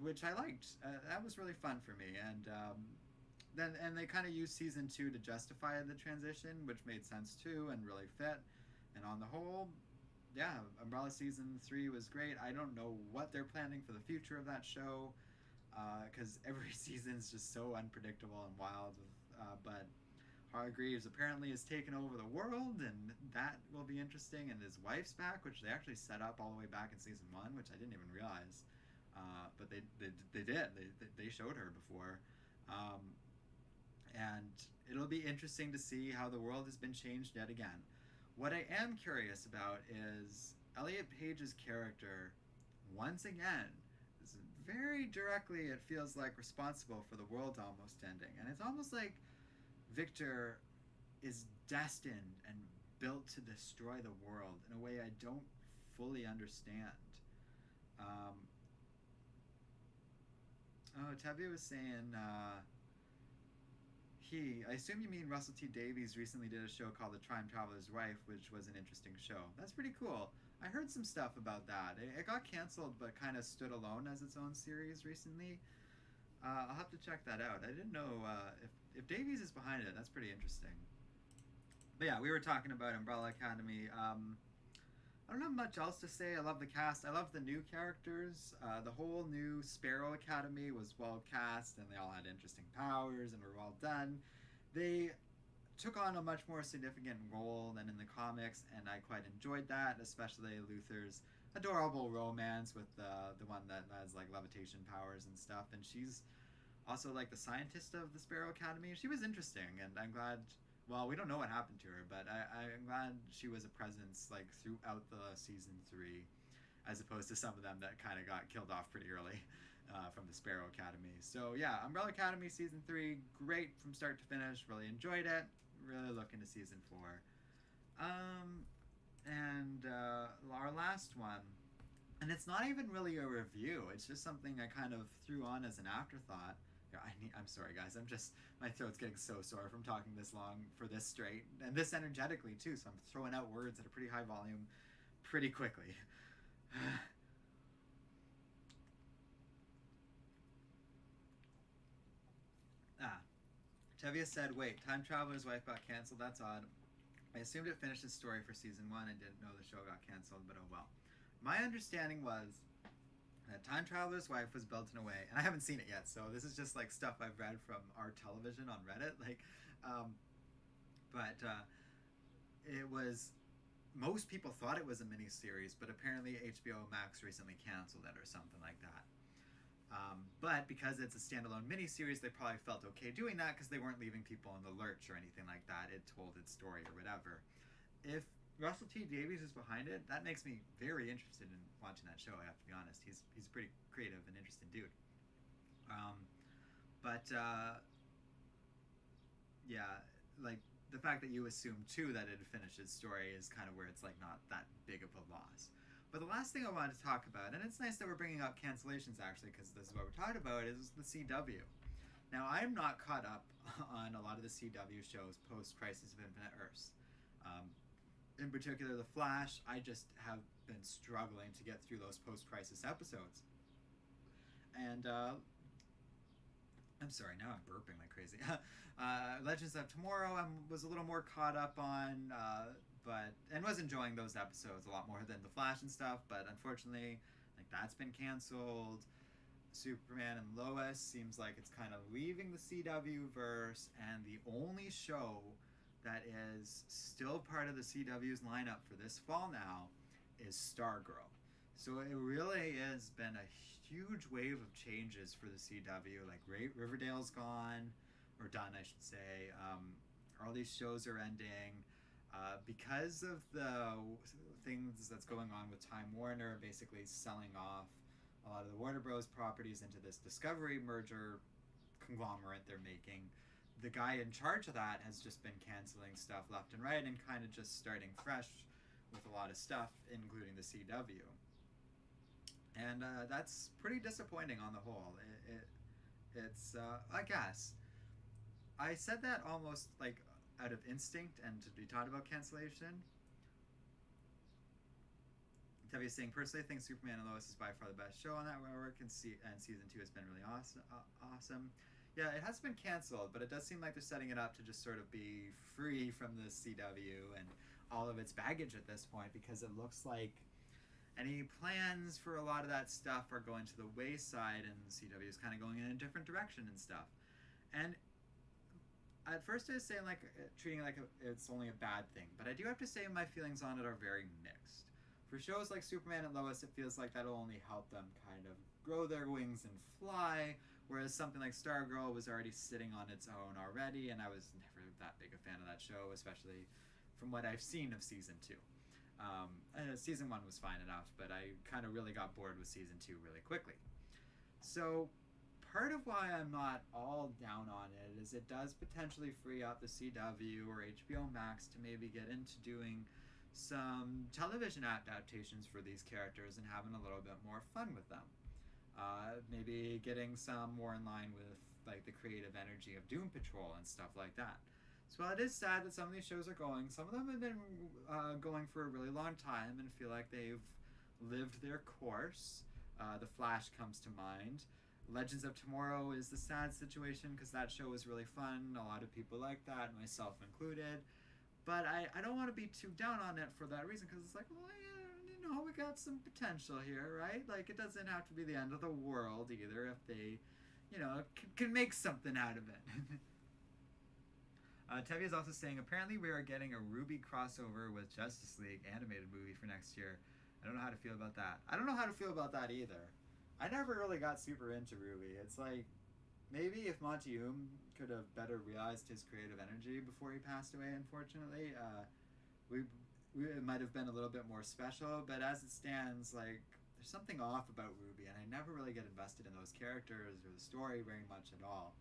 which I liked. That was really fun for me, and then they kind of used Season 2 to justify the transition, which made sense too and really fit. And on the whole, yeah, Umbrella Season 3 was great. I don't know what they're planning for the future of that show, because every season's just so unpredictable and wild, but Hargreaves apparently has taken over the world, and that will be interesting. And his wife's back, which they actually set up all the way back in Season 1, which I didn't even realize. But they did. They showed her before. And it'll be interesting to see how the world has been changed yet again. What I am curious about is Elliot Page's character, once again, is very directly, it feels like, responsible for the world almost ending. And it's almost like Victor is destined and built to destroy the world in a way I don't fully understand. Tabby was saying, I assume you mean Russell T Davies recently did a show called The Time Traveler's Wife, which was an interesting show. That's pretty cool. I heard some stuff about that. It got canceled but kind of stood alone as its own series recently. I'll have to check that out. I didn't know if Davies is behind it. That's pretty interesting. But yeah, we were talking about Umbrella Academy. I don't have much else to say. I love the cast. I love the new characters. The whole new Sparrow Academy was well cast, and they all had interesting powers and were well done. They took on a much more significant role than in the comics, and I quite enjoyed that, especially Luther's adorable romance with the one that has like levitation powers and stuff, and she's also like the scientist of the Sparrow Academy. She was interesting, and I'm glad, well, we don't know what happened to her, but I'm glad she was a presence like throughout the Season 3, as opposed to some of them that kind of got killed off pretty early from the Sparrow Academy. So yeah, Umbrella Academy Season 3, great from start to finish, really enjoyed it, really looking to Season 4. And our last one, and it's not even really a review, it's just something I kind of threw on as an afterthought. I'm sorry guys, my throat's getting so sore from talking this long for this straight, and this energetically too, so I'm throwing out words at a pretty high volume pretty quickly. Tevia said, wait, Time Traveler's Wife got canceled? That's odd. I assumed it finished its story for Season 1 and didn't know the show got canceled, but oh well. My understanding was that Time Traveler's Wife was built in a way, and I haven't seen it yet, so this is just like stuff I've read from our television on Reddit, it was, most people thought it was a miniseries, but apparently HBO Max recently canceled it or something like that. But because it's a standalone miniseries, they probably felt okay doing that because they weren't leaving people in the lurch or anything like that. It told its story or whatever. If Russell T Davies is behind it, that makes me very interested in watching that show. I have to be honest. He's a pretty creative and interesting dude. But yeah, like the fact that you assume too that it finished its story is kind of where it's like not that big of a loss. But the last thing I wanted to talk about, and it's nice that we're bringing up cancellations actually, because this is what we're talking about, is the CW. Now, I'm not caught up on a lot of the CW shows post Crisis of Infinite Earths. In particular, The Flash, I just have been struggling to get through those post Crisis episodes. And I'm sorry, now I'm burping like crazy. Legends of Tomorrow I was a little more caught up on, and was enjoying those episodes a lot more than The Flash and stuff, but unfortunately, like, that's been canceled. Superman and Lois seems like it's kind of leaving the CW verse, and the only show that is still part of the CW's lineup for this fall now is Stargirl. So it really has been a huge wave of changes for the CW. Like, Riverdale's gone, or done, I should say. All these shows are ending. Because of the things that's going on with Time Warner, basically selling off a lot of the Warner Bros. Properties into this Discovery merger conglomerate they're making, the guy in charge of that has just been canceling stuff left and right and kind of just starting fresh with a lot of stuff, including the CW. And that's pretty disappointing on the whole. It's I guess. I said that almost like out of instinct and to be taught about cancellation. Tevi is saying, personally, I think Superman and Lois is by far the best show on that network, and season 2 has been really awesome. Yeah, it has been canceled, but it does seem like they're setting it up to just sort of be free from the CW and all of its baggage at this point, because it looks like any plans for a lot of that stuff are going to the wayside, and the CW is kind of going in a different direction and stuff. And at first I was saying treating it like it's only a bad thing, but I do have to say my feelings on it are very mixed. For shows like Superman and Lois, it feels like that'll only help them kind of grow their wings and fly, whereas something like Stargirl was already sitting on its own already, and I was never that big a fan of that show, especially from what I've seen of season 2. Season 1 was fine enough, but I kind of really got bored with season 2 really quickly. So part of why I'm not all down on it is it does potentially free up the CW or HBO Max to maybe get into doing some television adaptations for these characters and having a little bit more fun with them. Maybe getting some more in line with like the creative energy of Doom Patrol and stuff like that. So while it is sad that some of these shows are going, some of them have been going for a really long time and feel like they've lived their course. The Flash comes to mind. Legends of Tomorrow is the sad situation because that show was really fun. A lot of people like that, myself included. But I don't want to be too down on it for that reason, because it's like, well, yeah, we got some potential here, right? Like, it doesn't have to be the end of the world either if they, can make something out of it. Tevi is also saying, apparently we are getting a Ruby crossover with Justice League animated movie for next year. I don't know how to feel about that. I don't know how to feel about that either. I never really got super into Ruby. It's like, maybe if Monty could have better realized his creative energy before he passed away, unfortunately, it might have been a little bit more special, but as it stands, like, there's something off about Ruby, and I never really get invested in those characters or the story very much at all.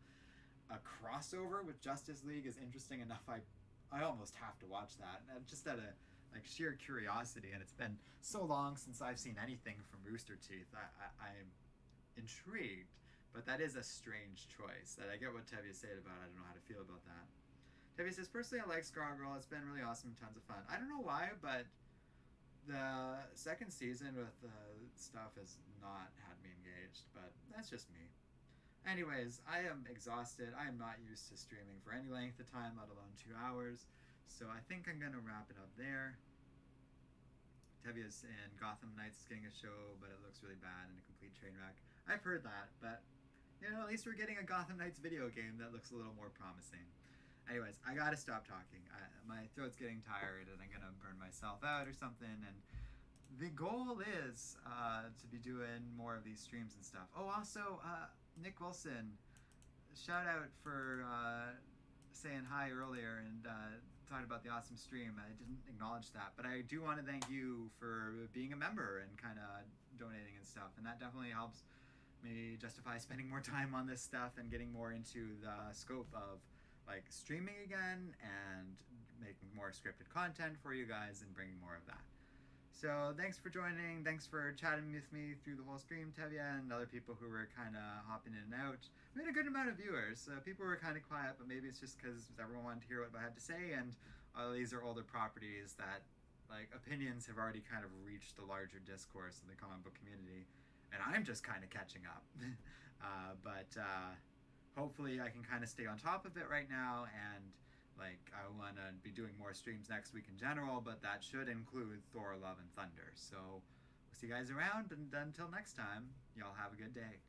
A crossover with Justice League is interesting enough. I almost have to watch that, just out of sheer curiosity, and it's been so long since I've seen anything from Rooster Teeth. I'm intrigued, but that is a strange choice. That I get what Tevye said about. I don't know how to feel about that. Tevye says, personally, I like Stargirl. It's been really awesome, tons of fun. I don't know why, but the second season with the stuff has not had me engaged, but that's just me. Anyways, I am exhausted. I am not used to streaming for any length of time, let alone 2 hours. So I think I'm going to wrap it up there. Tevye's in Gotham Knights is getting a show, but it looks really bad and a complete train wreck. I've heard that, but, at least we're getting a Gotham Knights video game that looks a little more promising. Anyways, I gotta stop talking. My throat's getting tired and I'm gonna burn myself out or something, and the goal is to be doing more of these streams and stuff. Oh, also, Nick Wilson, shout out for saying hi earlier and talking about the awesome stream. I didn't acknowledge that, but I do want to thank you for being a member and kind of donating and stuff, and that definitely helps me justify spending more time on this stuff and getting more into the scope of like streaming again and making more scripted content for you guys and bringing more of that. So thanks for joining. Thanks for chatting with me through the whole stream, Tevya, and other people who were kind of hopping in and out. We had a good amount of viewers. People were kind of quiet, but maybe it's just because everyone wanted to hear what I had to say, and these are older properties that, like, opinions have already kind of reached the larger discourse of the comic book community, and I'm just kind of catching up. But hopefully I can kind of stay on top of it right now, and like, I want to be doing more streams next week in general, but that should include Thor, Love, and Thunder. So, we'll see you guys around, and until next time, y'all have a good day.